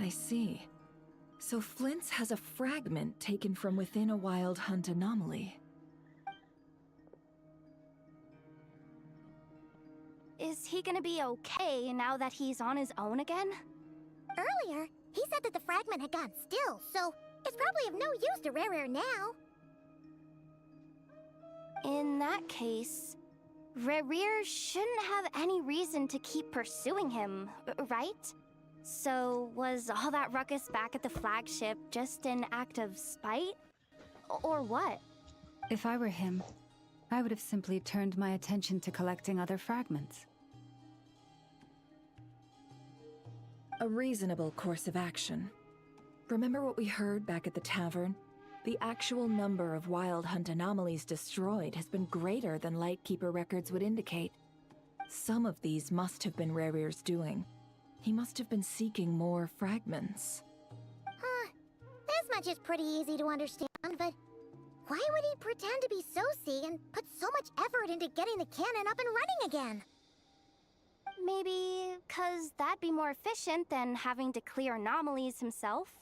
I see. So Flint's has a fragment taken from within a Wild Hunt anomaly. Is he gonna be okay now that he's on his own again? Earlier, he said that the fragment had gone still, so it's probably of no use to Rare now. In that case, Rare shouldn't have any reason to keep pursuing him, right? So was all that ruckus back at the flagship just an act of spite? Or what? If I were him, I would have simply turned my attention to collecting other fragments. A reasonable course of action. Remember what we heard back at the tavern? The actual number of Wild Hunt anomalies destroyed has been greater than Lightkeeper records would indicate. Some of these must have been Rare's doing. He must have been seeking more fragments. This much is pretty easy to understand, but why would he pretend to be Soci and put so much effort into getting the cannon up and running again? Maybe 'cause that'd be more efficient than having to clear anomalies himself?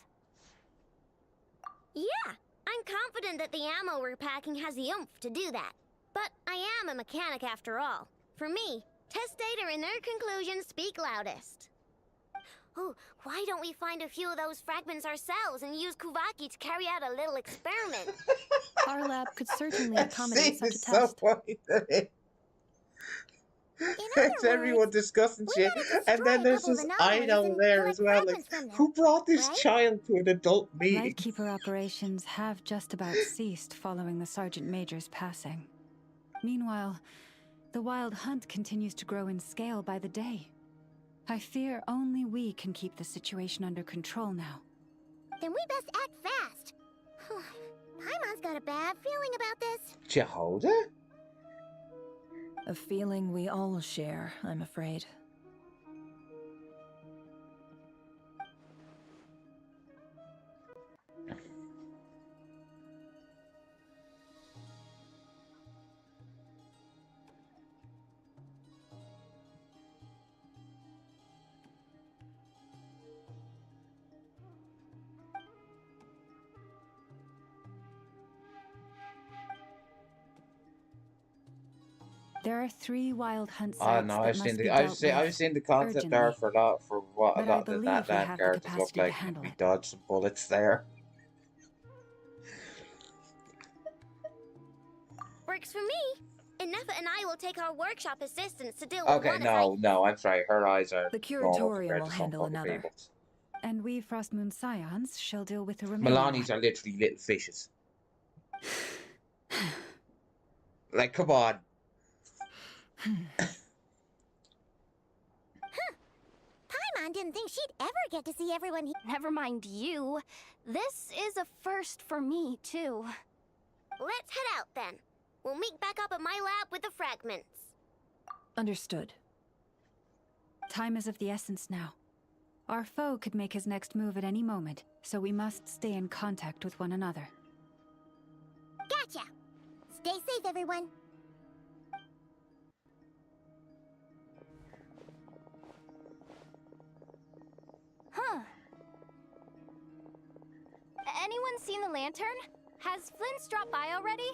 Yeah, I'm confident that the ammo we're packing has the oomph to do that. But I am a mechanic after all. For me, test data and their conclusions speak loudest. Oh, why don't we find a few of those fragments ourselves and use Kuvaki to carry out a little experiment? Our lab could certainly accommodate such a It's so test. funny that it's everyone discussing shit, and then there's this idol there as well. Like, who brought this child to an adult meeting? Lightkeeper operations have just about ceased following the Sergeant Major's passing. Meanwhile, the Wild Hunt continues to grow in scale by the day. I fear only we can keep the situation under control now. Then we best act fast. Paimon's got a bad feeling about this. Jehoda? A feeling we all share, I'm afraid. There are 3 Wild Hunt Oh sites no, that must be I've dealt seen the with concept there urgently. for what a But I lot of believe that we have the characters look capacity to like. handle We it. dodged some bullets there. Works for me. Enough and I will take our workshop assistants to deal with Okay, one no, I'm sorry. Her eyes are The normal Curatorium compared will to some handle other another. people's. And we Frostmoon Scions shall deal with the remaining Milani's are literally little fishes. Like, come on. Paimon didn't think she'd ever get to see everyone he— Never mind you. This is a first for me, too. Let's head out then. We'll meet back up at my lab with the fragments. Understood. Time is of the essence now. Our foe could make his next move at any moment, so we must stay in contact with one another. Gotcha! Stay safe, everyone. Huh. Anyone seen the lantern? Has Flint's dropped by already?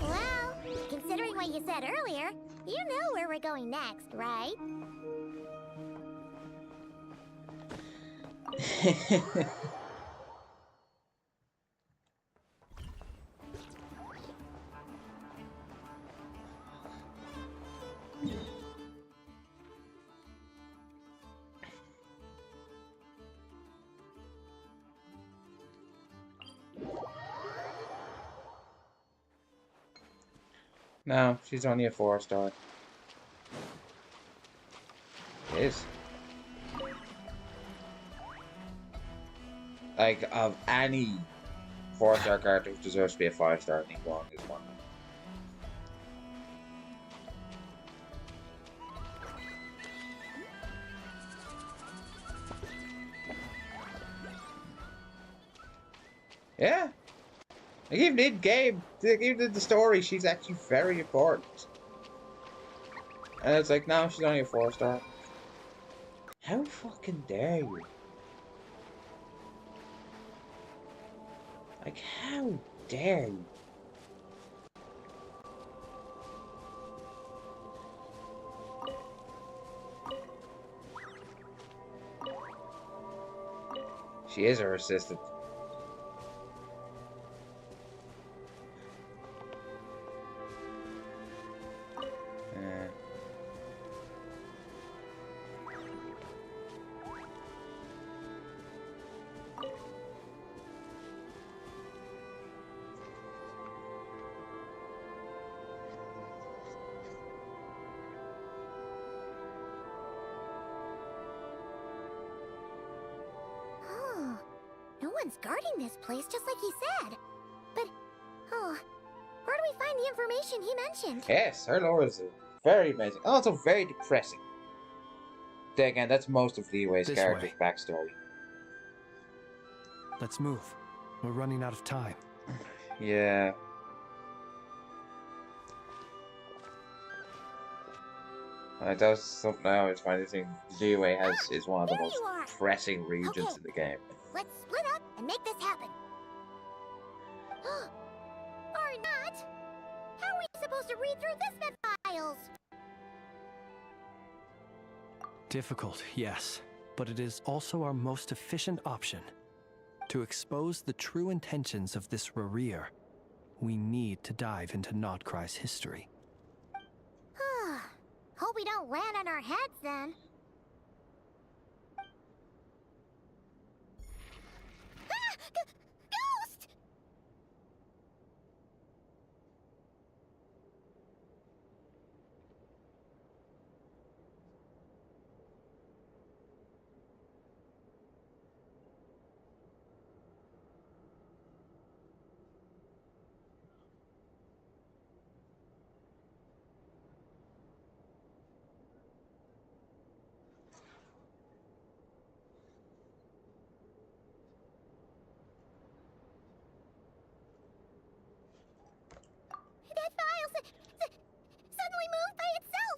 Well, considering what you said earlier, you know where we're going next, right? No, she's only a 4-star. It is. Like, of any 4-star character who deserves to be a 5-star, I think one is one. Yeah. Like, even in game, even in the story, she's actually very important. And it's like, no, she's only a 4-star. How fucking dare you? Like, how dare you? She is her assistant. Oh, no one's guarding this place, just like he said. But, oh, where do we find the information he mentioned? Yes, her lore is very amazing. Also very depressing. Then again, that's most of Leeway's This character's way. backstory. Let's move. We're running out of time. Yeah. That was something I always find. I think Leeway is one of the most depressing regions in the game. Let's split up and make this happen. Or not. How are we supposed to read through this many files? Difficult, yes, but it is also our most efficient option. To expose the true intentions of this Rereer, we need to dive into Nodcry's history. Hope we don't land on our heads then. Ghost! That file suddenly moved by itself.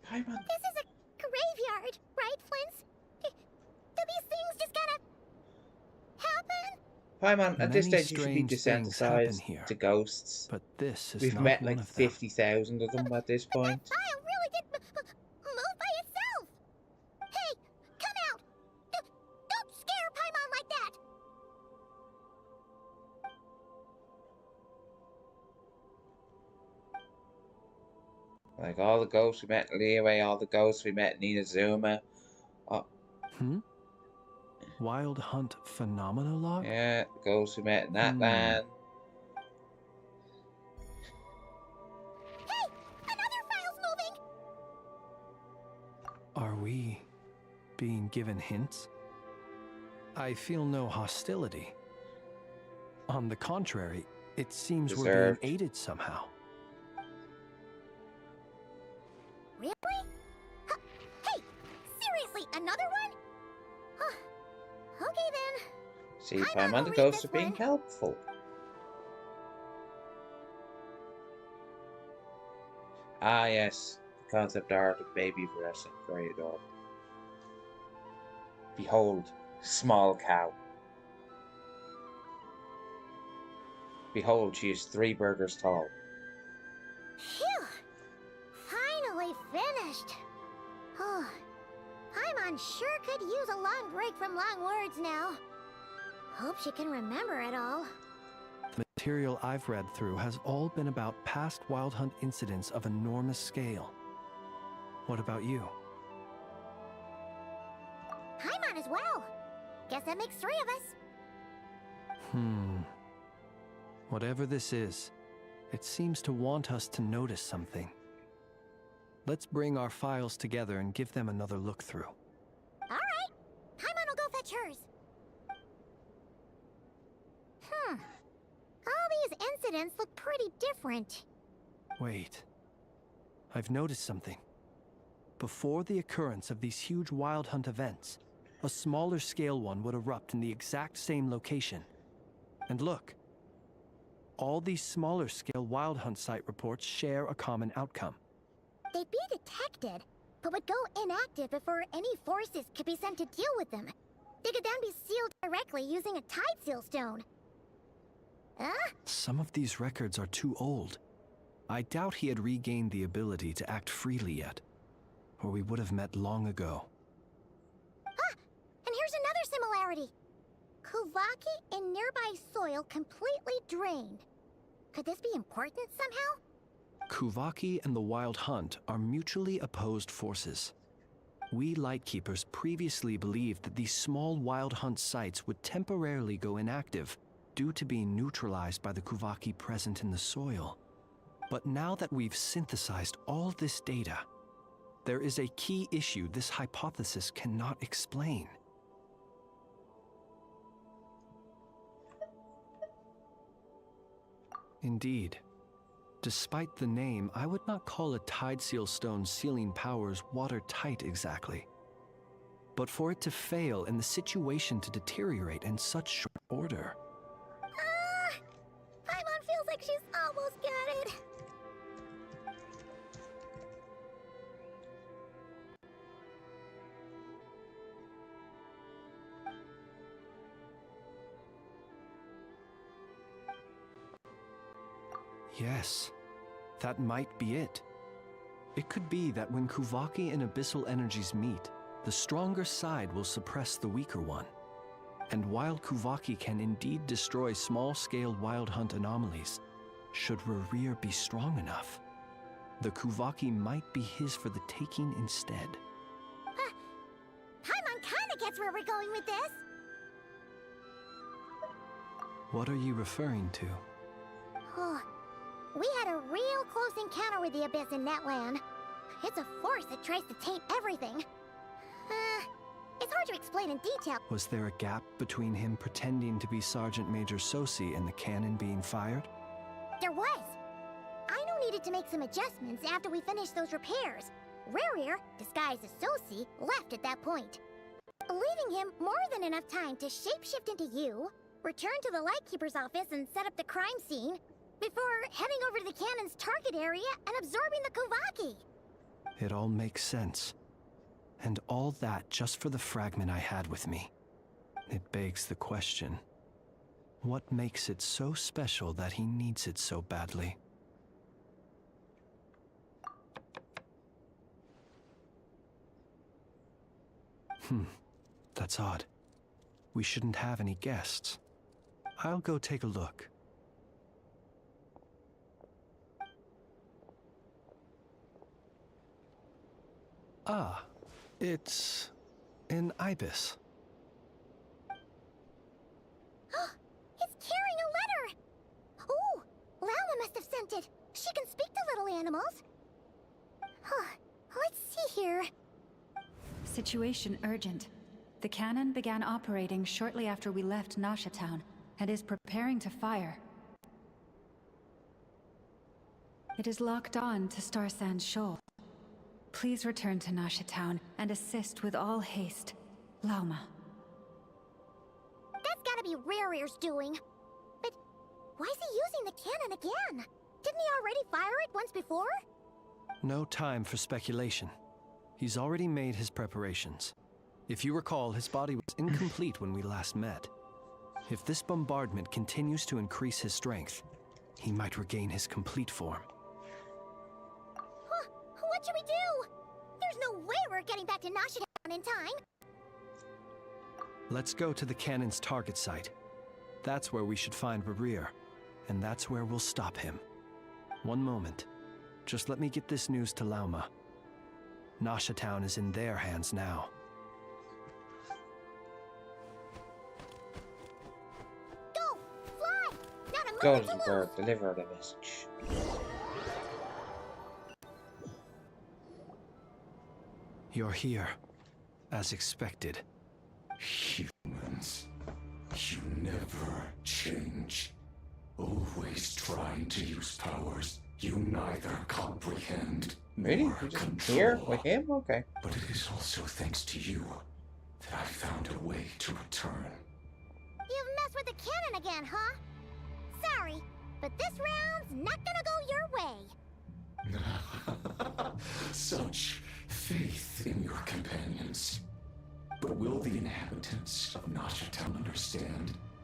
Paimon. This is a graveyard, right, Flint's? Do these things just kind of happen? Paimon, at this Many stage you should be strange things happen desensitized here, to ghosts. but this is We've not met one like of them. 50,000 of them at this point. File really did move by itself. Hey, come out! Don't scare Paimon like that. Like all the ghosts we met in Leeway, all the ghosts we met in Inazuma. Wild Hunt Phenomenologue? Yeah, the ghosts we met in that land. Hey, another file's moving. Are we being given hints? I feel no hostility. On the contrary, it seems we're Deserved. being aided somehow. Really? Hey, seriously, another one? Okay then. See, Paimon, the ghosts are being helpful. Ah, yes. The concept art of baby Veressa. Very adorable. Behold, small cow. Behold, she is 3 burgers tall. Phew! Finally finished. Oh, Paimon sure could use a long break from long words now. Hope she can remember it all. The material I've read through has all been about past Wild Hunt incidents of enormous scale. What about you? Paimon as well. Guess that makes 3 of us. Whatever this is, it seems to want us to notice something. Let's bring our files together and give them another look through. All right. Paimon will go fetch hers. All these incidents look pretty different. Wait. I've noticed something. Before the occurrence of these huge Wild Hunt events, a smaller scale one would erupt in the exact same location. And look. All these smaller scale Wild Hunt site reports share a common outcome. They'd be detected, but would go inactive before any forces could be sent to deal with them. They could then be sealed directly using a tide seal stone. Huh? Some of these records are too old. I doubt he had regained the ability to act freely yet, or we would have met long ago. Ah! And here's another similarity. Kuvaki in nearby soil completely drained. Could this be important somehow? Kuvaki and the Wild Hunt are mutually opposed forces. We Lightkeepers previously believed that these small Wild Hunt sites would temporarily go inactive due to being neutralized by the Kuvaki present in the soil. But now that we've synthesized all this data, there is a key issue this hypothesis cannot explain. Indeed. Despite the name, I would not call a tide seal stone's sealing powers watertight exactly. But for it to fail and the situation to deteriorate in such short order... Paimon feels like she's almost got it. Yes, that might be it. It could be that when Kuvaki and Abyssal energies meet, the stronger side will suppress the weaker one. And while Kuvaki can indeed destroy small-scale Wild Hunt anomalies, should Rerir be strong enough, the Kuvaki might be his for the taking instead. Paimon kinda gets where we're going with this. What are you referring to? Oh, we had a real close encounter with the Abyss in Netland. It's a force that tries to taint everything. It's hard to explain in detail. Was there a gap between him pretending to be Sergeant Major Sosi and the cannon being fired? There was. Aino needed to make some adjustments after we finished those repairs. Rerir, disguised as Sosi, left at that point, leaving him more than enough time to shapeshift into you, return to the Lightkeeper's office and set up the crime scene, before heading over to the cannon's target area and absorbing the Kuvaki. It all makes sense. And all that just for the fragment I had with me. It begs the question, what makes it so special that he needs it so badly? That's odd. We shouldn't have any guests. I'll go take a look. Ah, it's an ibis. It's carrying a letter! Oh, Lala must have sent it. She can speak to little animals. Let's see here. Situation urgent. The cannon began operating shortly after we left Nasha Town and is preparing to fire. It is locked on to Star Sand Shoal. Please return to Nasha Town and assist with all haste. Lauma. That's gotta be Rerir's doing. But why is he using the cannon again? Didn't he already fire it once before? No time for speculation. He's already made his preparations. If you recall, his body was incomplete when we last met. If this bombardment continues to increase his strength, he might regain his complete form. What should we do? There's no way we're getting back to Nasha Town in time. Let's go to the cannon's target site. That's where we should find Rerir, and that's where we'll stop him. One moment. Just let me get this news to Lauma. Nasha Town is in their hands now. Go! Fly! Not a Go, moment to bird, lose! deliver the message. You're here, as expected. Humans, you never change. Always trying to use powers you neither comprehend Really? nor You're just control. here with him? Okay. But it is also thanks to you that I found a way to return. You've messed with the cannon again, huh? Sorry, but this round's not gonna go your way. Such faith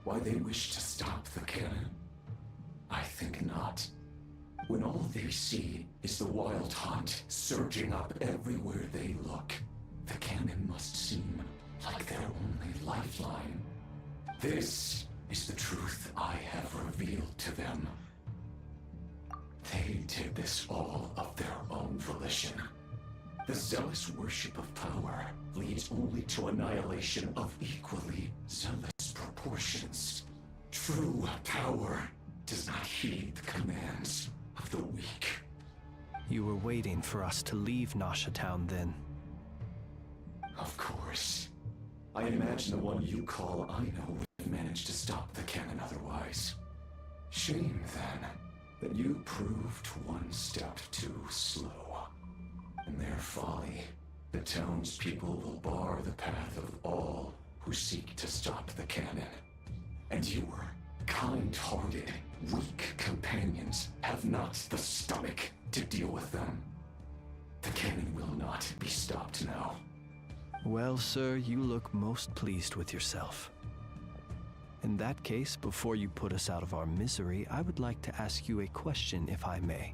why they wish to stop the cannon? I think not. When all they see is the wild hunt surging up everywhere they look, the cannon must seem like their only lifeline. This is the truth I have revealed to them. They did this all of their own volition. The zealous worship of power leads only to annihilation of equally zealous proportions. True power does not heed the commands of the weak. You were waiting for us to leave Nasha Town then? Of course. I imagine the one you call Aino would have managed to stop the cannon otherwise. Shame, then, that you proved one step too slow. In their folly, the townspeople will bar the path of all who seek to stop the cannon. And your kind-hearted, weak companions have not the stomach to deal with them. The cannon will not be stopped now. Well, sir, you look most pleased with yourself. In that case, before you put us out of our misery, I would like to ask you a question, if I may.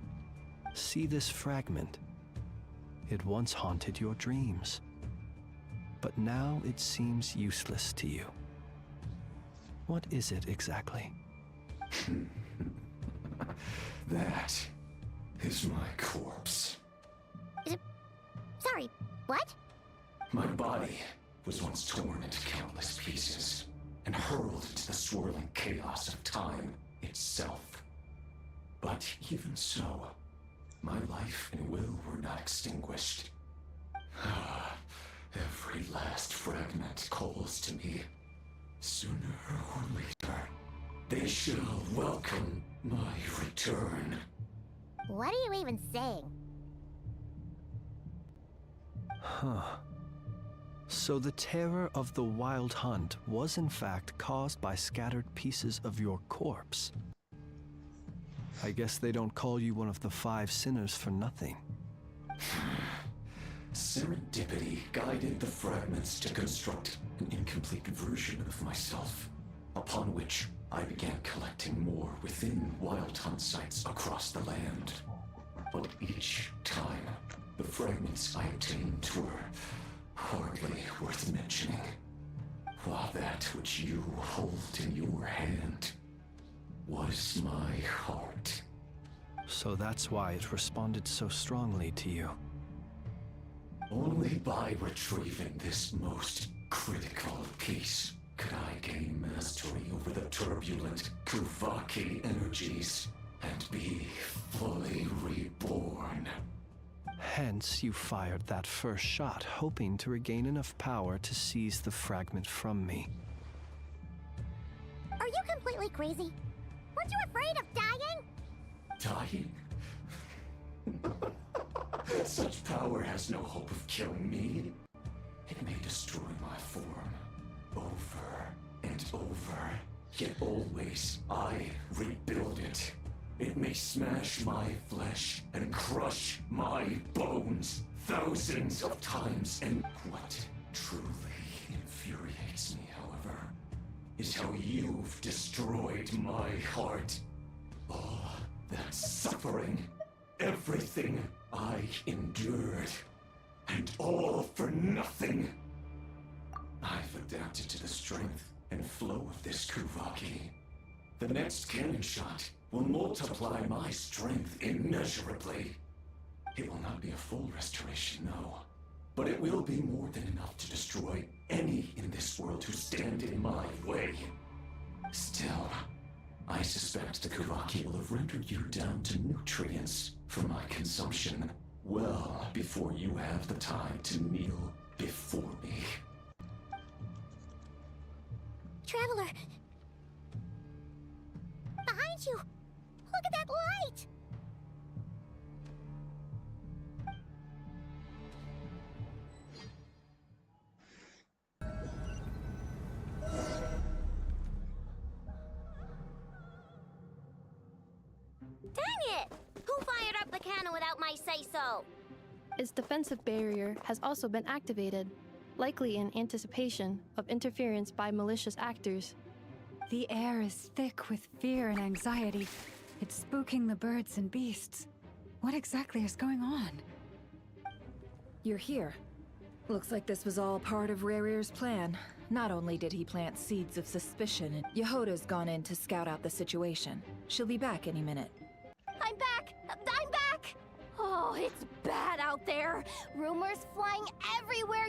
See this fragment? It once haunted your dreams, but now it seems useless to you. What is it exactly? That is my corpse. Sorry, what? My body was once torn into countless pieces and hurled into the swirling chaos of time itself. But even so, my life and will were not extinguished. Every last fragment calls to me. Sooner or later, they shall welcome my return. What are you even saying? Huh. So the terror of the wild hunt was in fact caused by scattered pieces of your corpse. I guess they don't call you one of the 5 sinners for nothing. Serendipity guided the fragments to construct an incomplete version of myself, upon which I began collecting more within wild hunt sites across the land. But each time, the fragments I obtained were hardly worth mentioning, while that which you hold in your hand was my heart. So that's why it responded so strongly to you. Only by retrieving this most critical piece could I gain mastery over the turbulent Kuvaki energies and be fully reborn. Hence, you fired that first shot, hoping to regain enough power to seize the fragment from me. Are you completely crazy? Weren't you afraid of dying? Dying? Such power has no hope of killing me. It may destroy my form over and over, yet always I rebuild it. It may smash my flesh and crush my bones thousands of times. And what truly infuriates me, however, is how you've destroyed my heart. All that suffering, everything I endured, and all for nothing. I've adapted to the strength and flow of this Kuvaki. The next cannon shot will multiply my strength immeasurably. It will not be a full restoration, no, but it will be more than enough to destroy any in this world who stand in my way. Still, I suspect the Kuvaki will have rendered you down to nutrients for my consumption well before you have the time to kneel before me. Traveler! Behind you! Look at that light! Dang it! Who fired up the cannon without my say-so? Its defensive barrier has also been activated, likely in anticipation of interference by malicious actors. The air is thick with fear and anxiety. It's spooking the birds and beasts. What exactly is going on? You're here. Looks like this was all part of Rarir's plan. Not only did he plant seeds of suspicion, Yehoda's gone in to scout out the situation. She'll be back any minute. I'm back! I'm back! Oh, it's bad out there. Rumors flying everywhere.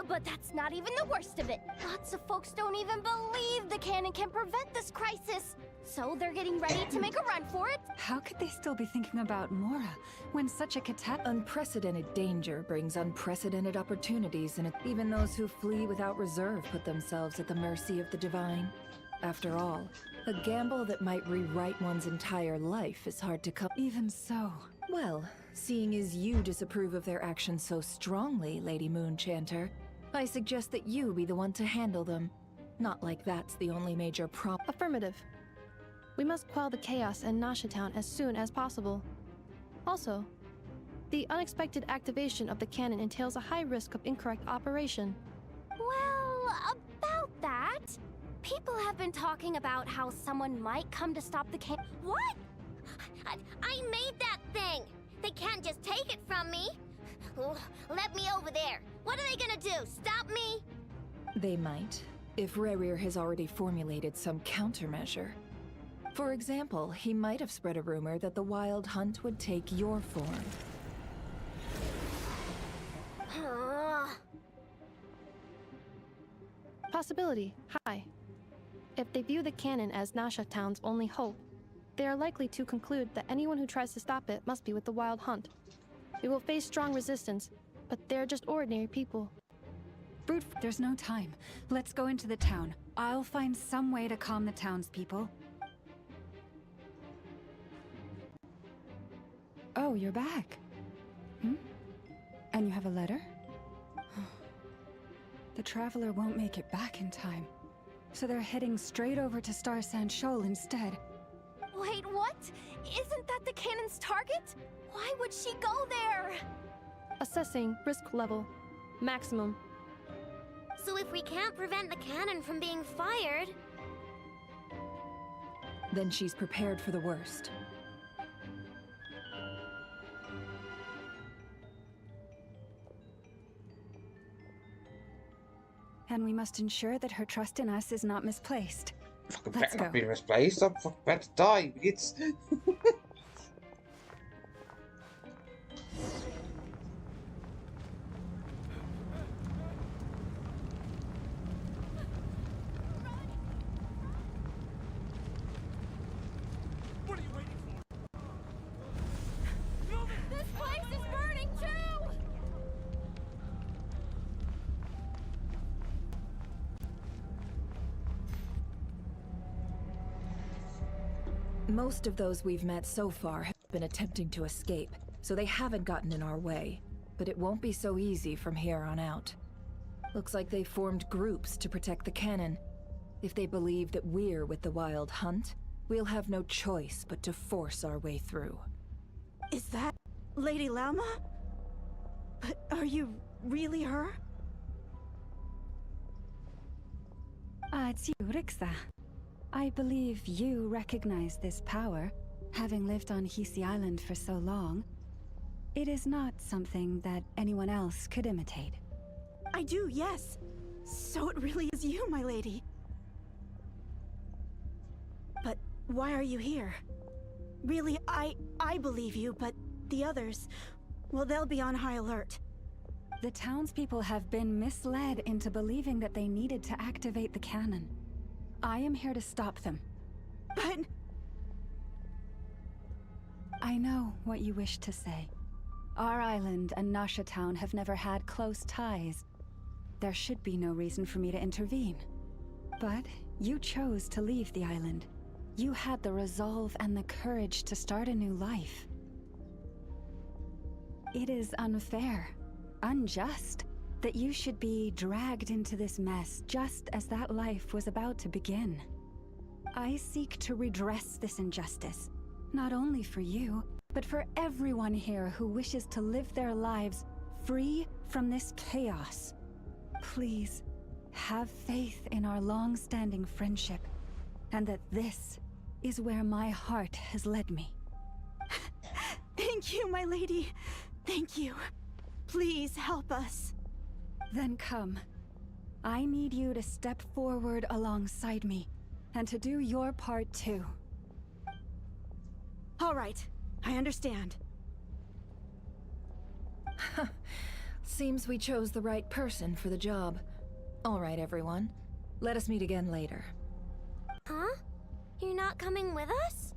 But that's not even the worst of it. Lots of folks don't even believe the cannon can prevent this crisis. So they're getting ready to make a run for it. How could they still be thinking about Mora when such a Unprecedented danger brings unprecedented opportunities, and even those who flee without reserve put themselves at the mercy of the divine. After all, a gamble that might rewrite one's entire life is hard to come. Even so. Well, seeing as you disapprove of their actions so strongly, Lady Moonchanter, I suggest that you be the one to handle them. Not like that's the only major problem. Affirmative. We must quell the chaos in Nasha Town as soon as possible. Also, the unexpected activation of the cannon entails a high risk of incorrect operation. Well, about that, people have been talking about how someone might come to stop the cannon. What? I made that thing! They can't just take it from me! Let me over there! What are they gonna do? Stop me? They might, if Rarir has already formulated some countermeasure. For example, he might have spread a rumor that the Wild Hunt would take your form. Possibility high. If they view the cannon as Nasha Town's only hope, they are likely to conclude that anyone who tries to stop it must be with the Wild Hunt. We will face strong resistance, but they're just ordinary people. There's no time. Let's go into the town. I'll find some way to calm the townspeople. Oh, you're back. And you have a letter? The Traveler won't make it back in time. So they're heading straight over to Star Sand Shoal instead. Wait, what? Isn't that the cannon's target? Why would she go there? Assessing risk level. Maximum. So if we can't prevent the cannon from being fired... Then she's prepared for the worst. And we must ensure that her trust in us is not misplaced. Fucking Let's better not go. be misplaced. I'm fucking better to die. It's... This place is burning too! Most of those we've met so far have been attempting to escape, so they haven't gotten in our way. But it won't be so easy from here on out. Looks like they formed groups to protect the cannon. If they believe that we're with the Wild Hunt, we'll have no choice but to force our way through. Is that Lady Lauma? But are you really her? It's you, Rixa. I believe you recognize this power, having lived on Hisi Island for so long. It is not something that anyone else could imitate. I do, yes. So it really is you, my lady. But why are you here? Really, I believe you, but the others, well, they'll be on high alert. The townspeople have been misled into believing that they needed to activate the cannon. I am here to stop them. But... I know what you wish to say. Our island and Nasha Town have never had close ties. There should be no reason for me to intervene. But you chose to leave the island. You had the resolve and the courage to start a new life. It is unfair, unjust, that you should be dragged into this mess just as that life was about to begin. I seek to redress this injustice, not only for you, but for everyone here who wishes to live their lives free from this chaos. Please, have faith in our long-standing friendship. and that this is where my heart has led me. Thank you, my lady. Thank you. Please help us. Then come. I need you to step forward alongside me, and to do your part too. All right, I understand. Seems we chose the right person for the job. All right, everyone. Let us meet again later. Huh? You're not coming with us?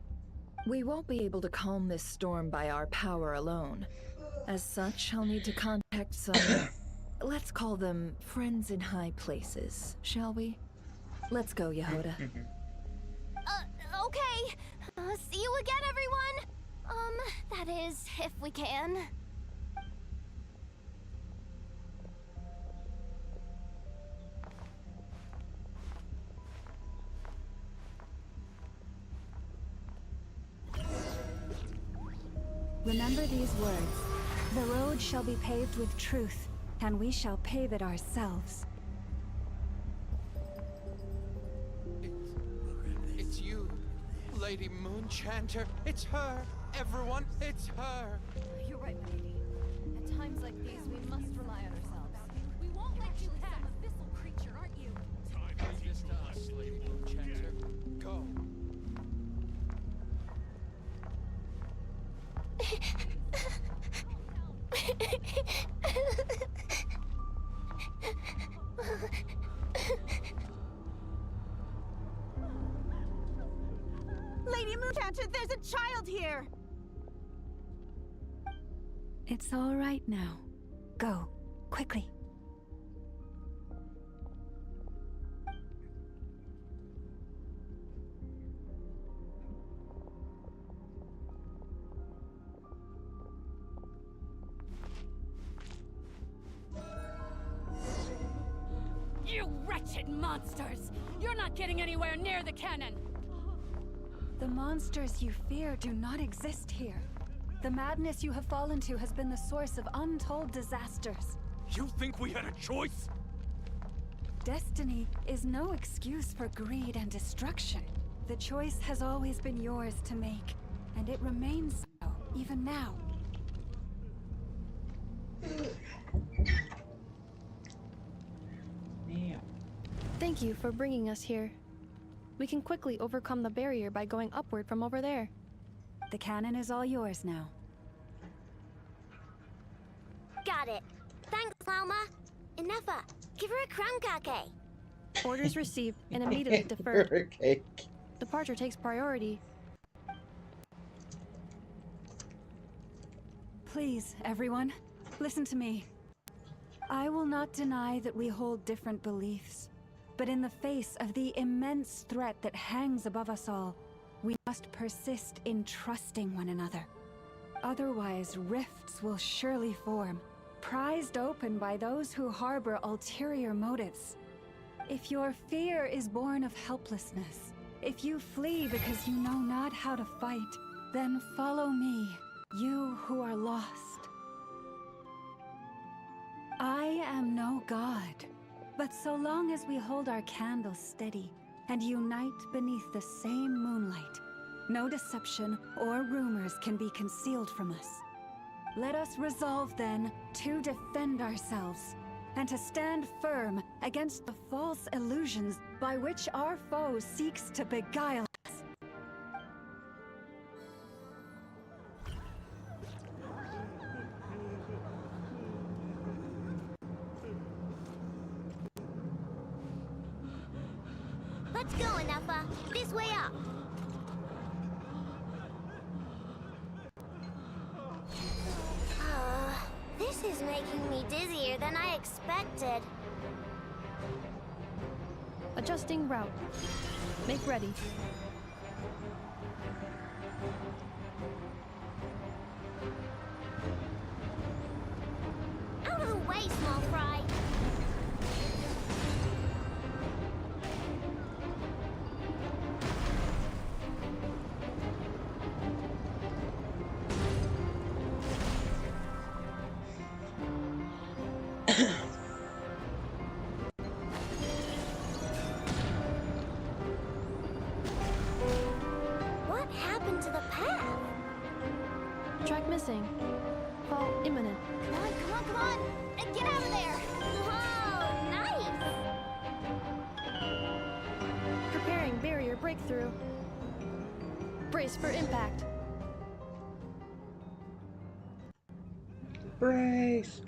We won't be able to calm this storm by our power alone. As such, I'll need to contact some... let's call them friends in high places, shall we? Let's go, Yehoda. Okay. See you again, everyone. That is, if we can. Remember these words. The road shall be paved with truth, and we shall pave it ourselves. It's you, Lady Moonchanter. It's her. Everyone, it's her. You're right, my lady. At times like these, we must rely on ourselves. We won't let you pass. Some abyssal creature, aren't you? Time is just us, Lady Moonchanter. Go. Lady Moonchanter, there's a child here! It's all right now. Go, quickly. You wretched monsters! You're not getting anywhere near the cannon! The monsters you fear do not exist here. The madness you have fallen to has been the source of untold disasters. You think we had a choice? Destiny is no excuse for greed and destruction. The choice has always been yours to make, and it remains so, even now. Thank you for bringing us here. We can quickly overcome the barrier by going upward from over there. The cannon is all yours now. Got it. Thanks, Lauma. Inefa, give her a crumb cake. Orders received and immediately deferred. Departure takes priority. Please, everyone, listen to me. I will not deny that we hold different beliefs, but in the face of the immense threat that hangs above us all, we must persist in trusting one another. Otherwise, rifts will surely form, prized open by those who harbor ulterior motives. If your fear is born of helplessness, if you flee because you know not how to fight, then follow me, you who are lost. I am no god, but so long as we hold our candles steady and unite beneath the same moonlight, no deception or rumors can be concealed from us. Let us resolve then to defend ourselves and to stand firm against the false illusions by which our foe seeks to beguile us. Let's go, Inefa. This way up. This is making me dizzier than I expected. Adjusting route. Make ready. Out of the way, small fry. Fall imminent. Come on, come on, come on! Get out of there! Whoa, nice! Preparing barrier breakthrough. Brace for impact. Brace!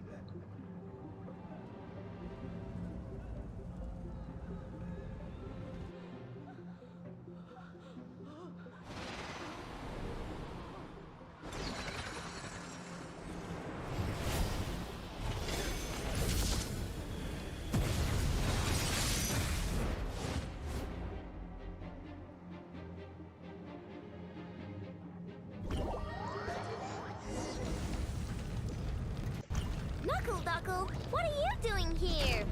Knuckle Duckle, what are you doing here?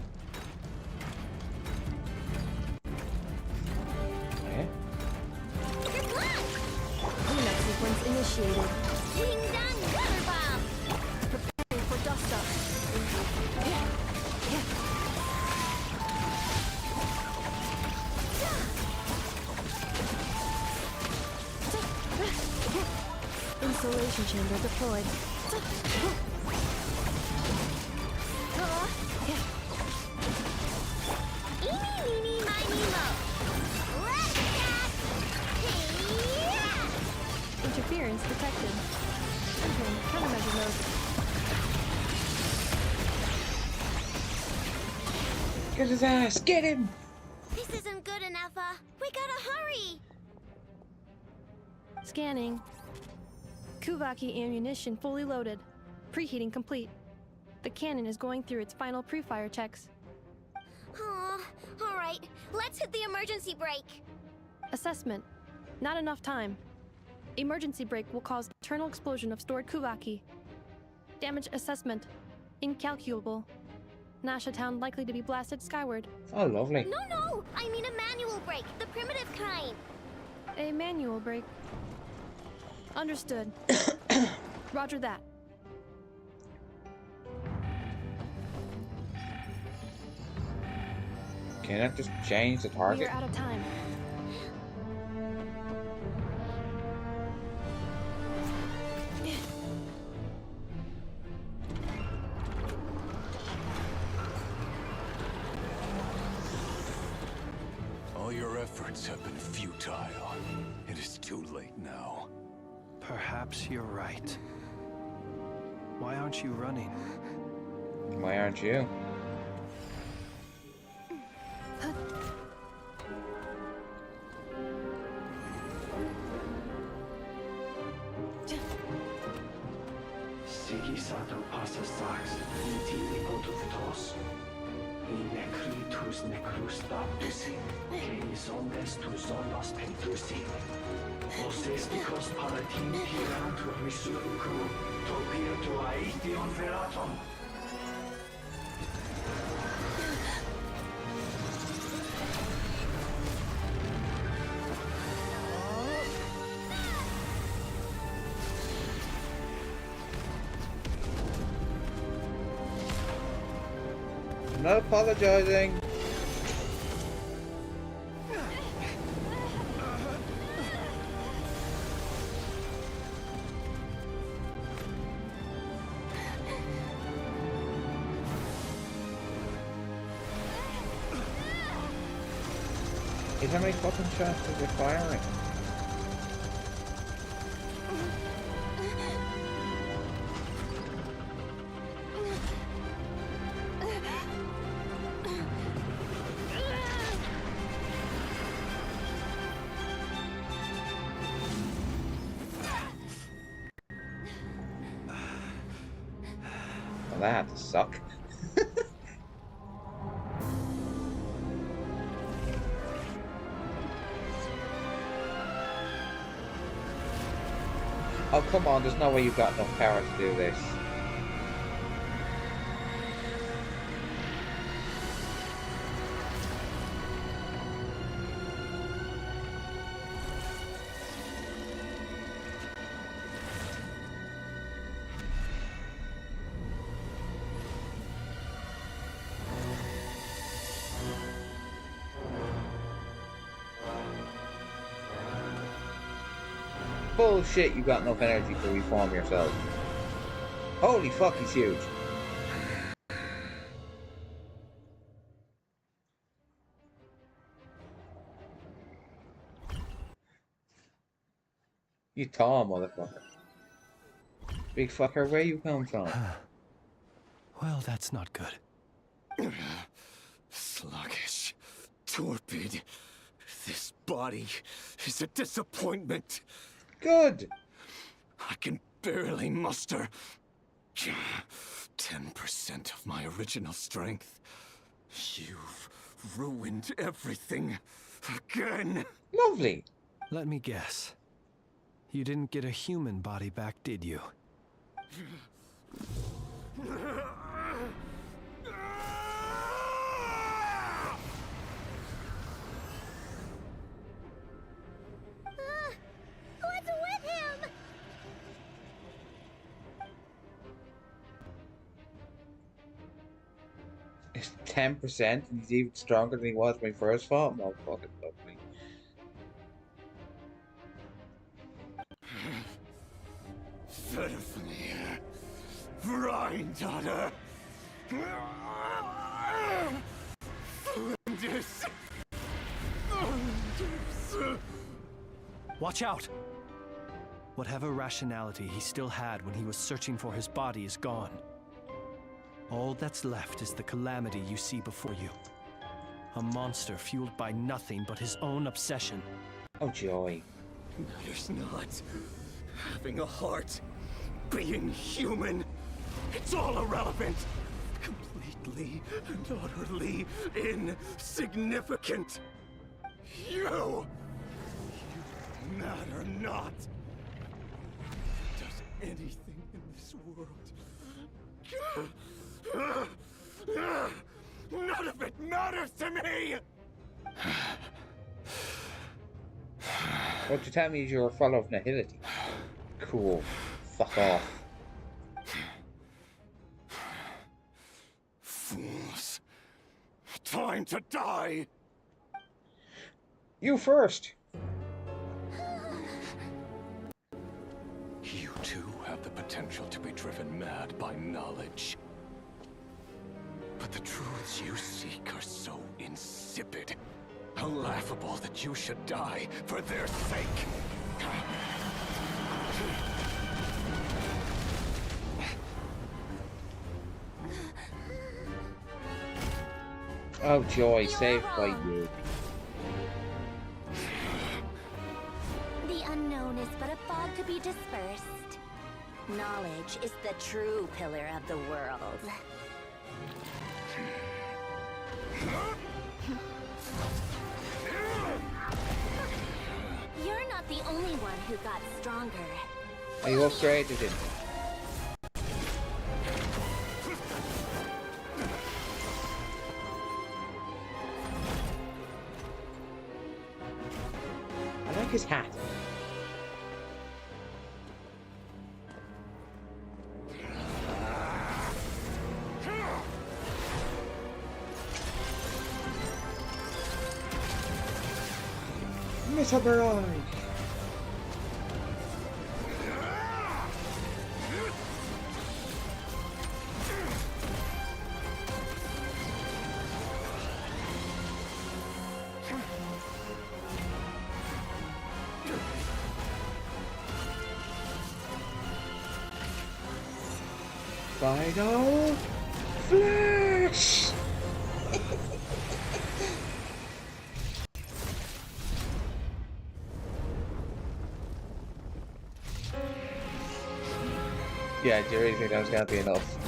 Your plan! Cleanup sequence initiated. Ding dong gutter bomb! Preparing for dust up. Insulation chamber deployed. Eeny, meeny, miny, mo. Let's get Interference detected. Entering countermeasure mode. Get his ass! Get him! This isn't good enough, we gotta hurry! Scanning. Kuvaki ammunition fully loaded. Preheating complete. The cannon is going through its final pre-fire checks. Aw, alright, let's hit the emergency brake. Assessment. Not enough time. Emergency brake will cause internal explosion of stored Kuvaki. Damage assessment. Incalculable. Nasha Town likely to be blasted skyward. Oh, lovely. No, I mean a manual brake, the primitive kind. A manual brake. Understood. Roger that. Can I just change the target? We're out of time. All your efforts have been futile. It is too late now. Perhaps you're right. Why aren't you running? Why aren't you? Sigisato passa sax, intini potutos. In necritus necrus baptusi, cenis omnes tu zonos pentusi. Osesticos palatin pirantur misuricum, topirtu aetion veratum. I'm not apologizing. How many fucking shots is it firing? Well, that had to suck. Oh, come on, there's no way you've got enough power to do this. Bullshit, you got enough energy to reform yourself. Holy fuck, he's huge. You tall motherfucker. Big fucker, where you come from? Well, that's not good. Sluggish. Torpid. This body is a disappointment. Good. I can barely muster 10% of my original strength. You've ruined everything again. Lovely. Let me guess. You didn't get a human body back, did you? What's with him? It's 10% and he's even stronger than he was when he first fought. No fucking lovely. Ferfnir. Rheindaughter. Flinders. Watch out! Whatever rationality he still had when he was searching for his body is gone. All that's left is the calamity you see before you. A monster fueled by nothing but his own obsession. Oh, joy. Matters not. Having a heart. Being human. It's all irrelevant. Completely and utterly insignificant. You matter not. Does anything in this world. None of it matters to me! What you tell me is you're a follower of Nihility. Cool. Fuck off. Fools. Time to die! You first! You too have the potential to be driven mad by knowledge. But the truths you seek are so insipid, how laughable that you should die for their sake. Oh, joy. Saved by you. The unknown is but a fog to be dispersed. Knowledge is the true pillar of the world. You're not the only one who got stronger. You upgraded him. I like his hat. Miss Barrage! Final Flash! Yeah, do you really think that was gonna be enough?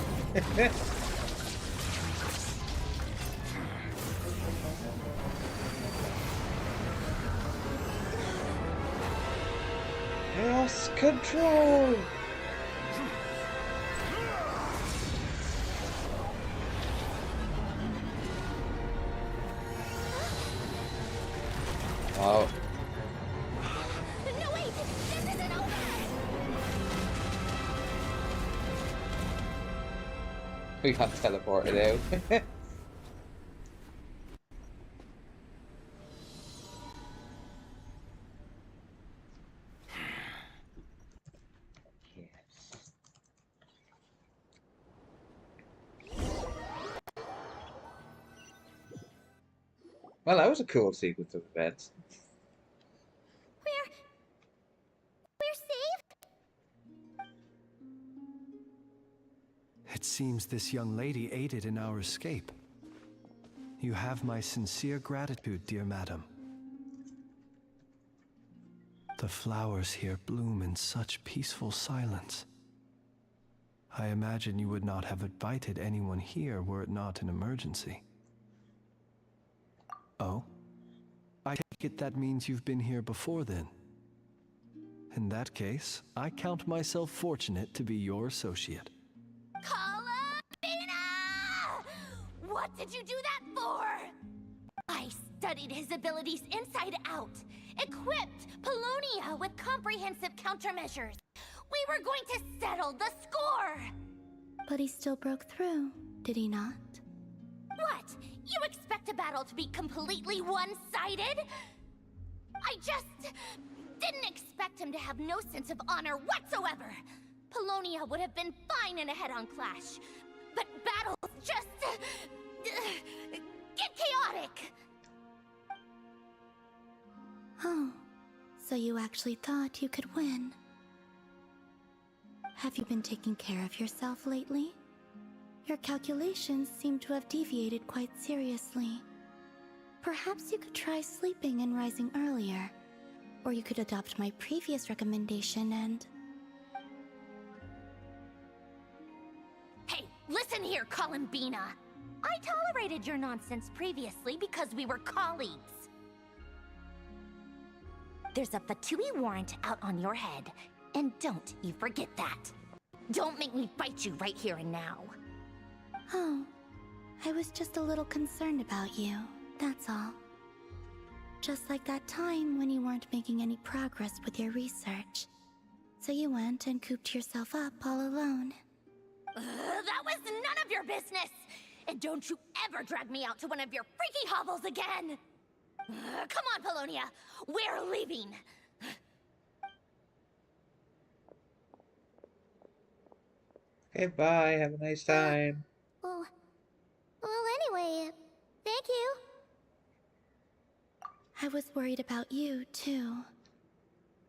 Chaos control! Oh. No, wait! This isn't over! We got teleported out. Well, that was a cool sequence of events. We're safe? It seems this young lady aided in our escape. You have my sincere gratitude, dear madam. The flowers here bloom in such peaceful silence. I imagine you would not have invited anyone here were it not an emergency. Oh? I take it that means you've been here before then. In that case, I count myself fortunate to be your associate. What did you do that for? I studied his abilities inside out, equipped Polonia with comprehensive countermeasures. We were going to settle the score! But he still broke through, did he not? What? You expect a battle to be completely one-sided? I just didn't expect him to have no sense of honor whatsoever. Polonia would have been fine in a head-on clash, but battles just get chaotic. Oh, so you actually thought you could win. Have you been taking care of yourself lately? Your calculations seem to have deviated quite seriously. Perhaps you could try sleeping and rising earlier. Or you could adopt my previous recommendation and... Hey, listen here, Columbina. I tolerated your nonsense previously because we were colleagues. There's a Fatui warrant out on your head, and don't you forget that. Don't make me fight you right here and now. Oh, I was just a little concerned about you, that's all. Just like that time when you weren't making any progress with your research. So you went and cooped yourself up all alone. That was none of your business! And don't you ever drag me out to one of your freaky hovels again! Come on, Polonia! We're leaving! Okay, bye. Have a nice time. Well, anyway, thank you. I was worried about you, too.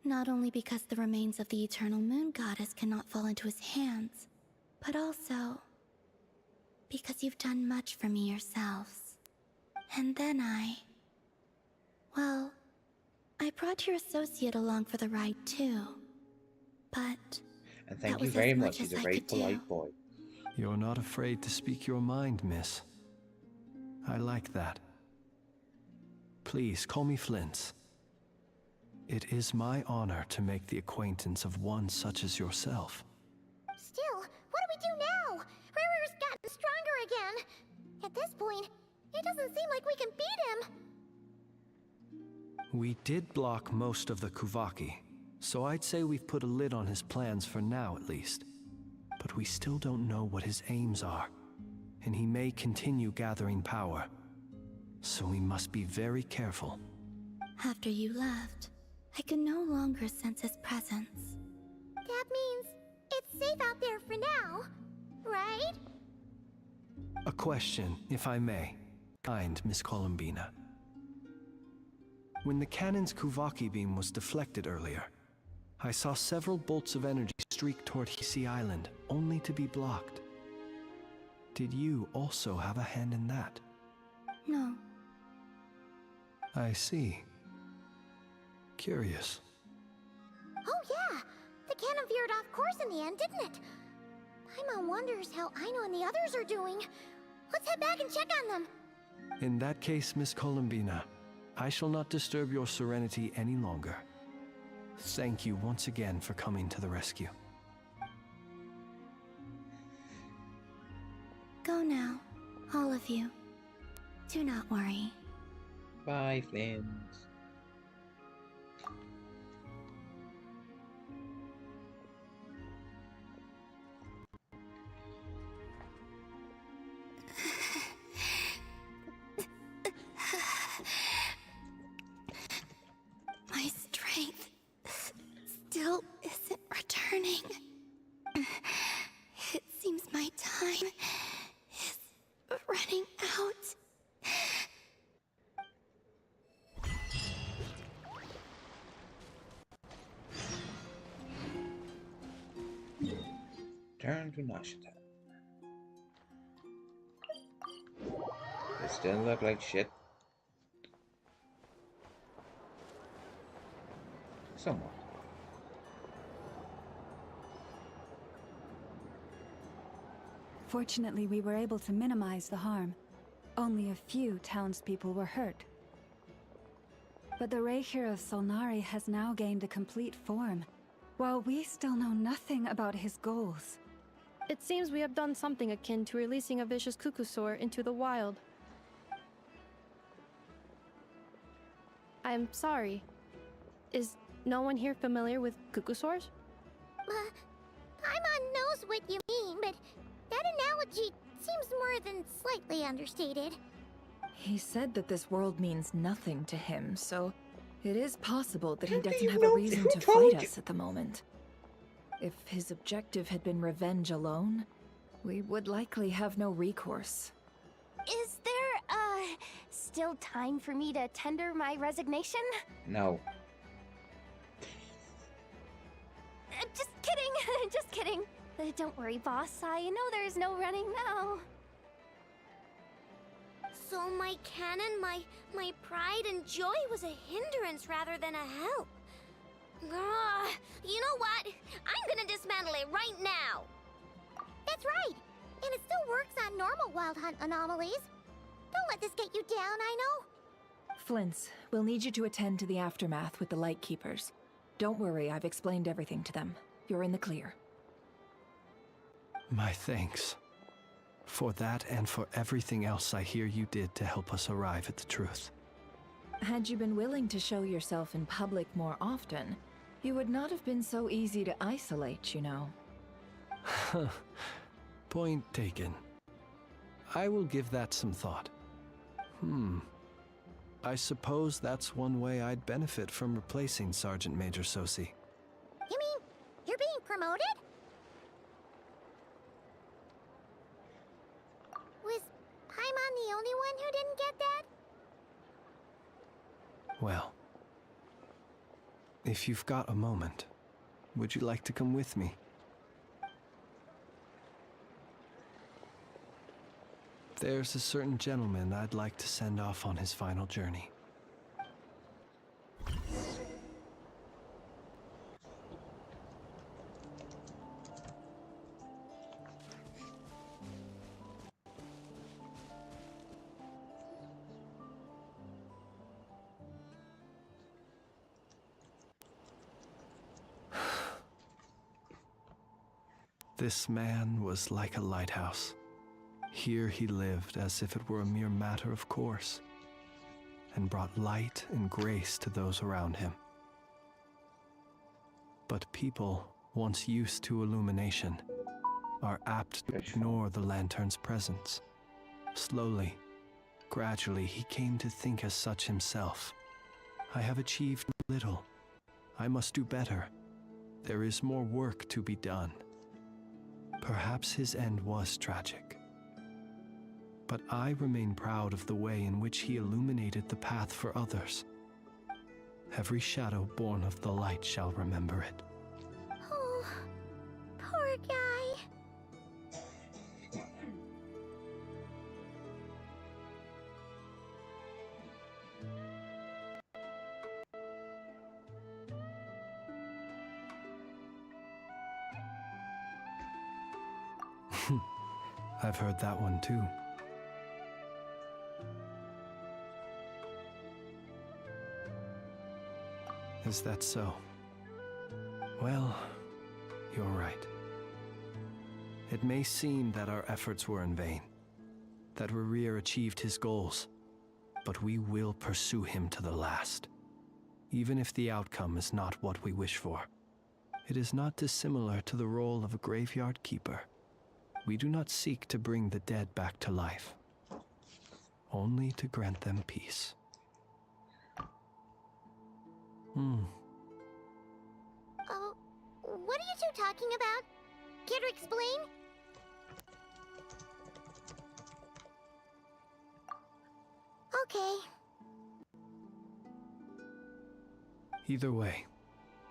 Not only because the remains of the Eternal Moon Goddess cannot fall into his hands, but also because you've done much for me yourselves. And then well, I brought your associate along for the ride, too. But And thank you very much. He's a very polite boy. You're not afraid to speak your mind, miss. I like that. Please call me Flint. It is my honor to make the acquaintance of one such as yourself. Still, what do we do now? Riri's gotten stronger again. At this point, it doesn't seem like we can beat him. We did block most of the Kuvaki, so I'd say we've put a lid on his plans for now at least. But we still don't know what his aims are, and he may continue gathering power. So we must be very careful. After you left, I could no longer sense his presence. That means it's safe out there for now, right? A question, if I may. Kind, Miss Columbina. When the cannon's Kuvaki beam was deflected earlier, I saw several bolts of energy streak toward Hisi Island, only to be blocked. Did you also have a hand in that? No. I see. Curious. Oh yeah, the cannon veered off course in the end, didn't it? Paimon wonders how Aino and the others are doing. Let's head back and check on them. In that case, Miss Columbina, I shall not disturb your serenity any longer. Thank you once again for coming to the rescue. Go now, all of you. Do not worry. Bye, Flint. My strength still isn't returning. It seems my time is running out. do not shut up. They still look like shit. Somewhat. Fortunately, we were able to minimize the harm. Only a few townspeople were hurt. But the Reikir of Solnari has now gained a complete form, while we still know nothing about his goals. It seems we have done something akin to releasing a vicious Kukusaur into the wild. I'm sorry. Is no one here familiar with Kukusaurs? Paimon knows what you mean, but that analogy seems more than slightly understated. He said that this world means nothing to him, so it is possible that he doesn't have a reason to fight us at the moment. If his objective had been revenge alone, we would likely have no recourse. Is there, still time for me to tender my resignation? No. Just kidding, just kidding. Don't worry, boss. I know there's no running now. So my canon, my pride and joy was a hindrance rather than a help. Ugh, you know what? I'm gonna dismantle it right now. That's right. And it still works on normal wild hunt anomalies. Don't let this get you down, I know. Flints, we'll need you to attend to the aftermath with the Lightkeepers. Don't worry, I've explained everything to them. You're in the clear. My thanks. For that and for everything else I hear you did to help us arrive at the truth. Had you been willing to show yourself in public more often, you would not have been so easy to isolate, you know. Point taken. I will give that some thought. I suppose that's one way I'd benefit from replacing Sergeant Major Sosi. You mean you're being promoted? Was Paimon the only one who didn't get that? Well, if you've got a moment, would you like to come with me? There's a certain gentleman I'd like to send off on his final journey. This man was like a lighthouse. Here he lived as if it were a mere matter of course, and brought light and grace to those around him. But people, once used to illumination, are apt to ignore the lantern's presence. Slowly, gradually, he came to think as such himself. I have achieved little. I must do better. There is more work to be done. Perhaps his end was tragic. But I remain proud of the way in which he illuminated the path for others. Every shadow born of the light shall remember it. Oh, poor guy. I've heard that one too. Is that so? Well, you're right. It may seem that our efforts were in vain, that Rerir achieved his goals, but we will pursue him to the last, even if the outcome is not what we wish for. It is not dissimilar to the role of a graveyard keeper. We do not seek to bring the dead back to life, only to grant them peace. Oh, what are you two talking about? Care to explain? Okay. Either way,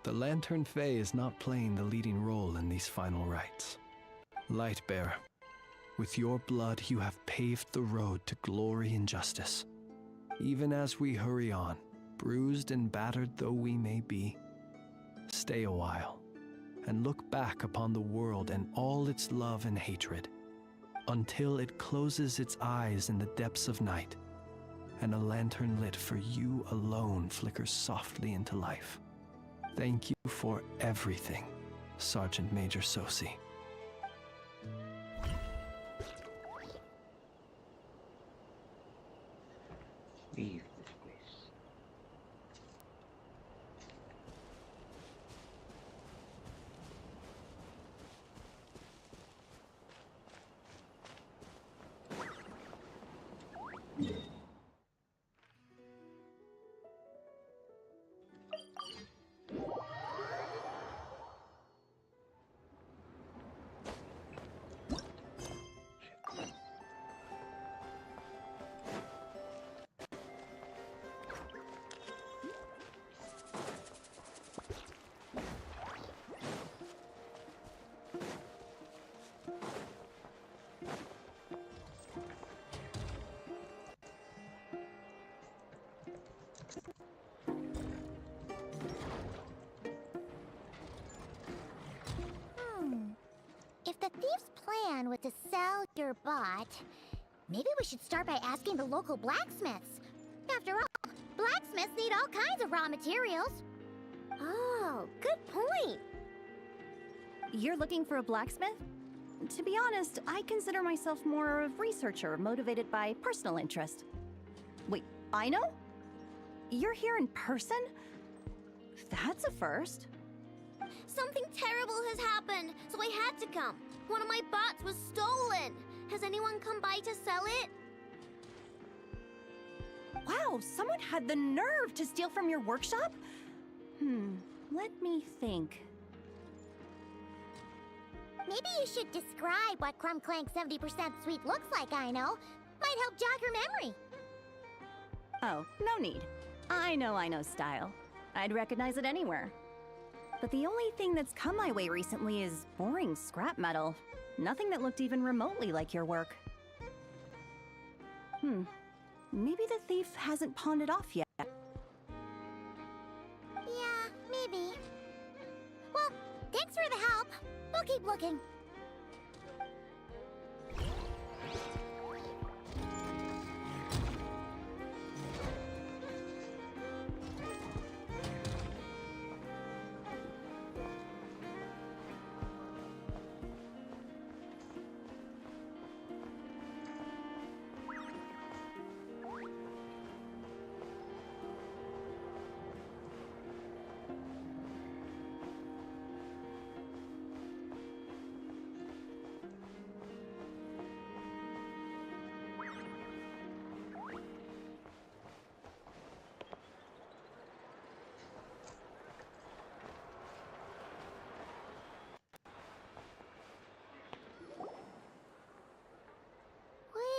the Lantern Fae is not playing the leading role in these final rites. Lightbearer, with your blood you have paved the road to glory and justice. Even as we hurry on, bruised and battered though we may be, stay a while and look back upon the world and all its love and hatred, until it closes its eyes in the depths of night, and a lantern lit for you alone flickers softly into life. Thank you for everything, Sergeant Major Sosi. Leave this place. If the thief's plan was to sell your bot, maybe we should start by asking the local blacksmiths. After all, blacksmiths need all kinds of raw materials. Oh, good point. You're looking for a blacksmith? To be honest, I consider myself more a researcher motivated by personal interest. Wait, I know? You're here in person? That's a first. Something terrible has happened, so I had to come. One of my bots was stolen. Has anyone come by to sell it? Wow, someone had the nerve to steal from your workshop? Let me think. Maybe you should describe what Crumb Clank 70% Sweet looks like, I know. Might help jog your memory. Oh, no need. I know style. I'd recognize it anywhere. But the only thing that's come my way recently is boring scrap metal. Nothing that looked even remotely like your work. Maybe the thief hasn't pawned it off yet. Yeah, maybe. Well, thanks for the help. We'll keep looking.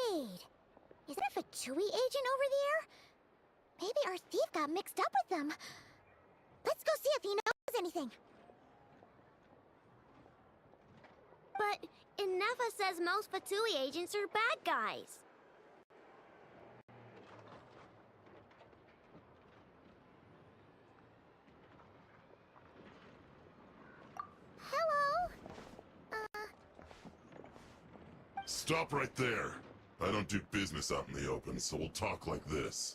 Wait, is that a Fatui agent over there? Maybe our thief got mixed up with them. Let's go see if he knows anything. But Inefa says most Fatui agents are bad guys. Hello? Stop right there. I don't do business out in the open, so we'll talk like this.